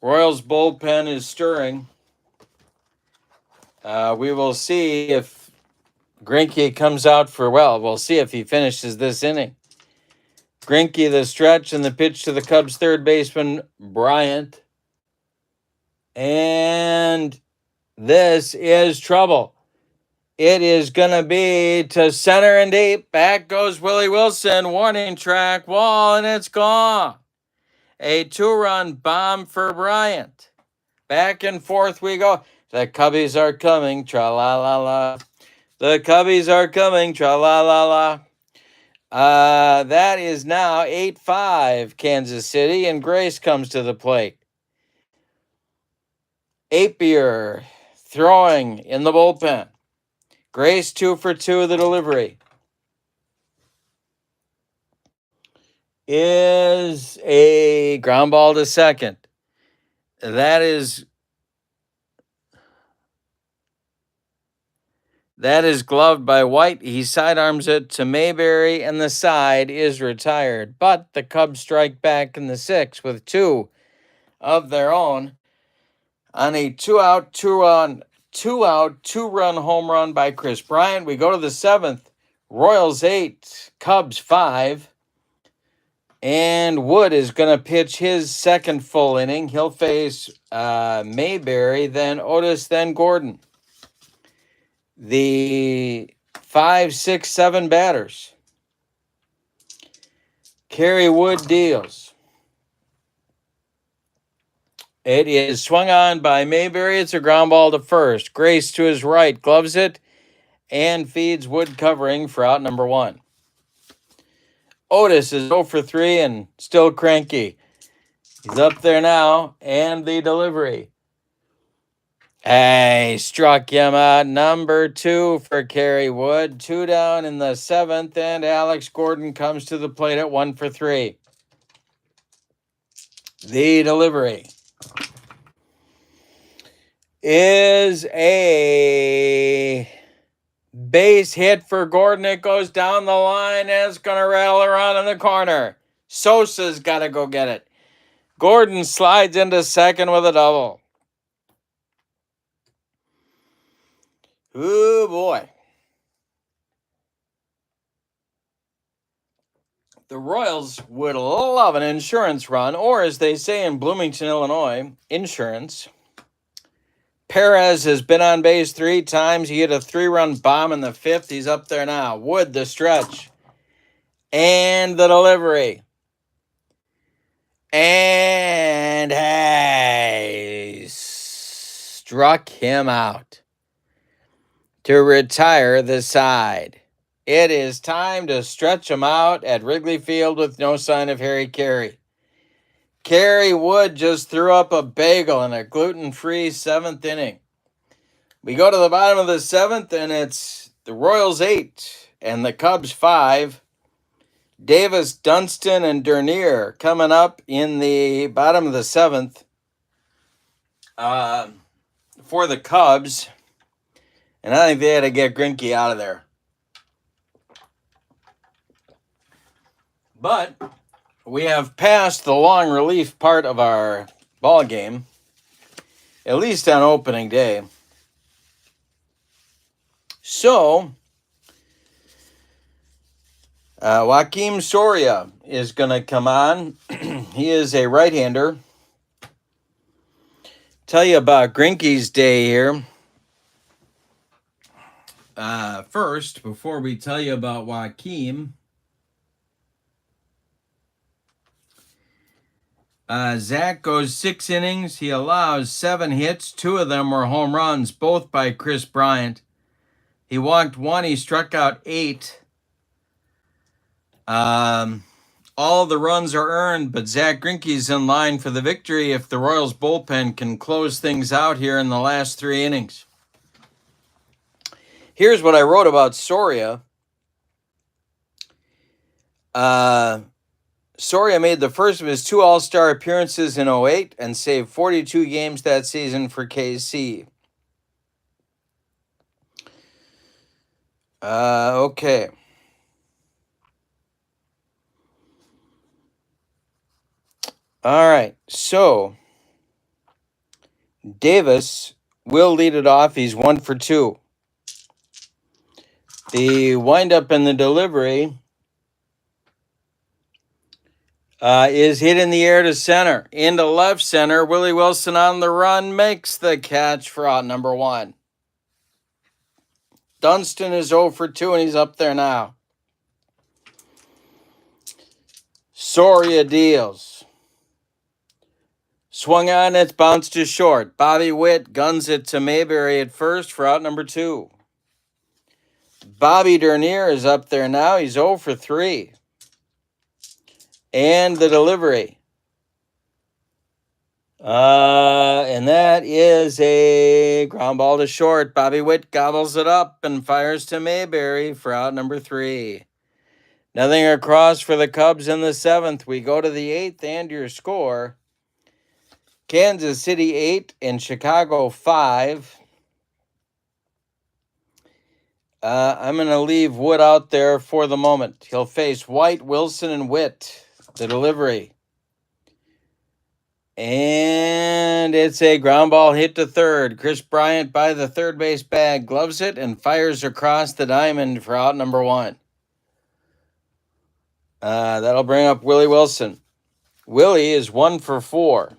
Speaker 1: Royals bullpen is stirring. We will see if Greinke comes out for, we'll see if he finishes this inning. Greinke, the stretch, and the pitch to the Cubs' third baseman, Bryant. And this is trouble. It is going to be to center and deep. Back goes Willie Wilson. Warning track wall, and it's gone. A 2-run bomb for Bryant. Back and forth we go. The Cubbies are coming, tra-la-la-la. The Cubbies are coming, tra-la-la-la. That is now 8-5 Kansas City, and Grace comes to the plate. Apier throwing in the bullpen. Grace 2 for 2 of the delivery. Is a ground ball to second. That is gloved by White. He sidearms it to Mayberry, and the side is retired. But the Cubs strike back in the 6th with 2 of their own on a 2-out, 2-run home run by Chris Bryant. We go to the 7th. Royals 8, Cubs 5. And Wood is going to pitch his second full inning. He'll face Mayberry, then Otis, then Gordon. The 5, 6, 7 batters. Kerry Wood deals. It is swung on by Mayberry. It's a ground ball to first. Grace to his right, gloves it, and feeds Wood covering for out number 1. Otis is 0 for 3 and still cranky. He's up there now, and the delivery. Hey, struck him out. Number 2 for Kerry Wood. 2 down in the 7th, and Alex Gordon comes to the plate at 1 for 3. The delivery is a base hit for Gordon. It goes down the line, and it's going to rattle around in the corner. Sosa's got to go get it. Gordon slides into second with a double. Oh, boy. The Royals would love an insurance run, or as they say in Bloomington, Illinois, insurance. Perez has been on base 3 times. He hit a 3-run bomb in the 5th. He's up there now. Wood, the stretch. And the delivery. And hey, struck him out to retire the side. It is time to stretch him out at Wrigley Field with no sign of Harry Carey. Kerry Wood just threw up a bagel in a gluten-free 7th inning. We go to the bottom of the 7th, and it's the Royals 8 and the Cubs 5. Davis, Dunston, and Dernier coming up in the bottom of the 7th for the Cubs. And I think they had to get Greinke out of there. But we have passed the long relief part of our ball game, at least on opening day. So, Joakim Soria is going to come on. He is a right-hander. Tell you about Greinke's day here. First, before we tell you about Joakim, Zach goes 6 innings. He allows 7 hits. 2 of them were home runs, both by Chris Bryant. He walked 1. He struck out 8. All the runs are earned, but Zach Greinke's in line for the victory if the Royals bullpen can close things out here in the last 3 innings. Here's what I wrote about Soria. Soria made the first of his 2 All-Star appearances in 08 and saved 42 games that season for KC. Okay. All right. So, Davis will lead it off. He's 1 for 2. The windup and the delivery is hit in the air to center. Into left center, Willie Wilson on the run makes the catch for out number 1. Dunston is 0 for 2, and he's up there now. Soria deals. Swung on, it's bounced to short. Bobby Witt guns it to Mayberry at first for out number 2. Bobby Dernier is up there now. He's 0 for 3. And the delivery. And that is a ground ball to short. Bobby Witt gobbles it up and fires to Mayberry for out number 3. Nothing across for the Cubs in the 7th. We go to the 8th and your score. Kansas City 8 and Chicago 5. I'm going to leave Wood out there for the moment. He'll face White, Wilson, and Witt. The delivery. And it's a ground ball hit to third. Chris Bryant by the third base bag gloves it and fires across the diamond for out number 1. That'll bring up Willie Wilson. Willie is 1 for 4.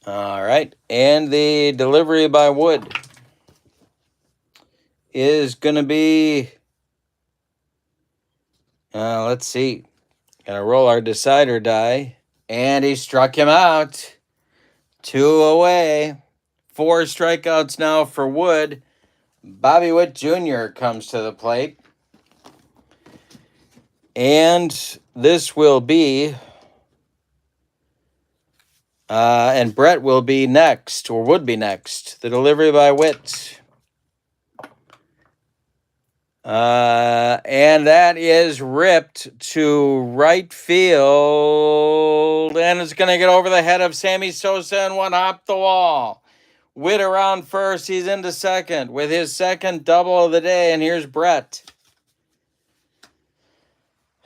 Speaker 1: All right. And the delivery by Wood is going to be, let's see. Gonna roll our decider die. And he struck him out. 2 away. 4 strikeouts now for Wood. Bobby Witt Jr. comes to the plate. And this will be, and Brett will be next, or would be next. The delivery by Witt. And that is ripped to right field. And it's going to get over the head of Sammy Sosa and one hop the wall. Witt around first. He's into second with his second double of the day. And here's Brett.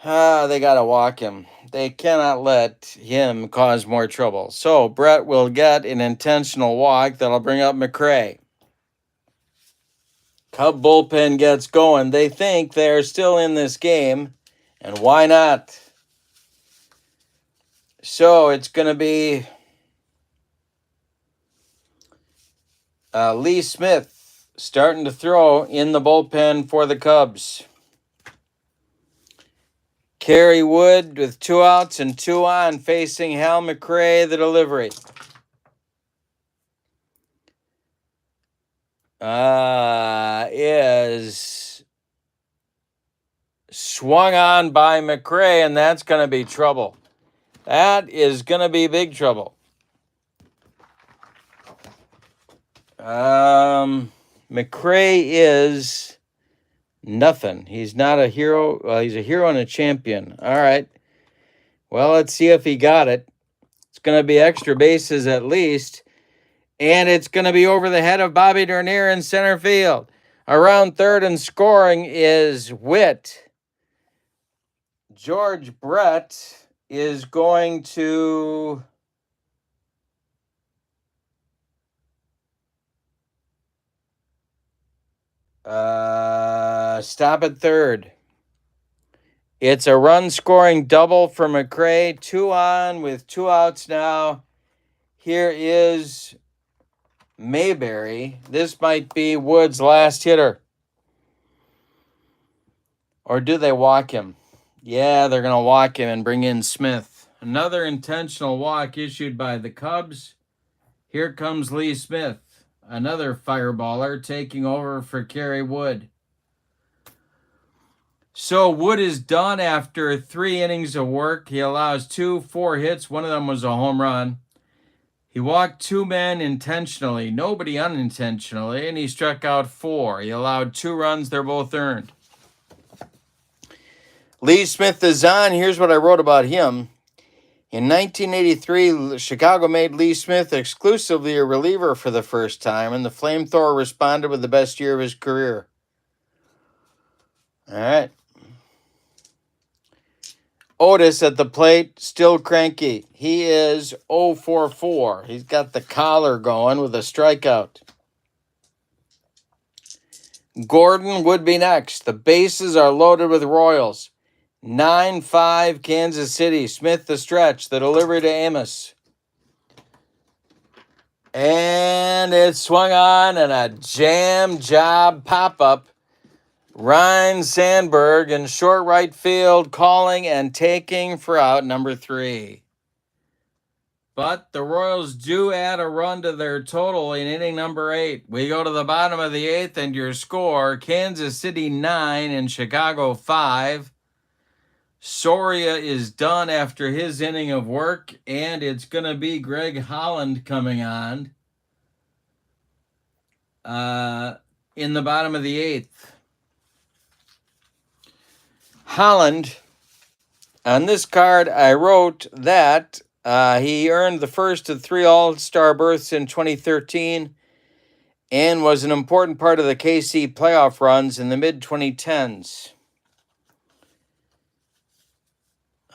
Speaker 1: They got to walk him. They cannot let him cause more trouble. So Brett will get an intentional walk that'll bring up McRae. Cub bullpen gets going. They think they're still in this game, and why not? So it's going to be Lee Smith starting to throw in the bullpen for the Cubs. Kerry Wood with 2 outs and 2 on facing Hal McRae, the delivery. is swung on by McRae, and that's going to be trouble. That is going to be big trouble. McRae is nothing. He's not a hero. Well, he's a hero and a champion. All right. Well, let's see if he got it. It's going to be extra bases at least. And it's going to be over the head of Bobby Dernier in center field. Around third and scoring is Witt. George Brett is going to stop at third. It's a run-scoring double for McRae. 2 on with 2 outs now. Here is Mayberry. This might be Wood's last hitter. Or do they walk him? Yeah, they're going to walk him and bring in Smith. Another intentional walk issued by the Cubs. Here comes Lee Smith, another fireballer taking over for Kerry Wood. So Wood is done after 3 innings of work. He allows 4 hits. One of them was a home run. He walked 2 men intentionally, nobody unintentionally, and he struck out 4. He allowed 2 runs. They're both earned. Lee Smith is on. Here's what I wrote about him. In 1983, Chicago made Lee Smith exclusively a reliever for the first time, and the Flamethrower responded with the best year of his career. All right. Otis at the plate, still cranky. He is 0 for 4. He's got the collar going with a strikeout. Gordon would be next. The bases are loaded with Royals. 9-5 Kansas City. Smith the stretch. The delivery to Amos. And it's swung on and a jam job pop-up. Ryan Sandberg in short right field calling and taking for out number 3. But the Royals do add a run to their total in inning number 8. We go to the bottom of the 8th and your score, Kansas City 9 and Chicago 5. Soria is done after his inning of work, and it's going to be Greg Holland coming on in the bottom of the 8th. Holland, on this card, I wrote that he earned the first of 3 All-Star berths in 2013 and was an important part of the KC playoff runs in the mid-2010s.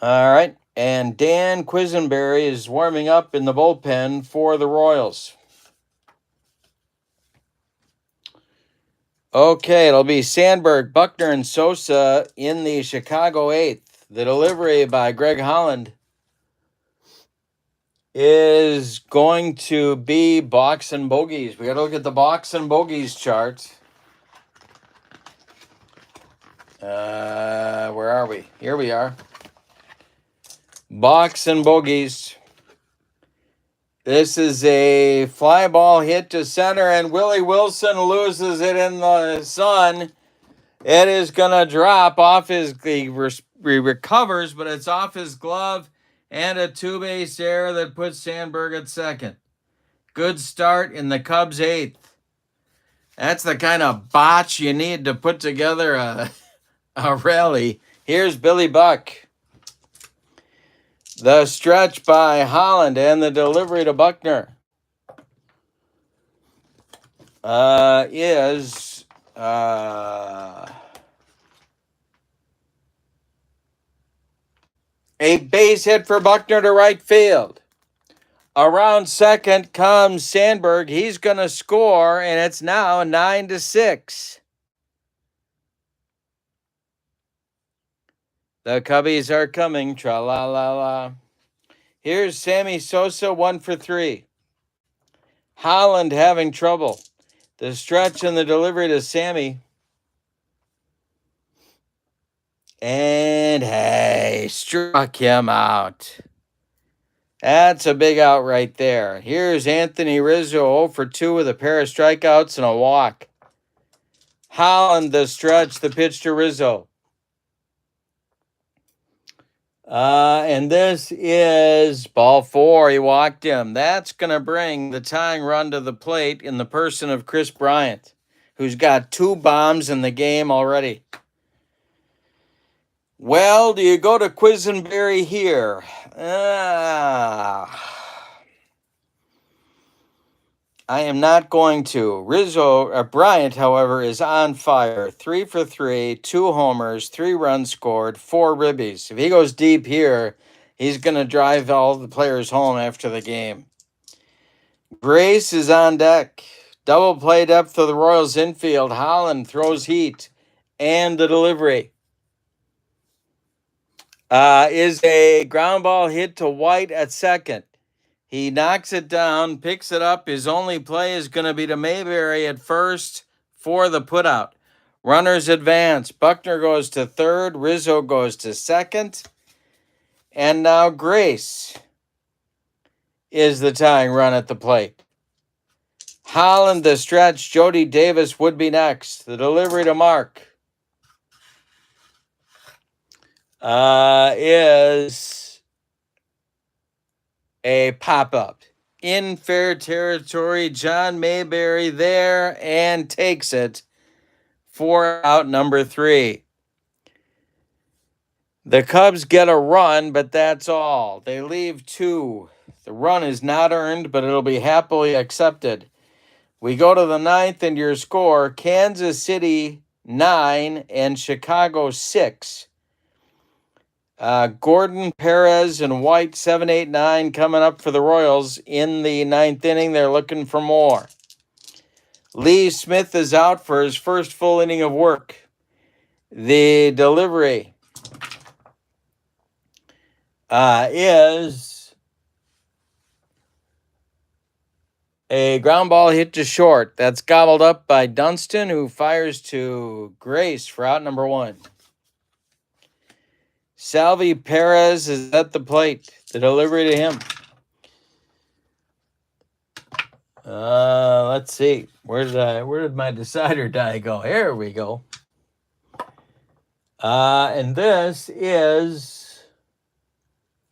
Speaker 1: All right, and Dan Quisenberry is warming up in the bullpen for the Royals. Okay, it'll be Sandberg, Buckner, and Sosa in the Chicago 8th. The delivery by Greg Holland is going to be box and bogeys. We got to look at the box and bogeys chart. Where are we? Here we are. Box and bogeys. This is a fly ball hit to center, and Willie Wilson loses it in the sun. It is going to drop off his... He recovers, but it's off his glove, and a 2-base error that puts Sandberg at second. Good start in the Cubs' 8th. That's the kind of botch you need to put together a rally. Here's Billy Buck. The stretch by Holland and the delivery to Buckner is a base hit for Buckner to right field. Around second comes Sandberg. He's going to score, and it's now 9-6. The Cubbies are coming, tra-la-la-la. Here's Sammy Sosa, 1 for 3. Holland having trouble. The stretch and the delivery to Sammy. And hey, struck him out. That's a big out right there. Here's Anthony Rizzo 0 for 2 with a pair of strikeouts and a walk. Holland the stretch, the pitch to Rizzo. And this is ball 4. He walked him. That's going to bring the tying run to the plate in the person of Chris Bryant, who's got 2 bombs in the game already. Well, do you go to Quisenberry here? I am not going to. Bryant, however, is on fire. 3 for 3, 2 homers, 3 runs scored, 4 ribbies. If he goes deep here, he's going to drive all the players home after the game. Grace is on deck. Double play depth of the Royals infield. Holland throws heat. And the delivery is a ground ball hit to White at second. He knocks it down, picks it up. His only play is going to be to Mayberry at first for the putout. Runners advance. Buckner goes to third. Rizzo goes to second. And now Grace is the tying run at the plate. Holland the stretch. Jody Davis would be next. The delivery to Mark is a pop-up. In fair territory, John Mayberry there and takes it for out number 3. The Cubs get a run, but that's all. They leave 2. The run is not earned, but it'll be happily accepted. We go to the 9th, and your score, Kansas City 9 and Chicago 6. Gordon, Perez, and White, 7, 8, 9 coming up for the Royals in the 9th inning. They're looking for more. Lee Smith is out for his first full inning of work. The delivery is a ground ball hit to short. That's gobbled up by Dunston, who fires to Grace for out number 1. Salvi Perez is at the plate. The delivery to him. Let's see. Where did my decider die go? Here we go. And this is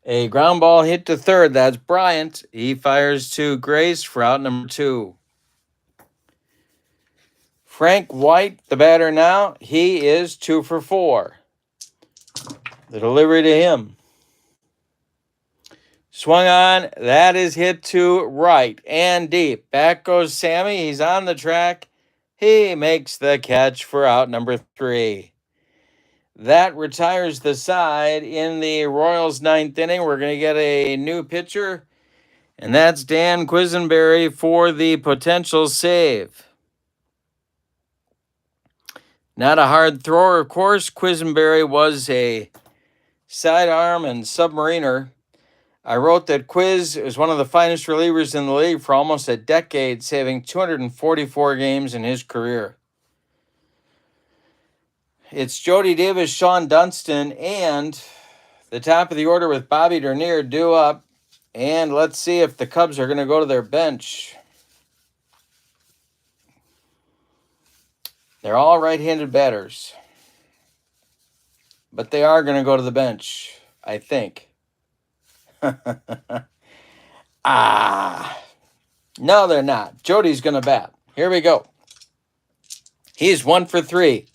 Speaker 1: a ground ball hit to third. That's Bryant. He fires to Grace for out number 2. Frank White, the batter now. He is 2 for 4. The delivery to him. Swung on. That is hit to right and deep. Back goes Sammy. He's on the track. He makes the catch for out number 3. That retires the side in the Royals' 9th inning. We're going to get a new pitcher, and that's Dan Quisenberry for the potential save. Not a hard thrower, of course. Quisenberry was a sidearm and submariner. I wrote that Quiz is one of the finest relievers in the league for almost a decade, saving 244 games in his career. It's Jody Davis, Sean Dunston, and the top of the order with Bobby Dernier due up. And let's see if the Cubs are going to go to their bench. They're all right-handed batters. But they are going to go to the bench, I think. No, they're not. Jody's going to bat. Here we go. He's 1 for 3.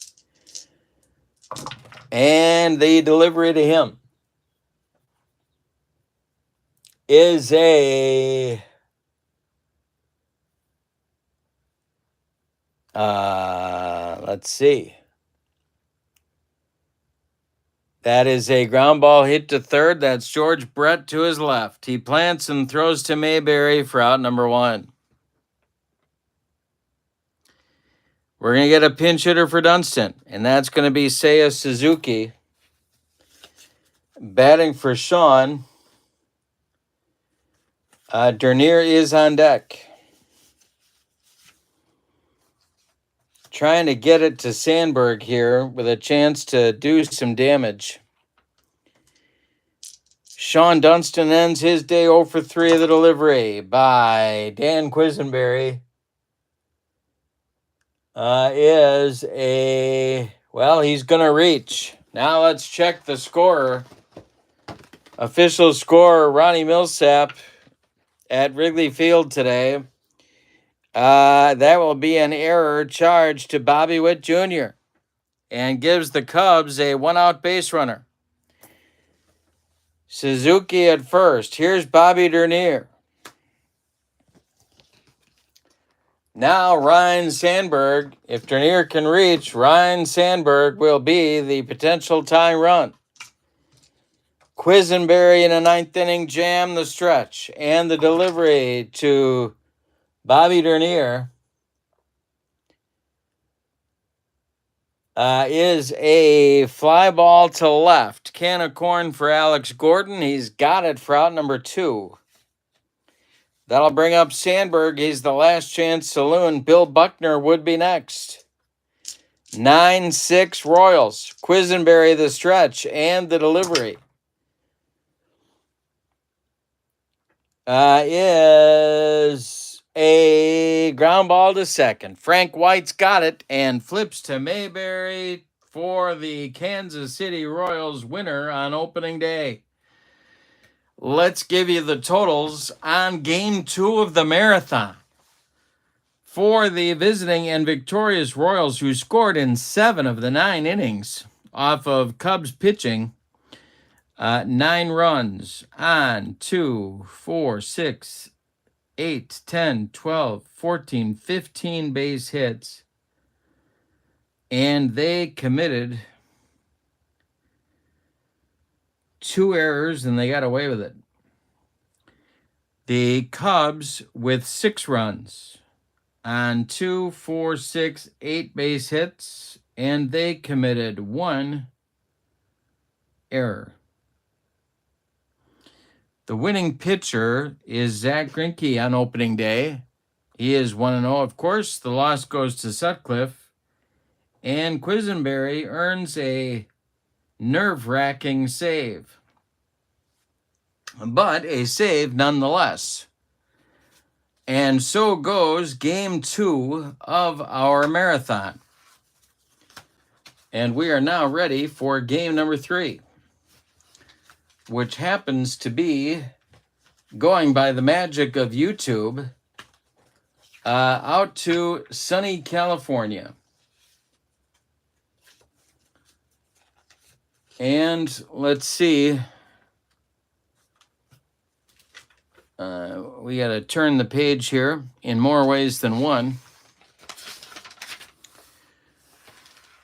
Speaker 1: And the delivery to him is a let's see. That is a ground ball hit to third. That's George Brett to his left. He plants and throws to Mayberry for out number 1. We're going to get a pinch hitter for Dunston, and that's going to be Seiya Suzuki. Batting for Sean. Dernier is on deck. Trying to get it to Sandberg here with a chance to do some damage. Sean Dunston ends his day 0 for 3 of the delivery by Dan Quisenberry. Is a, well, he's going to reach. Now let's check the scorer. Official scorer, Ronnie Millsap at Wrigley Field today. That will be an error charged to Bobby Witt Jr. and gives the Cubs a 1-out base runner. Suzuki at first. Here's Bobby Dernier. Now Ryan Sandberg. If Dernier can reach, Ryan Sandberg will be the potential tying run. Quisenberry in a 9th inning jam the stretch and the delivery to Bobby Dernier is a fly ball to left. Can of corn for Alex Gordon. He's got it for out number 2. That'll bring up Sandberg. He's the last chance saloon. Bill Buckner would be next. 9-6 Royals. Quisenberry the stretch and the delivery is a ground ball to second. Frank White's got it and flips to Mayberry for the Kansas City Royals winner on opening day. Let's give you the totals on Game 2 of the marathon. For the visiting and victorious Royals, who scored in 7 of the 9 innings off of Cubs pitching, 9 runs on 2, 4, 6, 8, 10, 12, 14, 15 base hits. And they committed 2 errors, and they got away with it. The Cubs with 6 runs on 2, 4, 6, 8 base hits, and they committed 1 error. The winning pitcher is Zach Greinke on opening day. He is 1-0, of course. The loss goes to Sutcliffe. And Quisenberry earns a nerve-wracking save. But a save nonetheless. And so goes Game 2 of our marathon. And we are now ready for game number 3, which happens to be, going by the magic of YouTube, out to sunny California. And let's see. We got to turn the page here in more ways than one.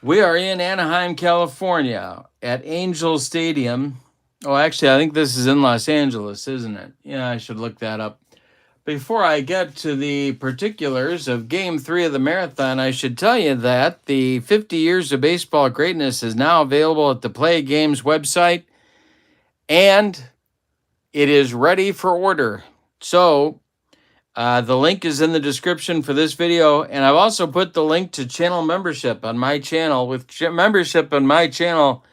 Speaker 1: We are in Anaheim, California at Angel Stadium. Oh, actually, I think this is in Los Angeles, isn't it? Yeah, I should look that up. Before I get to the particulars of Game 3 of the marathon, I should tell you that the 50 Years of Baseball Greatness is now available at the PLAAY Games website, and it is ready for order. So the link is in the description for this video, and I've also put the link to channel membership on my channel. With membership on my channel,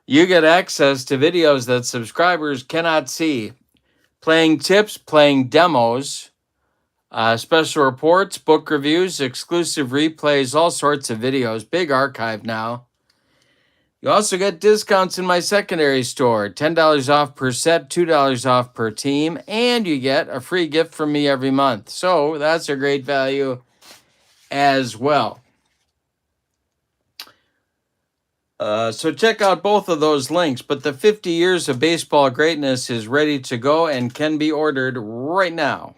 Speaker 1: you get access to videos that subscribers cannot see. Playing tips, playing demos, special reports, book reviews, exclusive replays, all sorts of videos. Big archive now. You also get discounts in my secondary store. $10 off per set, $2 off per team, and you get a free gift from me every month. So that's a great value as well. So check out both of those links. But the 50 Years of Baseball Greatness is ready to go and can be ordered right now.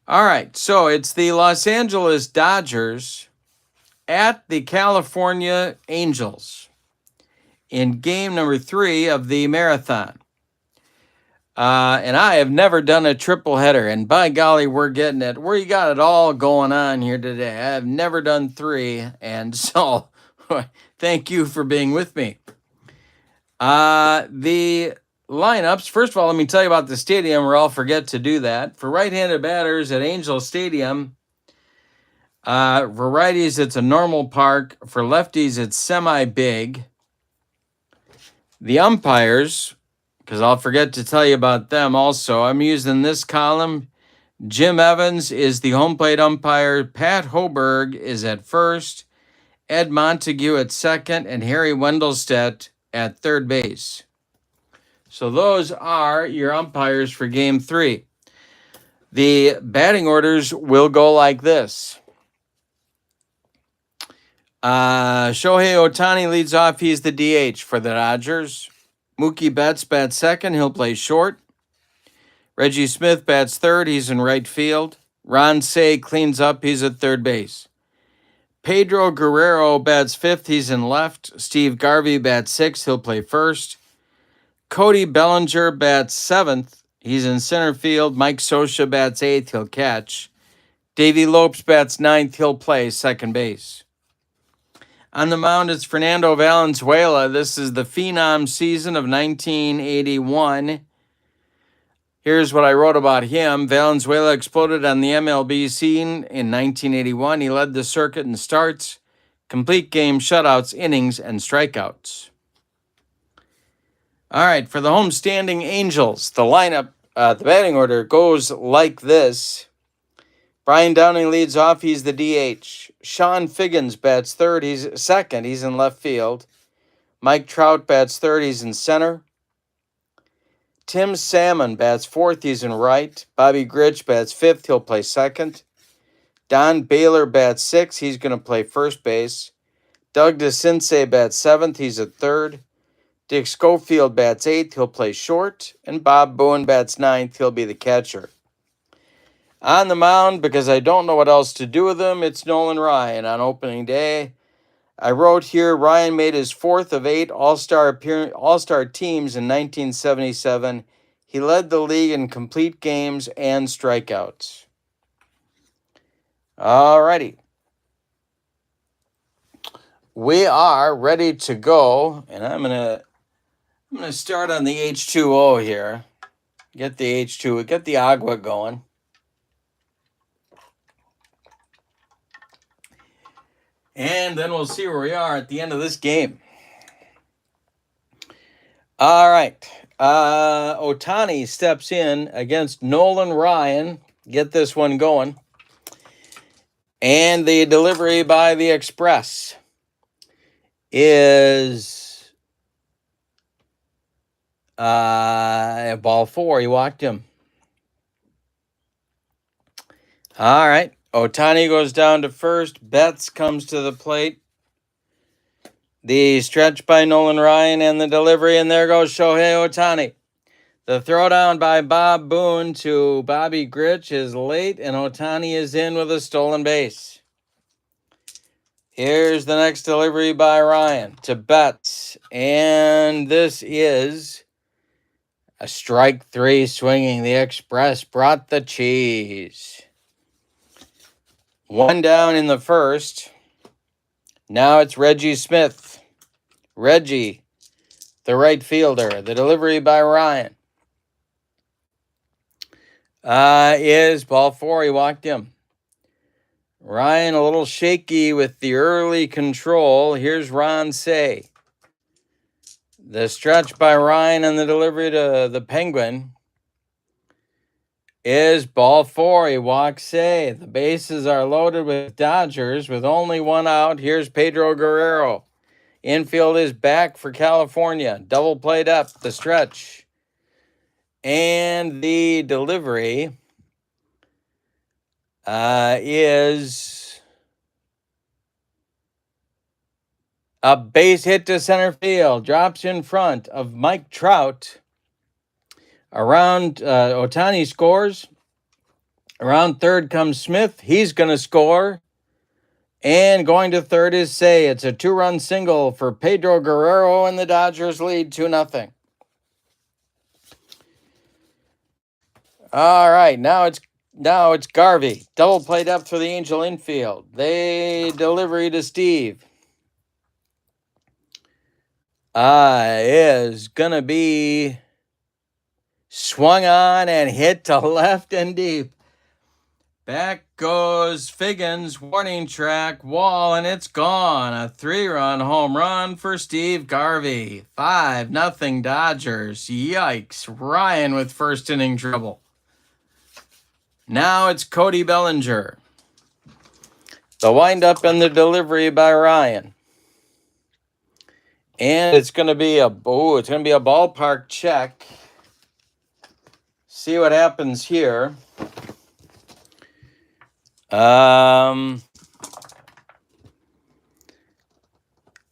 Speaker 1: All right, so it's the Los Angeles Dodgers at the California Angels in game number 3 of the marathon. And I have never done a triple header, and by golly, we're getting it. We got it all going on here today. I have never done 3, and so thank you for being with me. The lineups, first of all, let me tell you about the stadium, or I'll forget to do that. For right-handed batters at Angel Stadium, for righties, it's a normal park. For lefties, it's semi-big. The umpires because I'll forget to tell you about them also. I'm using this column. Jim Evans is the home plate umpire. Pat Hoberg is at first. Ed Montague at second. And Harry Wendelstedt at third base. So those are your umpires for Game 3. The batting orders will go like this. Shohei Ohtani leads off. He's the DH for the Dodgers. Mookie Betts bats second. He'll play short. Reggie Smith bats third. He's in right field. Ron Cey cleans up. He's at third base. Pedro Guerrero bats fifth. He's in left. Steve Garvey bats sixth. He'll play first. Cody Bellinger bats seventh. He's in center field. Mike Scioscia bats eighth. He'll catch. Davey Lopes bats ninth. He'll play second base. On the mound, it's Fernando Valenzuela. This is the Phenom season of 1981. Here's what I wrote about him. Valenzuela exploded on the MLB scene in 1981. He led the circuit in starts, complete game shutouts, innings, and strikeouts. All right, for the homestanding Angels, the lineup, the batting order goes like this. Brian Downing leads off. He's the DH. Sean Figgins bats third. He's second. He's in left field. Mike Trout bats third. He's in center. Tim Salmon bats fourth. He's in right. Bobby Grich bats fifth. He'll play second. Don Baylor bats sixth. He's going to play first base. Doug DeCinces bats seventh. He's at third. Dick Schofield bats eighth. He'll play short. And Bob Bowen bats ninth. He'll be the catcher. On the mound, because I don't know what else to do with him, it's Nolan Ryan on opening day. I wrote here, Ryan made his fourth of 8 All-Star teams in 1977. He led the league in complete games and strikeouts. All righty. We are ready to go, and I'm gonna start on the H2O here. Get the H2O, get the agua going. And then we'll see where we are at the end of this game. All right. Ohtani steps in against Nolan Ryan. Get this one going. And the delivery by the Express is ball 4. He walked him. All right. Ohtani goes down to first. Betts comes to the plate. The stretch by Nolan Ryan and the delivery, and there goes Shohei Ohtani. The throwdown by Bob Boone to Bobby Grich is late, and Ohtani is in with a stolen base. Here's the next delivery by Ryan to Betts, and this is a strike 3 swinging. The Express brought the cheese. 1 down in the first. Now it's Reggie Smith. Reggie, the right fielder. The delivery by Ryan is ball 4. He walked him. Ryan a little shaky with the early control. Here's Ron Cey. The stretch by Ryan and the delivery to the Penguin is ball 4. He walks Cey. The bases are loaded with Dodgers with only 1 out. Here's Pedro Guerrero. Infield is back for California. Double played up the stretch. And the delivery is a base hit to center field. Drops in front of Mike Trout. Around Ohtani scores. Around third comes Smith. He's going to score. And going to third is Cey. It's a 2-run single for Pedro Guerrero, and the Dodgers lead 2-0. All right, now it's Garvey. Double played up for the Angel infield. They delivery to Steve. Is going to be swung on and hit to left and deep. Back goes Figgins, warning track, wall, and it's gone. A 3-run home run for Steve Garvey. 5-0 Dodgers. Yikes. Ryan with first inning trouble. Now it's Cody Bellinger. The windup and the delivery by Ryan. And it's going to be a ballpark check. See what happens here.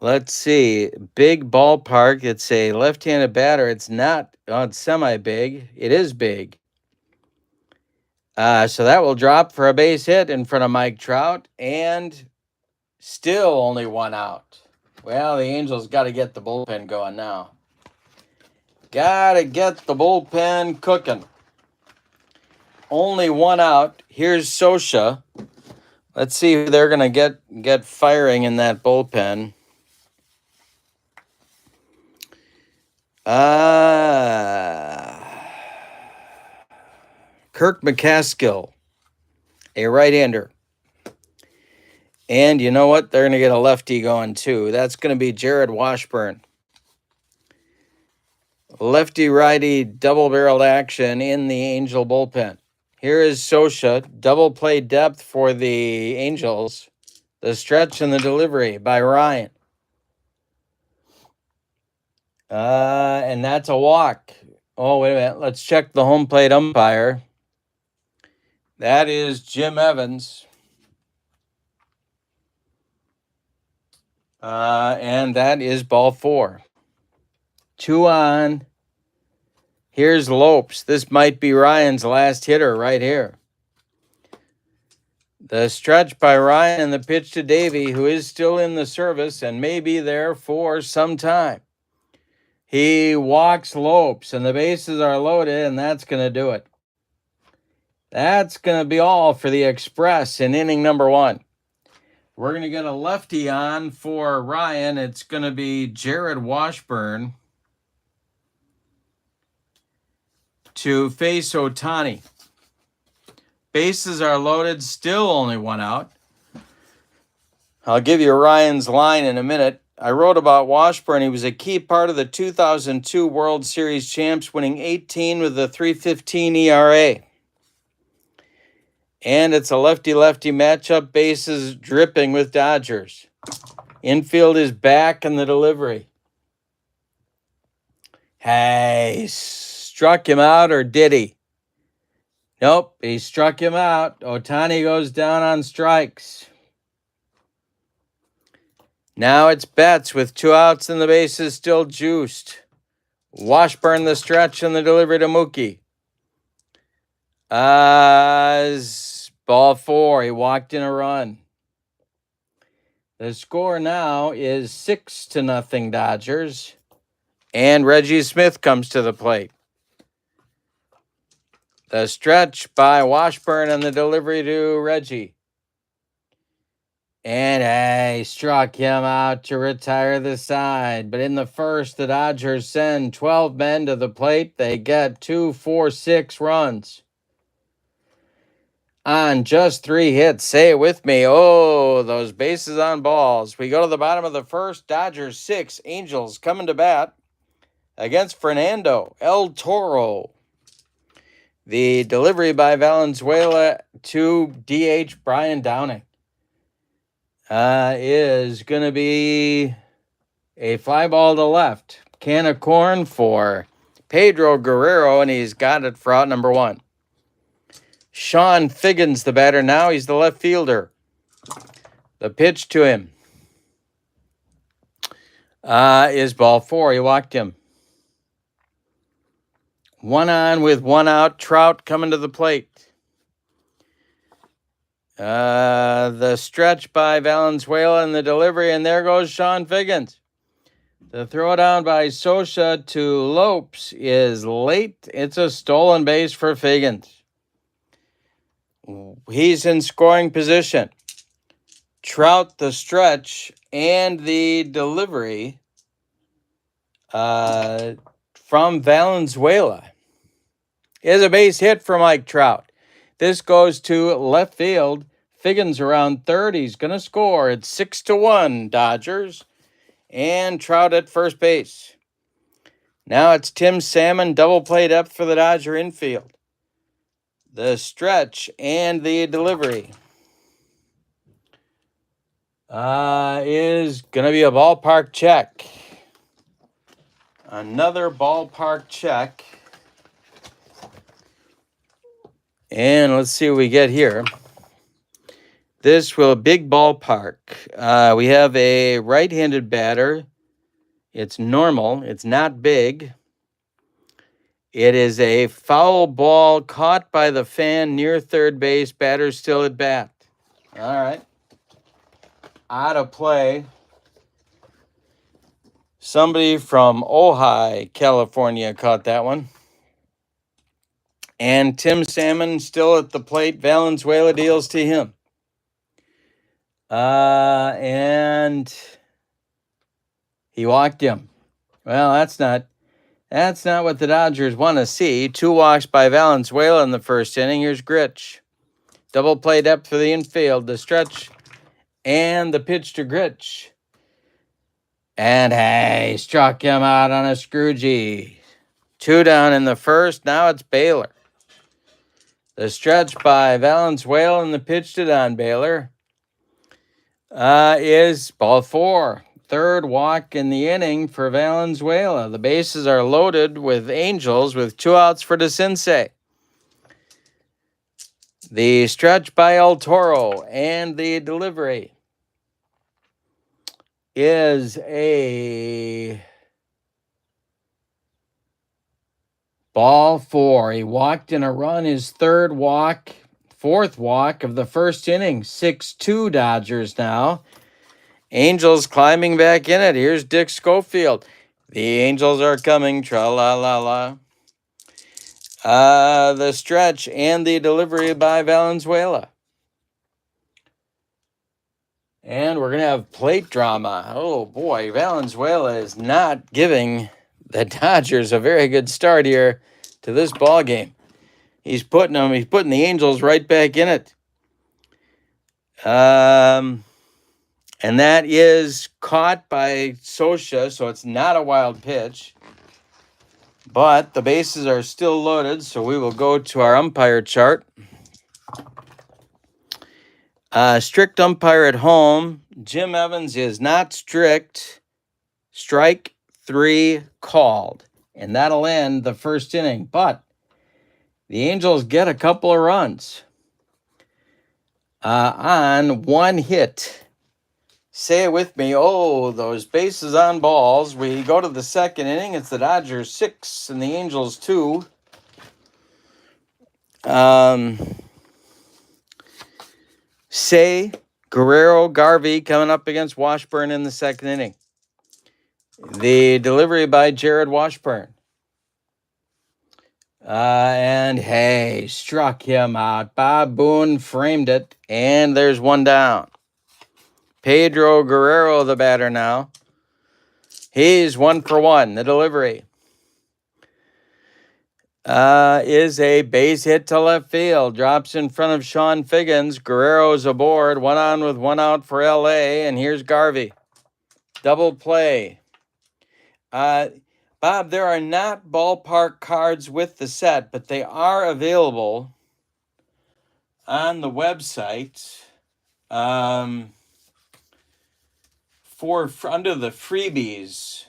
Speaker 1: Let's see. Big ballpark. It's a left-handed batter. It's not. It's semi-big. It is big. So that will drop for a base hit in front of Mike Trout, and still only 1 out. Well, the Angels got to get the bullpen going now. Got to get the bullpen cooking. Only 1 out. Here's Sosha. Let's see who they're going to get firing in that bullpen. Kirk McCaskill, a right-hander. And you know what? They're going to get a lefty going too. That's going to be Jared Washburn. Lefty-righty double-barreled action in the Angel bullpen. Here is Sosha, double play depth for the Angels. The stretch and the delivery by Ryan. And that's a walk. Oh, wait a minute. Let's check the home plate umpire. That is Jim Evans. And that is ball 4. 2 on. Here's Lopes. This might be Ryan's last hitter right here. The stretch by Ryan and the pitch to Davey, who is still in the service and may be there for some time. He walks Lopes, and the bases are loaded, and that's going to do it. That's going to be all for the Express in inning number 1. We're going to get a lefty on for Ryan. It's going to be Jared Washburn to face Ohtani. Bases are loaded, still only 1 out. I'll give you Ryan's line in a minute. I wrote about Washburn. He was a key part of the 2002 World Series champs, winning 18 with a 3.15 ERA. And it's a lefty-lefty matchup, bases dripping with Dodgers. Infield is back in the delivery. Hey, struck him out, or did he? Nope, he struck him out. Ohtani goes down on strikes. Now it's Betts with 2 outs and the bases still juiced. Washburn the stretch and the delivery to Mookie. Ball 4. He walked in a run. The score now is 6-0 Dodgers. And Reggie Smith comes to the plate. The stretch by Washburn and the delivery to Reggie. And he struck him out to retire the side. But in the first, the Dodgers send 12 men to the plate. They get 2, 4, 6 runs on just 3 hits. Say it with me. Oh, those bases on balls. We go to the bottom of the first. Dodgers 6. Angels coming to bat against Fernando El Toro. The delivery by Valenzuela to DH Brian Downing is going to be a fly ball to left. Can of corn for Pedro Guerrero, and he's got it for out number 1. Sean Figgins, the batter now. He's the left fielder. The pitch to him is ball 4. He walked him. 1 on with 1 out. Trout coming to the plate. The stretch by Valenzuela and the delivery, and there goes Sean Figgins. The throw down by Sosha to Lopes is late. It's a stolen base for Figgins. He's in scoring position. Trout the stretch and the delivery from Valenzuela is a base hit for Mike Trout. This goes to left field. Figgins around third. He's going to score. It's 6-1 Dodgers. And Trout at first base. Now it's Tim Salmon, double play depth for the Dodger infield. The stretch and the delivery is going to be a ballpark check. Another ballpark check. And let's see what we get here. This will big ballpark. We have a right-handed batter. It's normal. It's not big. It is a foul ball caught by the fan near third base. Batter still at bat. All right. Out of play. Somebody from Ojai, California caught that one. And Tim Salmon still at the plate. Valenzuela deals to him. And he walked him. Well, that's not what the Dodgers want to see. 2 walks by Valenzuela in the first inning. Here's Grich. Double play depth for the infield. The stretch and the pitch to Grich. And hey, struck him out on a scroogey. 2 down in the first. Now it's Baylor. The stretch by Valenzuela and the pitch to Don Baylor is ball 4. Third walk in the inning for Valenzuela. The bases are loaded with Angels with 2 outs for DeCinces. The stretch by El Toro and the delivery is a ball 4. He walked in a run, his 4th walk of the first inning. 6-2 Dodgers now. Angels climbing back in it. Here's Dick Schofield. The Angels are coming. Tra-la-la-la. The stretch and the delivery by Valenzuela. And we're going to have plate drama. Oh, boy. Valenzuela is not giving the Dodgers a very good start here to this ball game. He's putting the Angels right back in it. And that is caught by Socha, so it's not a wild pitch. But the bases are still loaded, so we will go to our umpire chart. Strict umpire at home. Jim Evans is not strict. Strike 3 called. And that'll end the first inning. But the Angels get a couple of runs on 1 hit. Say it with me. Oh, those bases on balls. We go to the second inning. It's the Dodgers 6 and the Angels 2. Say, Guerrero, Garvey coming up against Washburn in the second inning. The delivery by Jared Washburn. And hey, struck him out. Bob Boone framed it. And there's 1 down. Pedro Guerrero, the batter now. He's 1 for 1. The delivery is a base hit to left field. Drops in front of Sean Figgins. Guerrero's aboard. 1 on with 1 out for LA. And here's Garvey. Double play. Bob, there are not ballpark cards with the set, but they are available on the website. For under the freebies,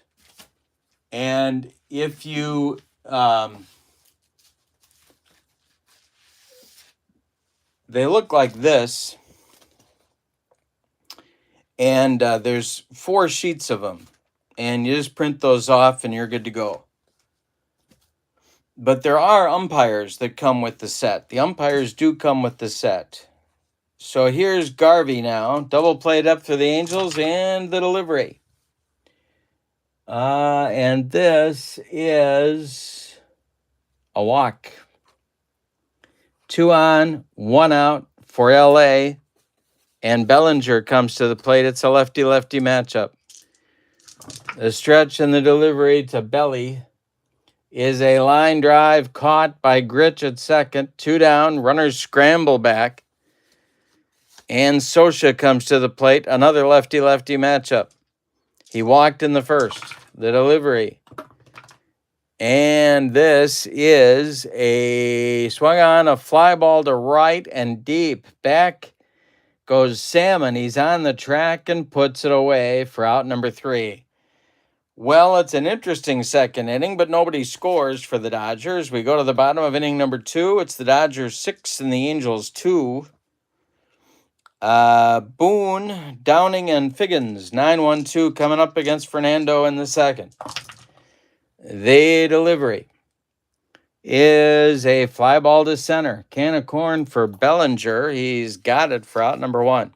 Speaker 1: and if you they look like this, and there's 4 sheets of them, and you just print those off and you're good to go. But there are umpires that come with the set. The umpires do come with the set. So here's Garvey now. Double played up for the Angels and the delivery. And this is a walk. 2 on, 1 out for LA. And Bellinger comes to the plate. It's a lefty-lefty matchup. The stretch and the delivery to Belly is a line drive caught by Gritch at second. 2 down, runners scramble back. And Sosha comes to the plate, another lefty-lefty matchup. He walked in the first. The delivery. And this is a swung on a fly ball to right and deep. Back goes Salmon. He's on the track and puts it away for out number 3. Well, it's an interesting second inning, but nobody scores for the Dodgers. We go to the bottom of inning number 2. It's the Dodgers 6 and the Angels 2. Boone, Downing, and Figgins, 9-1-2 coming up against Fernando in the second. The delivery is a fly ball to center. Can of corn for Bellinger. He's got it for out number 1.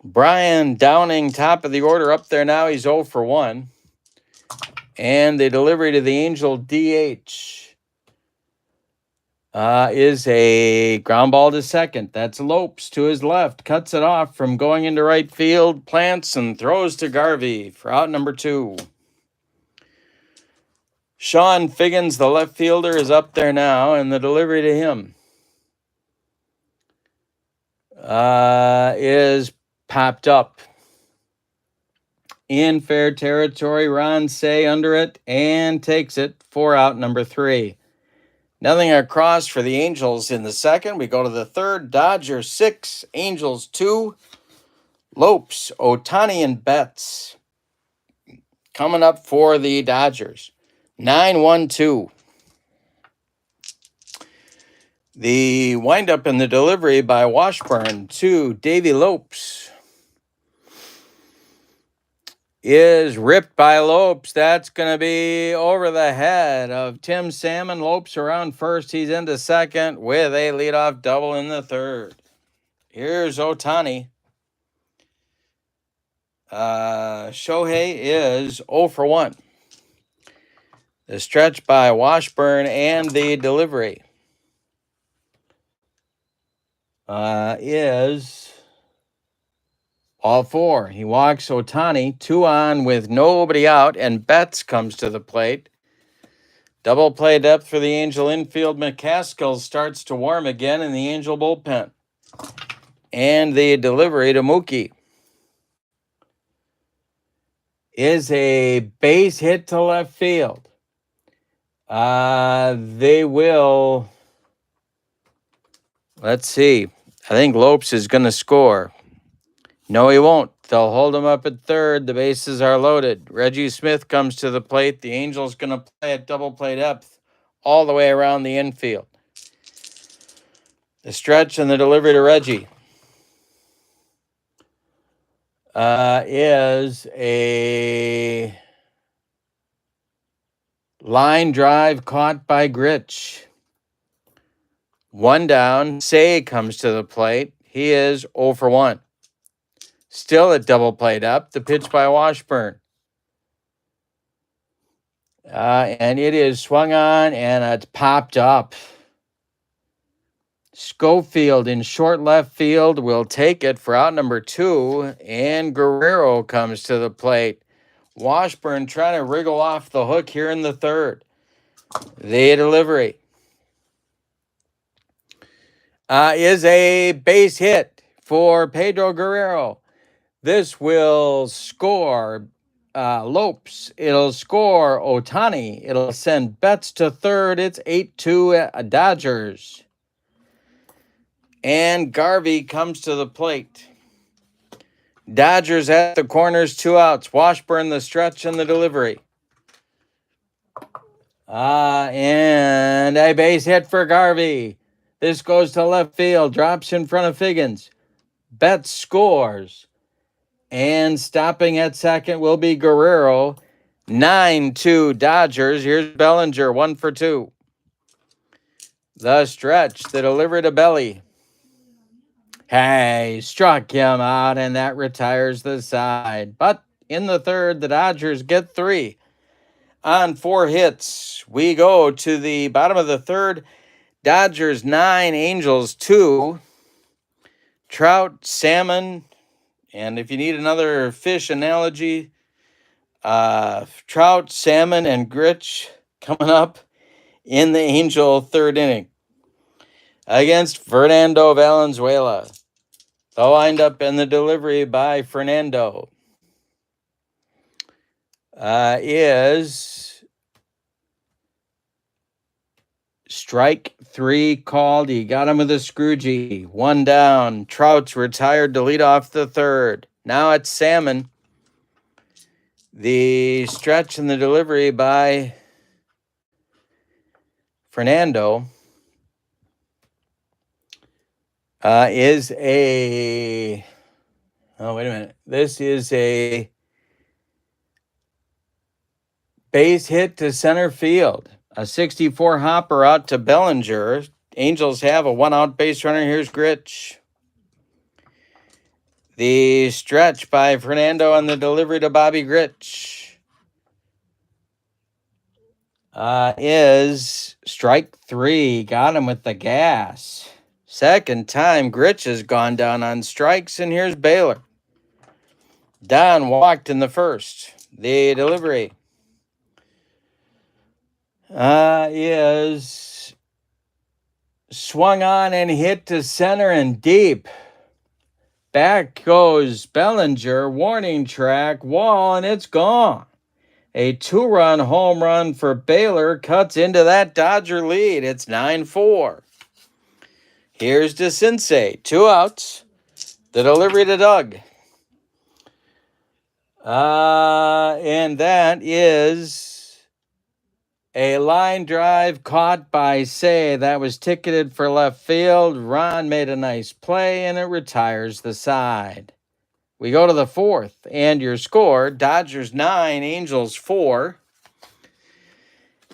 Speaker 1: Brian Downing, top of the order, up there now. He's 0 for 1. And the delivery to the Angel DH is a ground ball to second. That's Lopes to his left. Cuts it off from going into right field. Plants and throws to Garvey for out number 2. Sean Figgins, the left fielder, is up there now, and the delivery to him is popped up in fair territory. Ron Say under it and takes it for out number 3. Nothing across for the Angels in the second. We go to the third. Dodgers 6, Angels 2. Lopes, Ohtani, and Betts coming up for the Dodgers. 9-1-2. The windup in the delivery by Washburn to Davy Lopes is ripped by Lopes. That's going to be over the head of Tim Salmon. Lopes around first. He's into second with a leadoff double in the third. Here's Ohtani. Shohei is 0 for 1. The stretch by Washburn and the delivery is all 4. He walks Ohtani, 2 on with nobody out, and Betts comes to the plate. Double play depth for the Angel infield. McCaskill starts to warm again in the Angel bullpen. And the delivery to Mookie is a base hit to left field. They will, let's see. I think Lopes is going to score. No, he won't. They'll hold him up at third. The bases are loaded. Reggie Smith comes to the plate. The Angels going to play at double play depth all the way around the infield. The stretch and the delivery to Reggie is a line drive caught by Gritch. 1 down. Say comes to the plate. He is 0 for 1. Still at double played up. The pitch by Washburn. And it is swung on and it's popped up. Schofield in short left field will take it for out number 2. And Guerrero comes to the plate. Washburn trying to wriggle off the hook here in the third. The delivery is a base hit for Pedro Guerrero. This will score Lopes. It'll score Ohtani. It'll send Betts to third. It's 8-2 Dodgers. And Garvey comes to the plate. Dodgers at the corners, 2 outs. Washburn the stretch and the delivery. And a base hit for Garvey. This goes to left field. Drops in front of Figgins. Betts scores. And stopping at second will be Guerrero. 9-2 Dodgers. Here's Bellinger, 1 for 2. The stretch, the delivery to Belly. Hey, struck him out, and that retires the side. But in the third, the Dodgers get 3 on 4 hits. We go to the bottom of the third. Dodgers 9, Angels 2. Trout, salmon, and if you need another fish analogy, Trout, Salmon, and Grich coming up in the Angel third inning against Fernando Valenzuela. The windup and the delivery by Fernando is strike 3 called. He got him with a Scroogey. 1 down. Trout's retired to lead off the third. Now it's Salmon. The stretch and the delivery by Fernando is a... Oh, wait a minute. This is a base hit to center field. A 64 hopper out to Bellinger. Angels have a 1-out base runner. Here's Grich. The stretch by Fernando and the delivery to Bobby Grich is strike 3. Got him with the gas. Second time Grich has gone down on strikes, and here's Baylor. Don walked in the first. The delivery is swung on and hit to center and deep. Back goes Bellinger, warning track, wall, and it's gone. A 2-run home run for Baylor cuts into that Dodger lead. It's 9-4. Here's DeCinces, 2 outs. The delivery to Doug. And that is a line drive caught by Say. That was ticketed for left field. Ron made a nice play, and it retires the side. We go to the fourth, and your score, Dodgers 9, Angels 4.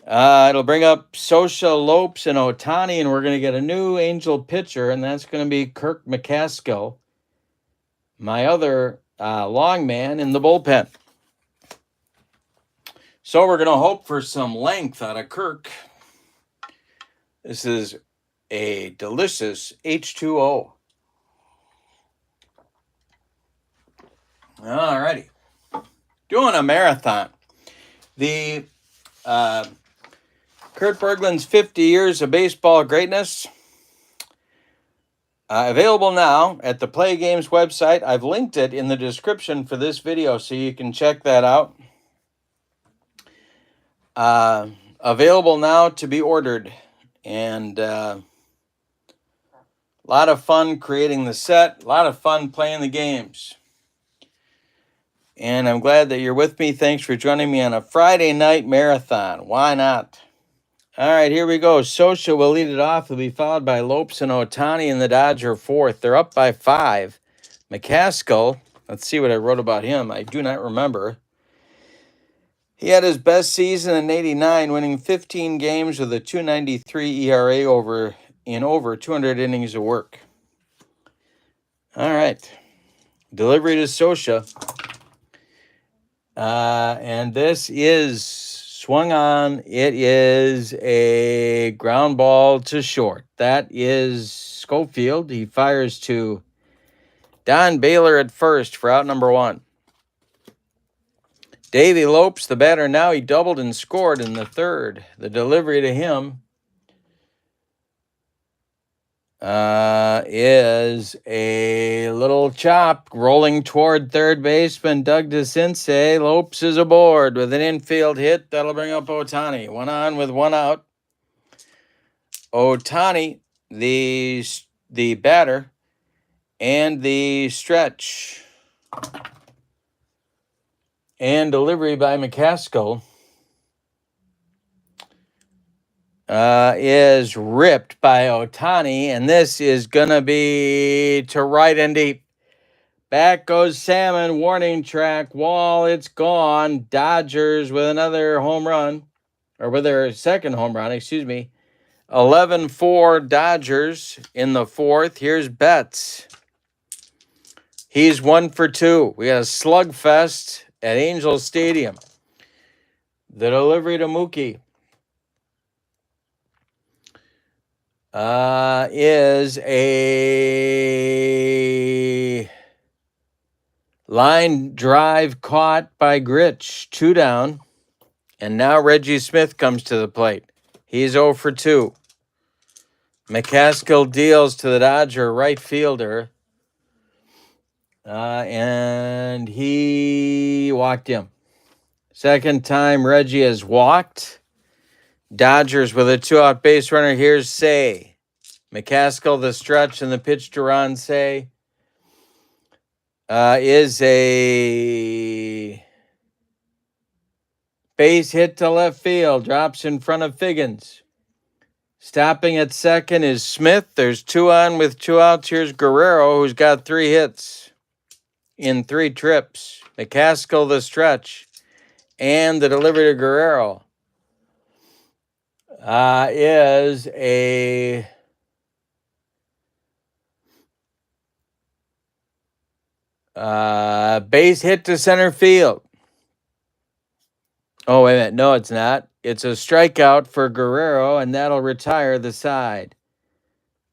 Speaker 1: It'll bring up Sosha, Lopes, and Ohtani, and we're going to get a new Angel pitcher, and that's going to be Kirk McCaskill, my other long man in the bullpen. So we're going to hope for some length out of Kirk. This is a delicious H2O. All righty. Doing a marathon. The Kurt Berglund's 50 Years of Baseball Greatness. Available now at the Play Games website. I've linked it in the description for this video so you can check that out. Available now to be ordered. And a lot of fun creating the set. A lot of fun playing the games. And I'm glad that you're with me. Thanks for joining me on a Friday night marathon. Why not? All right, here we go. Sosha will lead it off. He'll be followed by Lopes and Ohtani in the Dodger fourth. They're up by 5. McCaskill, let's see what I wrote about him. I do not remember. He had his best season in '89, winning 15 games with a 2.93 ERA in over 200 innings of work. All right. Delivery to Sosha. And this is swung on. It is a ground ball to short. That is Schofield. He fires to Don Baylor at first for out number 1. Davey Lopes, the batter now. He doubled and scored in the third. The delivery to him is a little chop rolling toward third baseman Doug DeCinces. Lopes is aboard with an infield hit. That'll bring up Ohtani. 1 on with 1 out. Ohtani, the batter, and the stretch. And delivery by McCaskill is ripped by Ohtani, and this is going to be to right and deep. Back goes Salmon, warning track, wall, it's gone. Dodgers with another home run, or with their second home run, 11-4 Dodgers in the fourth. Here's Betts. He's 1 for 2. We got a slugfest at Angel Stadium. The delivery to Mookie is a Line drive caught by Gritch. 2 down. And now Reggie Smith comes to the plate. He's 0 for 2. McCaskill deals to the Dodger right fielder. And he walked him. Second time Reggie has walked. Dodgers with a 2-out base runner. Here's Say. McCaskill, the stretch, and the pitch to Ron Say is a base hit to left field. Drops in front of Figgins. Stopping at second is Smith. There's 2 on with 2 outs. Here's Guerrero, who's got 3 hits in 3 trips. McCaskill, the stretch, and the delivery to Guerrero is a base hit to center field. Oh, wait a minute. No, it's not. It's a strikeout for Guerrero, and that'll retire the side.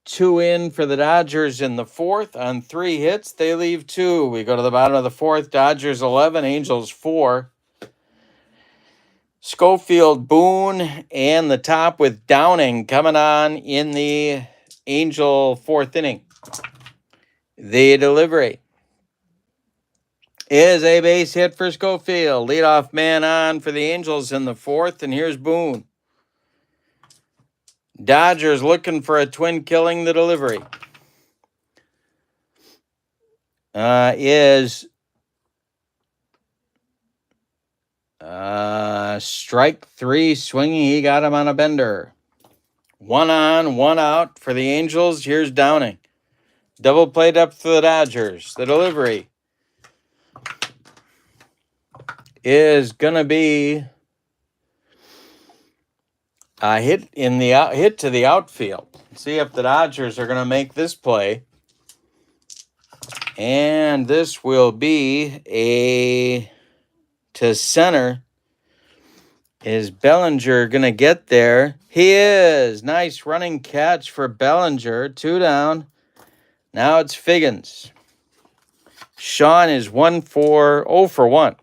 Speaker 1: 2 in for the Dodgers in the 4th. On 3 hits, they leave 2. We go to the bottom of the 4th. Dodgers 11, Angels 4. Schofield, Boone, and the top with Downing coming on in the Angel 4th inning. The delivery is a base hit for Schofield. Leadoff man on for the Angels in the 4th, and here's Boone. Dodgers looking for a twin killing. The delivery is strike 3 swinging. He got him on a bender. 1 on, 1 out for the Angels. Here's Downing. Double played up for the Dodgers. The delivery is going to be a hit to the outfield. See if the Dodgers are going to make this play. And this will be a to center. Is Bellinger going to get there? He is. Nice running catch for Bellinger. 2 down. Now it's Figgins. Sean is 0 for 1.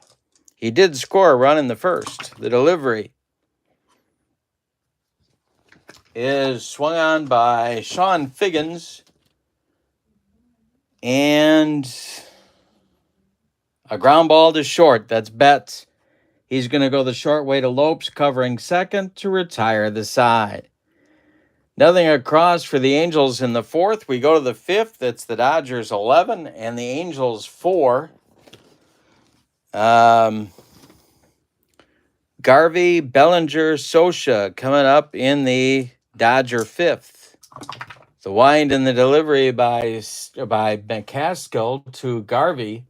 Speaker 1: He did score a run in the 1st. The delivery is swung on by Sean Figgins. And a ground ball to short. That's Betts. He's going to go the short way to Lopes, covering second to retire the side. Nothing across for the Angels in the 4th. We go to the 5th. It's the Dodgers 11 and the Angels 4. Garvey, Bellinger, Scioscia coming up in the Dodger 5th. The wind and the delivery by McCaskill to Garvey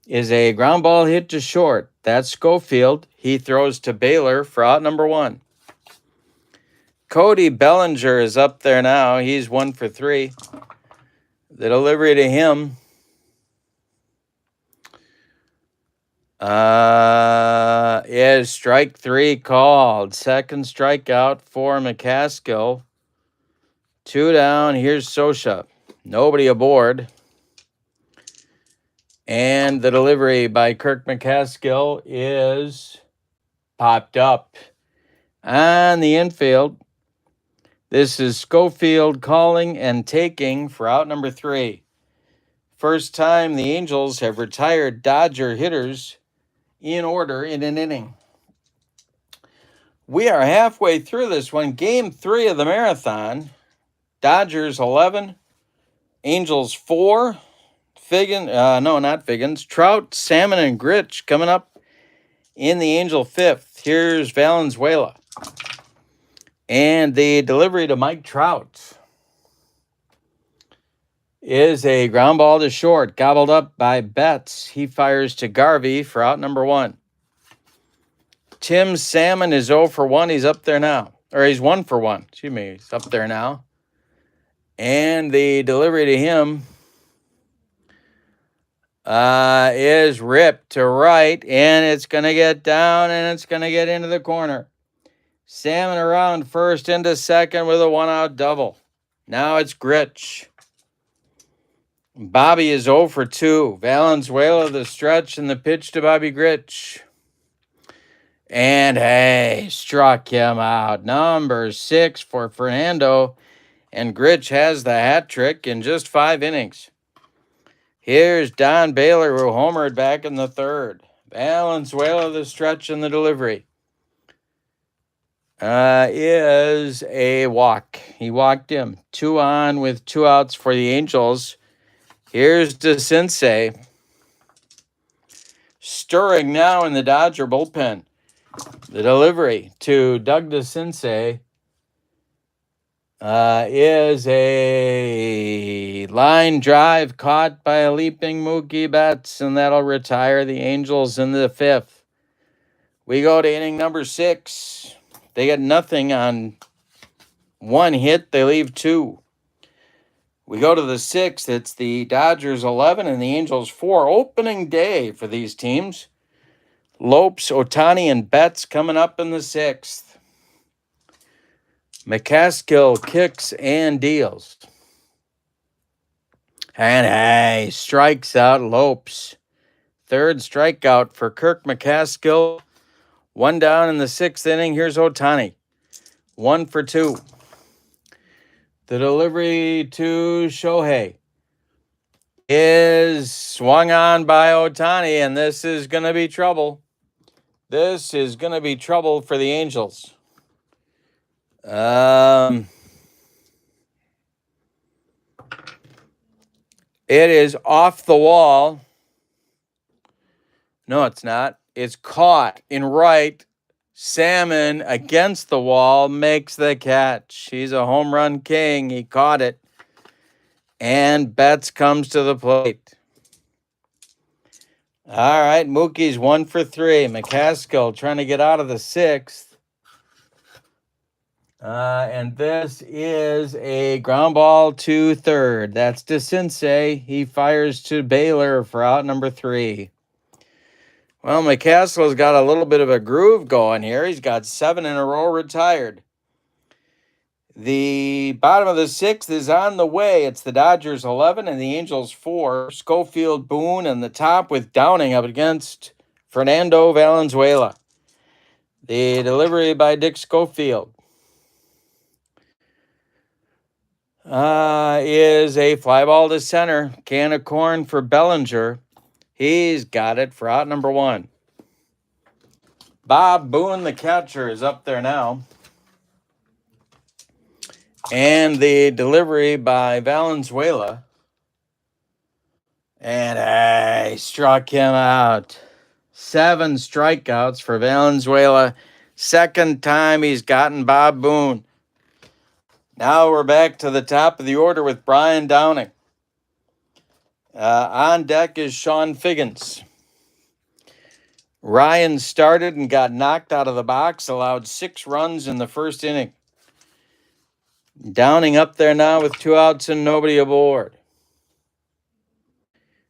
Speaker 1: is a ground ball hit to short. That's Schofield. He throws to Baylor for out number 1. Cody Bellinger is up there now. He's 1 for 3. The delivery to him is strike 3 called. Second strikeout for McCaskill. 2 down. Here's Scioscia. Nobody aboard. And the delivery by Kirk McCaskill is popped up on the infield. This is Schofield calling and taking for out number 3. First time the Angels have retired Dodger hitters in order in an inning. We are halfway through this one. Game 3 of the marathon. Dodgers 11, Angels 4. Not Figgins. Trout, Salmon, and Gritch coming up in the Angel 5th. Here's Valenzuela. And the delivery to Mike Trout is a ground ball to short, gobbled up by Betts. He fires to Garvey for out number 1. Tim Salmon is 0 for 1. He's up there now. Or he's 1 for 1. Excuse me. He's up there now. And the delivery to him is ripped to right. And it's going to get down and it's going to get into the corner. Salmon around first into second with a 1-out double. Now it's Gritch. Bobby is 0 for 2. Valenzuela, the stretch, and the pitch to Bobby Grich. And hey, struck him out. Number 6 for Fernando. And Grich has the hat trick in just 5 innings. Here's Don Baylor, who homered back in the 3rd. Valenzuela, the stretch, and the delivery. Is a walk. He walked him. 2 on with 2 outs for the Angels. Here's DeCinces. Stirring now in the Dodger bullpen. The delivery to Doug DeCinces is a line drive caught by a leaping Mookie Betts, and that'll retire the Angels in the 5th. We go to inning number 6. They get nothing on 1 hit. They leave 2. We go to the 6th. It's the Dodgers 11 and the Angels 4. Opening day for these teams. Lopes, Ohtani, and Betts coming up in the 6th. McCaskill kicks and deals. And hey, strikes out Lopes. 3rd strikeout for Kirk McCaskill. 1 down in the 6th inning. Here's Ohtani. 1 for 2. The delivery to Shohei is swung on by Ohtani, and this is going to be trouble. This is going to be trouble for the Angels. It is off the wall. No, it's not. It's caught in right. Salmon against the wall makes the catch. He's a home run king. He caught it. And Betts comes to the plate. All right, Mookie's 1 for 3. McCaskill trying to get out of the 6th. And this is a ground ball to 3rd. That's DeCinces. He fires to Baylor for out number 3. Well, McCaskill's got a little bit of a groove going here. He's got 7 in a row retired. The bottom of the 6th is on the way. It's the Dodgers 11 and the Angels 4. Schofield, Boone, and the top with Downing up against Fernando Valenzuela. The delivery by Dick Schofield is a fly ball to center. Can of corn for Bellinger. He's got it for out number 1. Bob Boone, the catcher, is up there now. And the delivery by Valenzuela. And I struck him out. 7 strikeouts for Valenzuela. 2nd time he's gotten Bob Boone. Now we're back to the top of the order with Brian Downing. On deck is Sean Figgins. Ryan started and got knocked out of the box, allowed 6 runs in the 1st inning. Downing up there now with 2 outs and nobody aboard.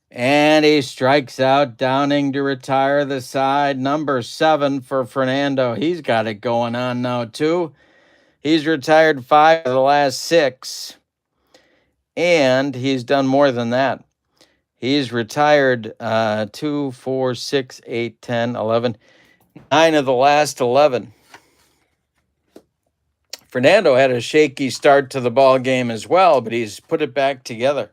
Speaker 1: And he strikes out Downing to retire the side. Number 7 for Fernando. He's got it going on now, too. He's retired 5 of the last 6. And he's done more than that. He's retired 2, 4, 6, 8, 10, 11, 9 of the last 11. Fernando had a shaky start to the ball game as well, but he's put it back together.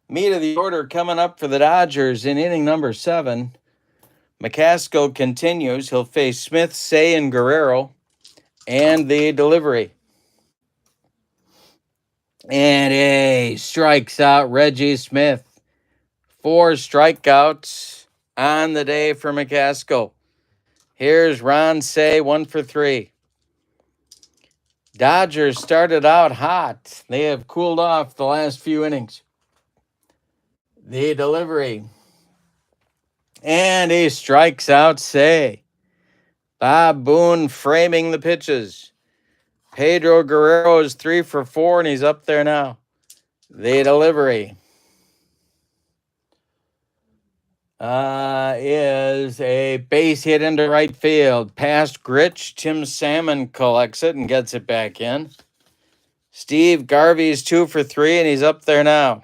Speaker 1: Meat of the order coming up for the Dodgers in inning number 7. McCaskill continues. He'll face Smith, Say, and Guerrero. And the delivery. And he strikes out Reggie Smith. 4 strikeouts on the day for McCaskill. Here's Ron Say, 1 for 3. Dodgers started out hot. They have cooled off the last few innings. The delivery. And he strikes out Say. Bob Boone framing the pitches. Pedro Guerrero is 3 for 4, and he's up there now. The delivery is a base hit into right field. Past Grich, Tim Salmon collects it and gets it back in. Steve Garvey's 2 for 3, and he's up there now.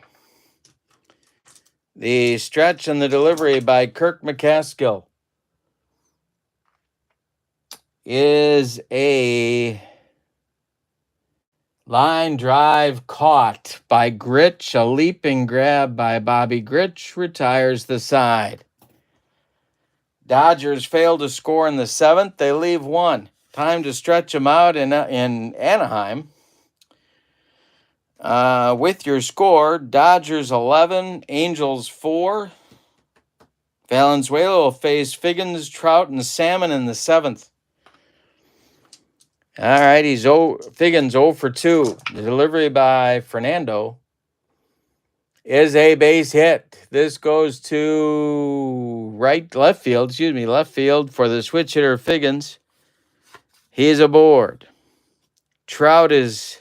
Speaker 1: The stretch and the delivery by Kirk McCaskill is a line drive caught by Gritch. A leaping grab by Bobby Gritch retires the side. Dodgers fail to score in the 7th. They leave 1. Time to stretch them out in Anaheim. With your score, Dodgers 11, Angels 4. Valenzuela will face Figgins, Trout, and Salmon in the 7th. All right, Figgins 0 for 2. The delivery by Fernando is a base hit. This goes to left field for the switch hitter Figgins. He's aboard. Trout is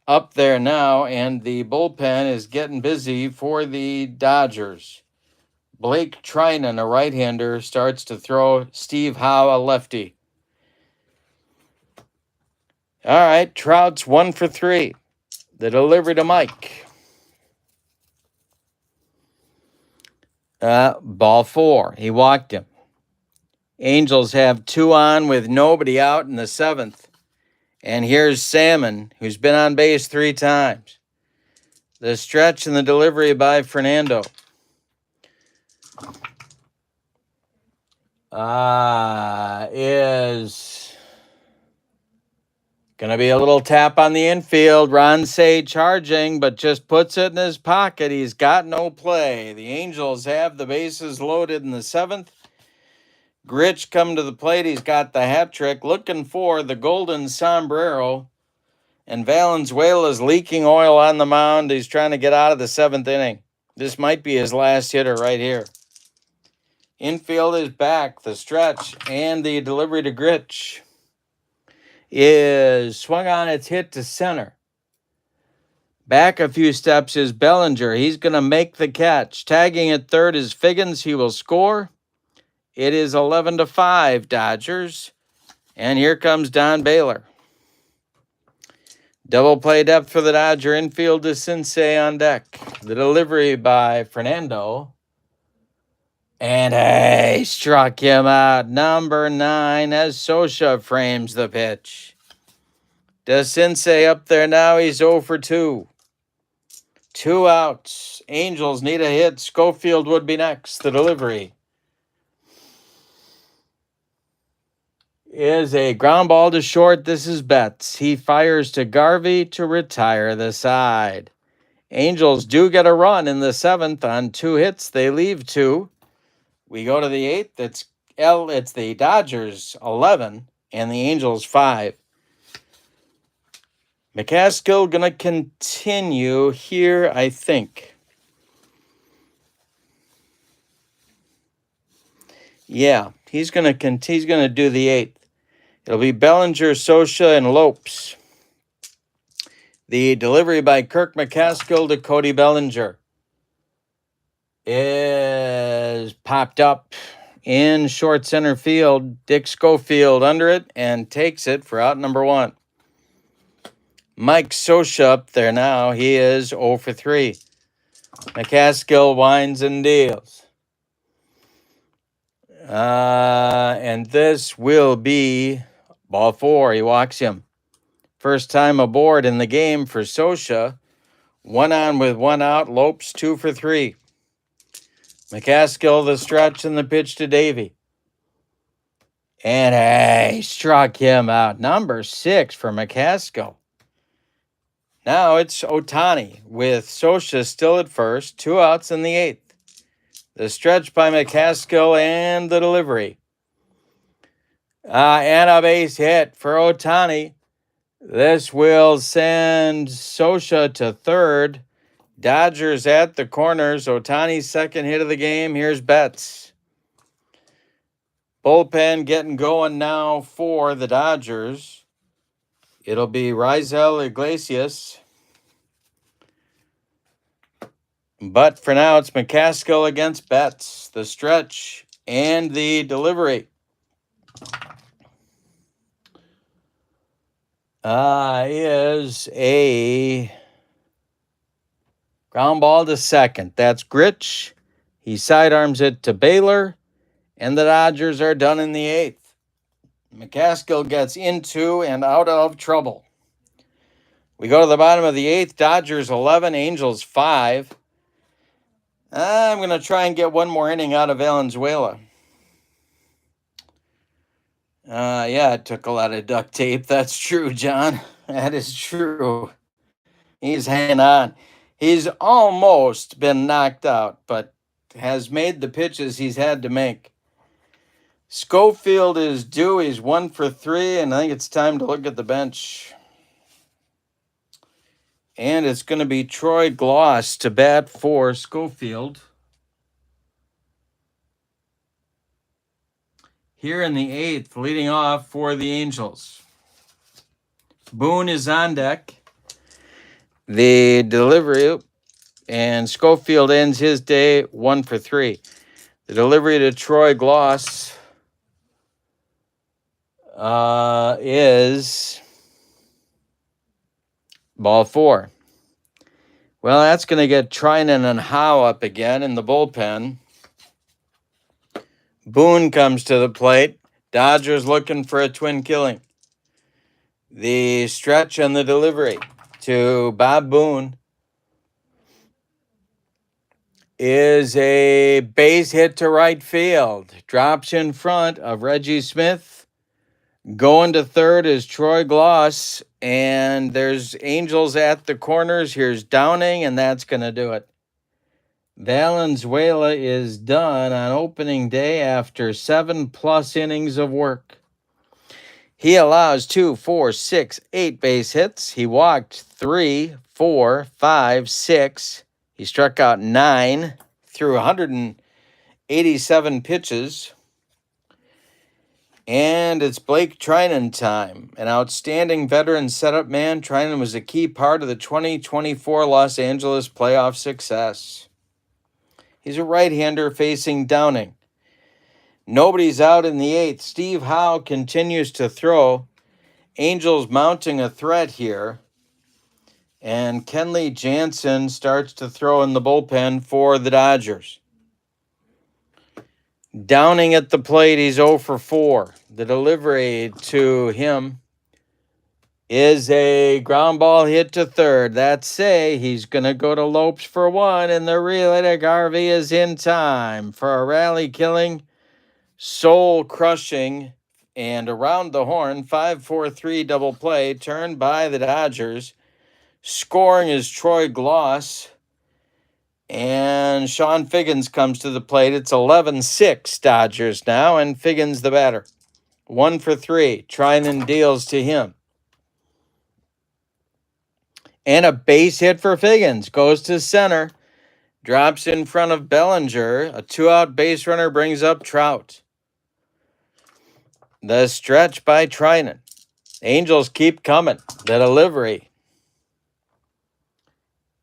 Speaker 1: up there now, and the bullpen is getting busy for the Dodgers. Blake Trinan, a right-hander, starts to throw. Steve Howe, a lefty. All right, Trout's 1 for 3. The delivery to Mike. Ball 4. He walked him. Angels have 2 on with nobody out in the 7th. And here's Salmon, who's been on base 3 times. The stretch and the delivery by Fernando. Is going to be a little tap on the infield. Ronsay charging, but just puts it in his pocket. He's got no play. The Angels have the bases loaded in the 7th. Gritch come to the plate. He's got the hat trick, looking for the golden sombrero. And Valenzuela's leaking oil on the mound. He's trying to get out of the 7th inning. This might be his last hitter right here. Infield is back. The stretch and the delivery to Gritch is swung on. Its hit to center. Back a few steps is Bellinger. He's going to make the catch. Tagging at third is Figgins. He will score. It is 11-5 Dodgers. And here comes Don Baylor. Double play depth for the Dodger infield to Sensei on deck. The delivery by Fernando. And he struck him out. Number 9 as Sosha frames the pitch. Does Sensei up there now? He's 0 for 2. 2 outs. Angels need a hit. Schofield would be next. The delivery is a ground ball to short. This is Betts. He fires to Garvey to retire the side. Angels do get a run in the 7th on 2 hits. They leave 2. We go to the 8th. It's the Dodgers 11 and the Angels 5. McCaskill gonna continue here, I think. Yeah, he's gonna do the 8th. It'll be Bellinger, Sosha, and Lopes. The delivery by Kirk McCaskill to Cody Bellinger is popped up in short center field. Dick Schofield under it and takes it for out number 1. Mike Sosha up there now. He is 0 for 3. McCaskill winds and deals. And this will be ball 4. He walks him. First time aboard in the game for Sosha. 1 on with 1 out. Lopes 2 for 3. McCaskill the stretch and the pitch to Davey. And he struck him out. Number 6 for McCaskill. Now it's Ohtani with Sosha still at first. 2 outs in the 8th. The stretch by McCaskill and the delivery. And a base hit for Ohtani. This will send Sosha to third. Dodgers at the corners. Ohtani's second hit of the game. Here's Betts. Bullpen getting going now for the Dodgers. It'll be Rizal Iglesias. But for now, it's McCaskill against Betts. The stretch and the delivery. Is a Ground ball to second. That's Gritch. He sidearms it to Baylor, and the Dodgers are done in the 8th. McCaskill gets into and out of trouble. We go to the bottom of the 8th. Dodgers 11, Angels 5. I'm going to try and get one more inning out of Valenzuela. Yeah, it took a lot of duct tape. That's true, John. That is true. He's hanging on. He's almost been knocked out, but has made the pitches he's had to make. Schofield is due. He's 1 for 3, and I think it's time to look at the bench. And it's going to be Troy Gloss to bat for Schofield. Here in the 8th, leading off for the Angels. Boone is on deck. The delivery, and Schofield ends his day 1 for 3. The delivery to Troy Gloss is ball 4. Well, that's going to get Trinan and Howe up again in the bullpen. Boone comes to the plate. Dodgers looking for a twin killing. The stretch and the delivery to Bob Boone is a base hit to right field. Drops in front of Reggie Smith. Going to third is Troy Gloss. And there's Angels at the corners. Here's Downing, and that's going to do it. Valenzuela is done on opening day after 7+ innings of work. He allows 2, 4, 6, 8 base hits. He walked 3, 4, 5, 6. He struck out 9 through 187 pitches. And it's Blake Trinan time. An outstanding veteran setup man, Trinan was a key part of the 2024 Los Angeles playoff success. He's a right-hander facing Downing. Nobody's out in the 8th. Steve Howe continues to throw. Angels mounting a threat here. And Kenley Jansen starts to throw in the bullpen for the Dodgers. Downing at the plate, he's 0 for 4. The delivery to him is a ground ball hit to third. That's say he's going to go to Lopes for 1, and the relay to Garvey is in time for a rally-killing, soul-crushing, and around the horn 5-4-3 double play turned by the Dodgers. Scoring is Troy Gloss. And Sean Figgins comes to the plate. It's 11-6 Dodgers now, and Figgins the batter. 1 for 3. Trinan deals to him. And a base hit for Figgins. Goes to center. Drops in front of Bellinger. A 2-out base runner brings up Trout. The stretch by Trinan. Angels keep coming. The delivery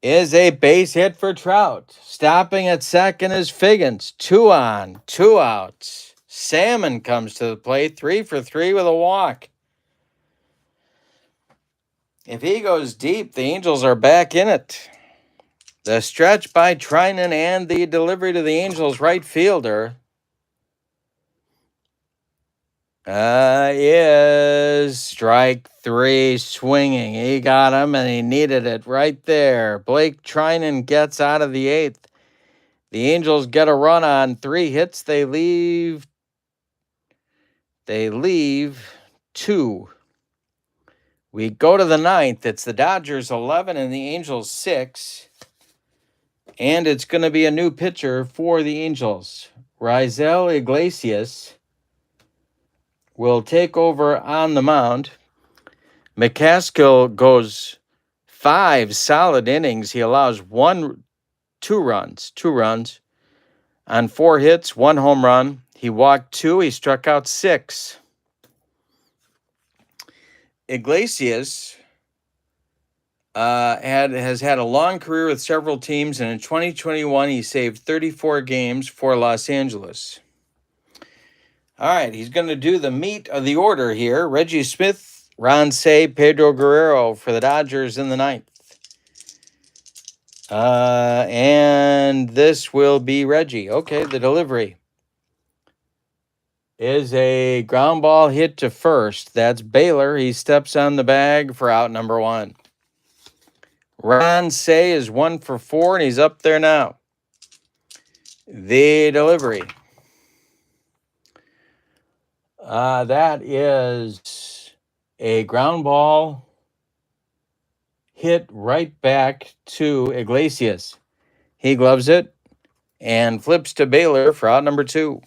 Speaker 1: is a base hit for Trout. Stopping at second is Figgins. 2 on, 2 outs. Salmon comes to the plate. 3 for 3 with a walk. If he goes deep, the Angels are back in it. The stretch by Trinan and the delivery to the Angels right fielder is strike 3 swinging. He got him, and he needed it right there. Blake Trinan gets out of the 8th. The Angels get a run on 3 hits. They leave 2. We go to the 9th. It's the Dodgers 11 and the Angels 6. And it's going to be a new pitcher for the Angels. Raisel Iglesias will take over on the mound. McCaskill goes 5 solid innings. He allows 2 runs on 4 hits, 1 home run. He walked 2. He struck out 6. Iglesias has had a long career with several teams, and in 2021 he saved 34 games for Los Angeles. All right, he's going to do the meat of the order here. Reggie Smith, Ron Cey, Pedro Guerrero for the Dodgers in the 9th. And this will be Reggie. Okay, the delivery is a ground ball hit to first. That's Baylor. He steps on the bag for out number 1. Ron Say is 1 for 4, and he's up there now. The delivery. That is a ground ball hit right back to Iglesias. He gloves it and flips to Baylor for out number 2.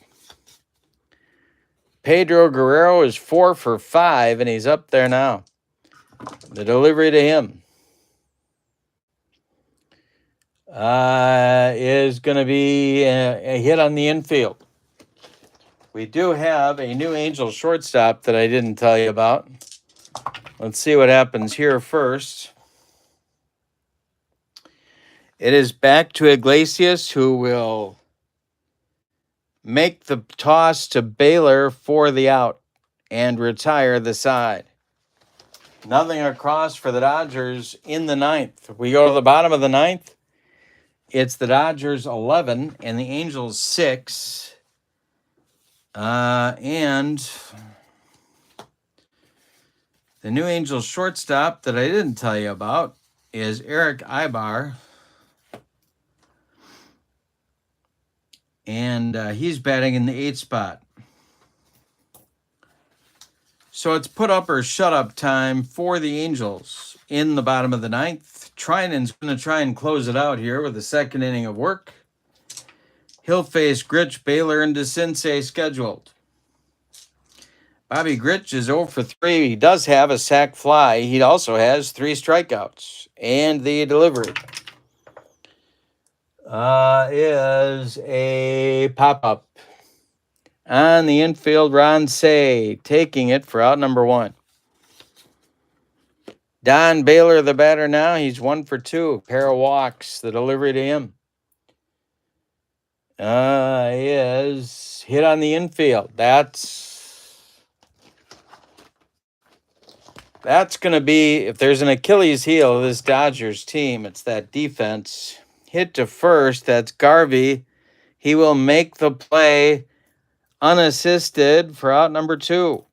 Speaker 1: Pedro Guerrero is 4 for 5, and he's up there now. The delivery to him is going to be a hit on the infield. We do have a new Angel shortstop that I didn't tell you about. Let's see what happens here first. It is back to Iglesias, who will make the toss to Baylor for the out and retire the side. Nothing across for the Dodgers in the 9th. We go to the bottom of the 9th. It's the Dodgers 11 and the Angels 6. And the new Angels shortstop that I didn't tell you about is Eric Ibar. And he's batting in the 8th spot. So it's put up or shut up time for the Angels in the bottom of the 9th. Trinan's going to try and close it out here with the 2nd inning of work. He'll face Gritch, Baylor, and DeCinces scheduled. Bobby Gritch is 0 for 3. He does have a sac fly. He also has 3 strikeouts. And the delivery is a pop-up. On the infield, Ron Say taking it for out number 1. Don Baylor, the batter now. He's 1 for 2. Pair of walks. The delivery to him is hit on the infield. That's going to be, if there's an Achilles heel of this Dodgers team, it's that defense. Hit to first. That's Garvey. He will make the play unassisted for out number 2.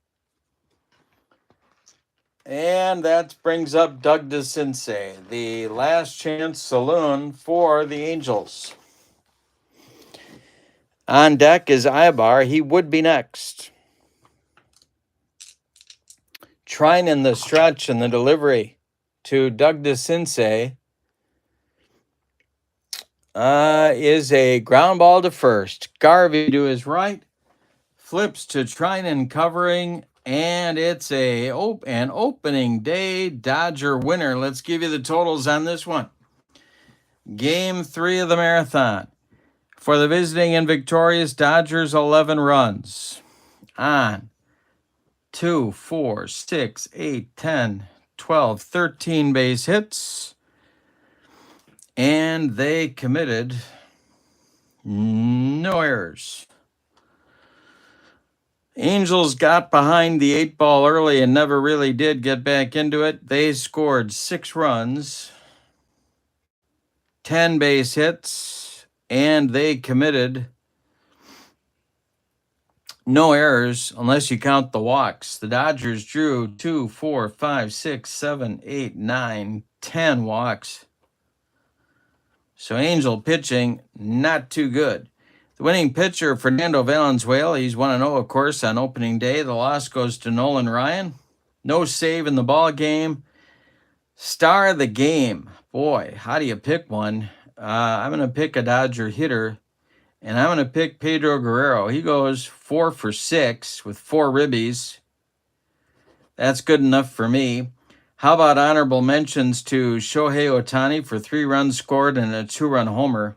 Speaker 1: And that brings up Doug DeCinces, the last chance saloon for the Angels. On deck is Ibar. He would be next. Trinan the stretch and the delivery to Doug DeCinces is a ground ball to first. Garvey to his right. Flips to Trinan covering. And it's an opening day Dodger winner. Let's give you the totals on this one. Game 3 of the marathon. For the visiting and victorious Dodgers, 11 runs. On 2, 4, 6, 8, 10, 12, 13 base hits. And they committed no errors. Angels got behind the 8 ball early and never really did get back into it. They scored 6 runs, 10 base hits, and they committed no errors unless you count the walks. The Dodgers drew 2, 4, 5, 6, 7, 8, 9, 10 walks. So Angel pitching, not too good. The winning pitcher, Fernando Valenzuela, he's 1-0, of course, on opening day. The loss goes to Nolan Ryan. No save in the ball game. Star of the game. Boy, how do you pick one? I'm going to pick a Dodger hitter, and I'm going to pick Pedro Guerrero. He goes 4 for 6 with 4 ribbies. That's good enough for me. How about honorable mentions to Shohei Ohtani for 3 runs scored and a 2-run homer?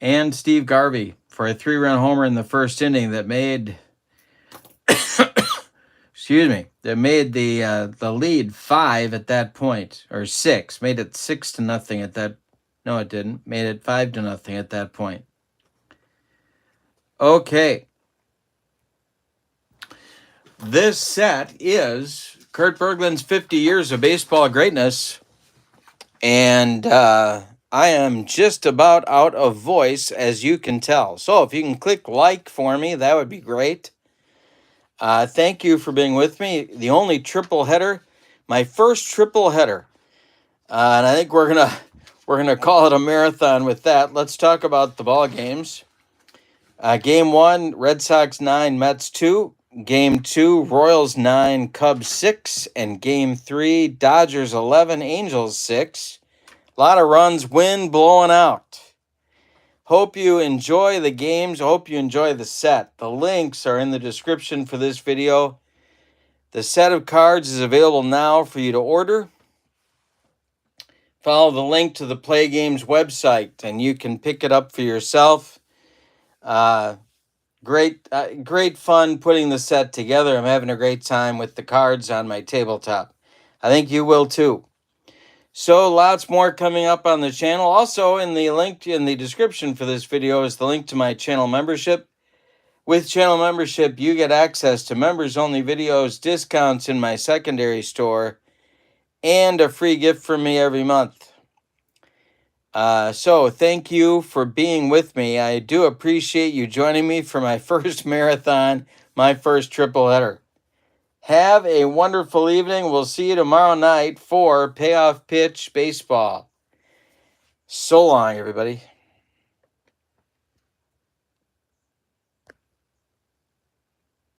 Speaker 1: And Steve Garvey for a 3-run homer in the first inning that made that made the lead 5 at that point, or 6. Made it 6-0 at that. No, it didn't. Made it 5-0 at that point. Okay. This set is Kurt Berglund's 50 Years of Baseball Greatness. And I am just about out of voice, as you can tell. So if you can click like for me, that would be great. Thank you for being with me. The only triple header, my first triple header. And I think we're gonna call it a marathon with that. Let's talk about the ball games. Game 1, Red Sox 9, Mets 2. Game 2, Royals 9, Cubs 6. And Game 3, Dodgers 11, Angels 6. A lot of runs, wind blowing out. Hope you enjoy the games. Hope you enjoy the set. The links are in the description for this video. The set of cards is available now for you to order. Follow the link to the Play Games website, and you can pick it up for yourself. Great fun putting the set together. I'm having a great time with the cards on my tabletop. I think you will too. So lots more coming up on the channel. Also, in the link in the description for this video is the link to my channel membership. With channel membership, you get access to members-only videos, discounts in my secondary store, and a free gift from me every month. So thank you for being with me. I do appreciate you joining me for my first marathon, my first triple header. Have a wonderful evening. We'll see you tomorrow night for Payoff Pitch Baseball. So long, everybody.